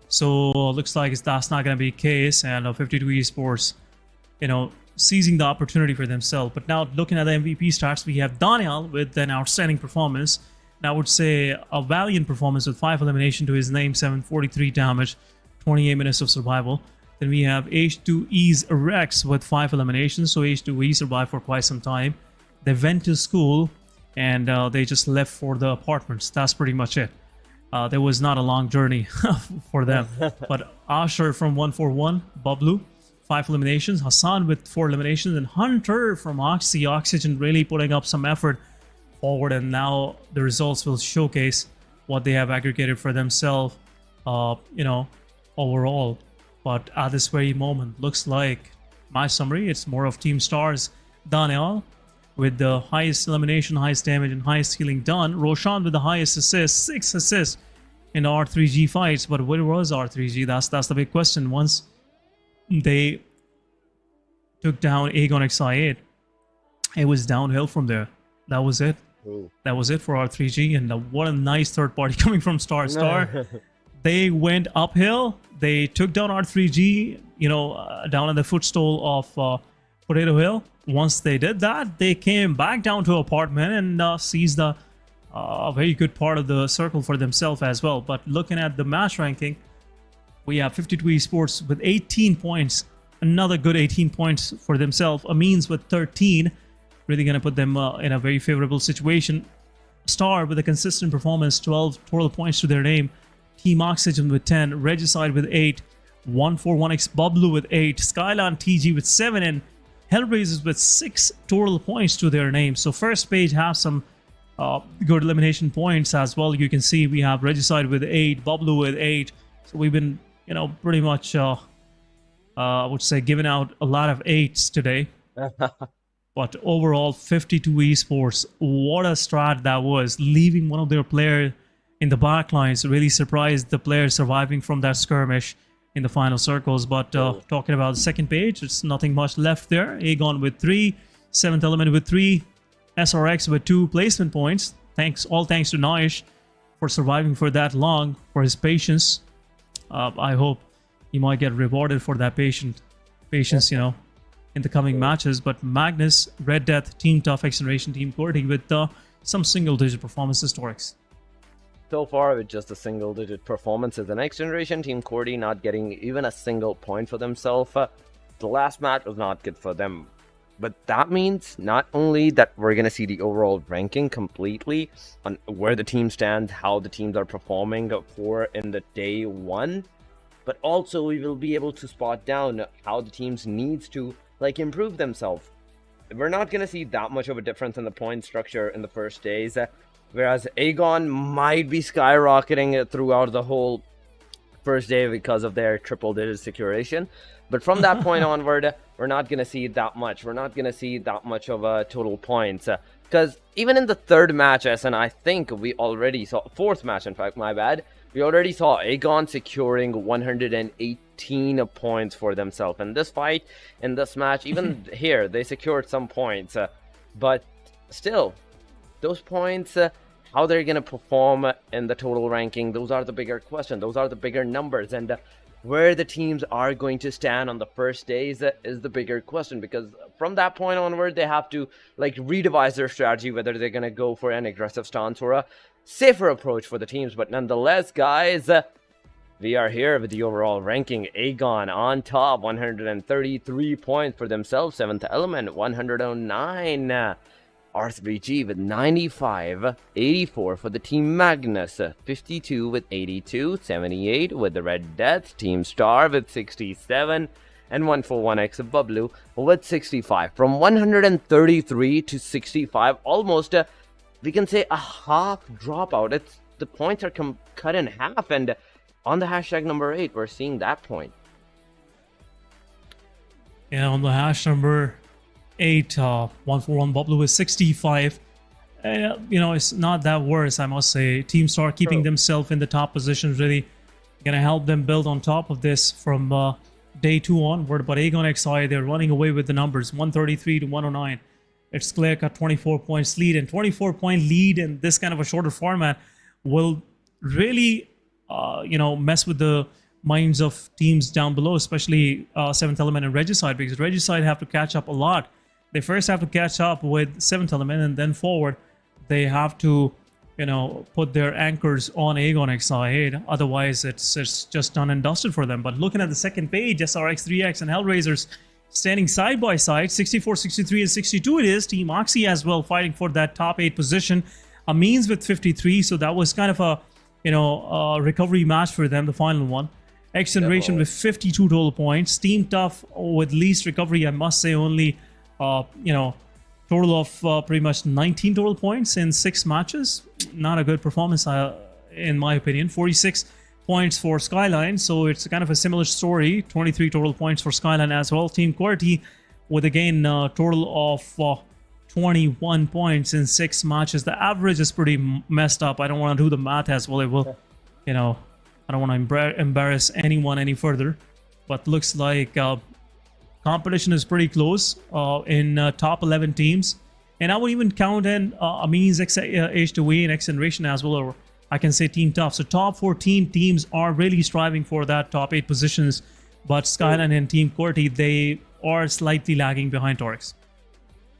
So looks like that's not going to be the case, and 52 Esports, you know, seizing the opportunity for themselves. But now looking at the MVP stats, we have Daniel with an outstanding performance. And I would say a valiant performance with 5 elimination to his name, 743 damage, 28 minutes of survival. Then we have H2E's Rex with 5 eliminations. So H2E survived for quite some time. They went to school and they just left for the apartments. That's pretty much it. There was not a long journey for them. But Asher from 141, Bablu, 5 eliminations. Hassan with 4 eliminations. And Hunter from Oxy, Oxygen really putting up some effort forward. And now the results will showcase what they have aggregated for themselves, you know, overall. But at this very moment, looks like, my summary, it's more of Team Stars. Daniel with the highest elimination, highest damage, and highest healing done. Roshan with the highest assists, 6 assists in the R3G fights. But where was R3G? That's the big question. Once they took down Aegon XI8, it was downhill from there. That was it. Ooh. That was it for R3G. And what a nice third party coming from Star. They went uphill. They took down R3G, you know, down at the footstool of Potato Hill. Once they did that, they came back down to apartment and seized a very good part of the circle for themselves as well. But looking at the match ranking, we have 52 Esports with 18 points. Another good 18 points for themselves. Amines with 13. Really going to put them in a very favorable situation. Star with a consistent performance, 12 total points to their name. Team Oxygen with 10, Regicide with 8, 141X Bablu with 8, Skyline TG with 7, and HellRaisers with 6 total points to their name. So first page has some good elimination points as well. You can see we have Regicide with 8, Bablu with 8. So we've been, you know, pretty much, I would say, giving out a lot of 8s today. But overall, 52 Esports, what a strat that was, leaving one of their players in the back lines. Really surprised the players surviving from that skirmish in the final circles. But talking about the second page, it's nothing much left there. Aegon with 3, 7th Element with 3, SRX with 2 placement points. All thanks to Noish for surviving for that long, for his patience. I hope he might get rewarded for that patience, you know, in the coming matches. But Magnus, Red Death, Team Tough, XGeneration, Team QWERTY with some single-digit performance historics.
So far, with just a single-digit performances, the next generation Team QWERTY not getting even a single point for themselves. The last match was not good for them. But that means not only that we're going to see the overall ranking completely on where the team stands, how the teams are performing for in the day 1, but also we will be able to spot down how the teams needs to like improve themselves. We're not going to see that much of a difference in the point structure in the first days, whereas Aegon might be skyrocketing throughout the whole first day because of their triple-digit securation. But from that point onward, we're not going to see that much. We're not going to see that much of a total points. Because even in the third match, and I think we already saw, fourth match in fact, my bad, we already saw Aegon securing 118 points for themselves. In this fight, in this match, even here, they secured some points. But still, those points, how they're going to perform in the total ranking, those are the bigger question. Those are the bigger numbers. And where the teams are going to stand on the first days is the bigger question, because from that point onward, they have to like redevise their strategy, whether they're going to go for an aggressive stance or a safer approach for the teams. But nonetheless, guys, we are here with the overall ranking. Aegon on top, 133 points for themselves. 7th Element, 109. R3G with 95, 84 for the Team Magnus, 52 with 82, 78 with the Red Death, Team Star with 67, and 141X Bublu with 65. From 133 to 65, almost, we can say a half dropout. The points are cut in half, and on the hashtag number 8, we're seeing that point.
Yeah, on the hash number 8, 141 Bublu is 65. It's not that worse, I must say. Team Star keeping themselves in the top positions, really gonna help them build on top of this from day 2 onward. But Aegon XI, they're running away with the numbers, 133 to 109. It's clear cut 24 points lead, and 24-point lead in this kind of a shorter format will really mess with the minds of teams down below, especially 7th Element and Regicide, because Regicide have to catch up a lot. They first have to catch up with 7th Element, and then forward they have to put their anchors on Aegon XI. Otherwise it's just done and dusted for them. But looking at the second page, SRX3X and HellRaisers standing side by side, 64, 63 and 62 it is. Team Oxy as well fighting for that top 8 position. Amines with 53, so that was kind of a recovery match for them, the final one. XGeneration with 52 total points. Team Tough with least recovery, I must say, only total of pretty much 19 total points in 6 matches. Not a good performance, in my opinion. 46 points for Skyline, so it's kind of a similar story. 23 total points for Skyline as well. Team QWERTY with again a total of 21 points in 6 matches. The average is pretty messed up. I don't want to do the math as well. It will, I don't want to embarrass anyone any further, but looks like competition is pretty close in top 11 teams. And I would even count in Amines, H2E, and XGeneration as well, or I can say Team Tough. So top 14 teams are really striving for that top 8 positions, but Skyline and Team QWERTY, they are slightly lagging behind Torx.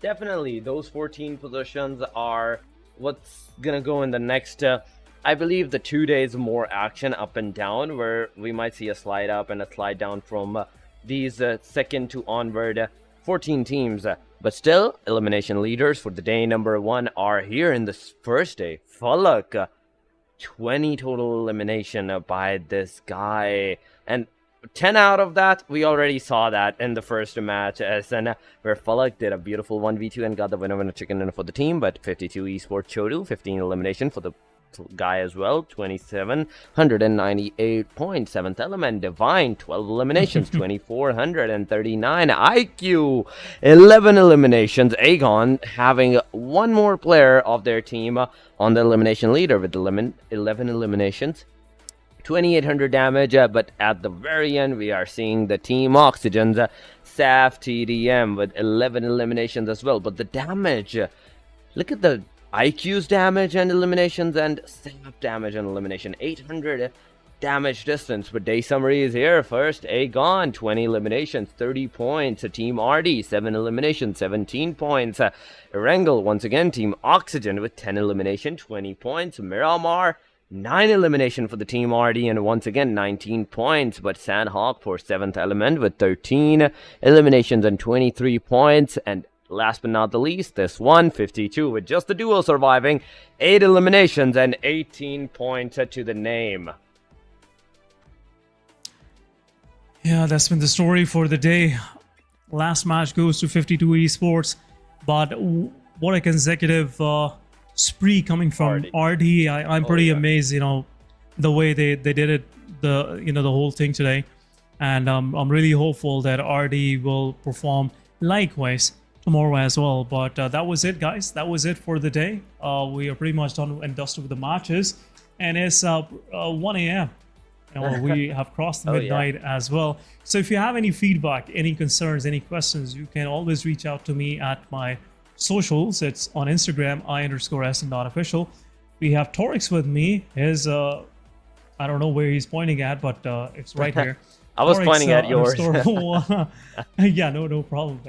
Definitely, those 14 positions are what's gonna go in the next, I believe, the 2 days more action up and down, where we might see a slide up and a slide down from these second to onward 14 teams. But still, elimination leaders for the day number 1 are here in this first day. Falak, 20 total elimination by this guy, and 10 out of that, we already saw that in the first match, where Falak did a beautiful 1v2 and got the winner chicken dinner for the team. But 52 Esports Chodu, 15 elimination for the guy as well, 2,798 points. 7th Element Divine, 12 eliminations, 2,439 IQ, 11 eliminations. Aegon having one more player of their team on the elimination leader with 11 eliminations, 2,800 damage. But at the very end, we are seeing the Team Oxygen's SAF TDM with 11 eliminations as well. But the damage, look at the IQ's damage and eliminations and SAF damage and elimination. 800 damage distance. But day summary is here first. Aegon, 20 eliminations, 30 points. Team RD, 7 eliminations, 17 points. Erangel, once again, Team Oxygen with 10 elimination, 20 points. Miramar, 9 elimination for the Team RD, and once again 19 points. But Sanhok for 7th Element with 13 eliminations and 23 points. And last but not the least, this one, 52, with just the duo surviving, 8 eliminations and 18 points to the name.
Yeah, that's been the story for the day. Last match goes to 52 Esports, but what a consecutive spree coming from RD. I'm pretty amazed, you know, the way they did it, the whole thing today, and I'm really hopeful that RD will perform likewise tomorrow as well. But that was it, guys. That was it for the day. We are pretty much done and dusted with the matches, and it's 1 a.m. We have crossed the midnight as well. So if you have any feedback, any concerns, any questions, you can always reach out to me at my socials. It's on Instagram, I_SN.official. We have Torix with me. His, I don't know where he's pointing at, but it's right here.
I was
Torix,
pointing at yours.
Yeah, no problem.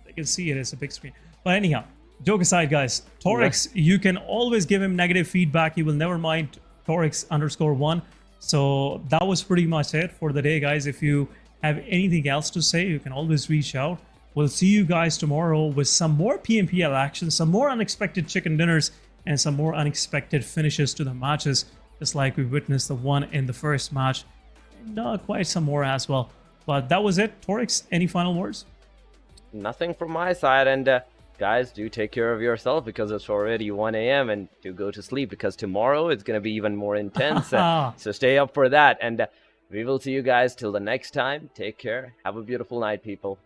I can see it. It's a big screen. But anyhow, joke aside, guys. Torix, you can always give him negative feedback. He will never mind. Torix_1. So that was pretty much it for the day, guys. If you have anything else to say, you can always reach out. We'll see you guys tomorrow with some more PMPL action, some more unexpected chicken dinners, and some more unexpected finishes to the matches, just like we witnessed the one in the first match, and quite some more as well. But that was it. Torix, any final words?
Nothing from my side, and guys, do take care of yourself because it's already 1 a.m. and do go to sleep because tomorrow it's going to be even more intense. So stay up for that, and we will see you guys till the next time. Take care. Have a beautiful night, people.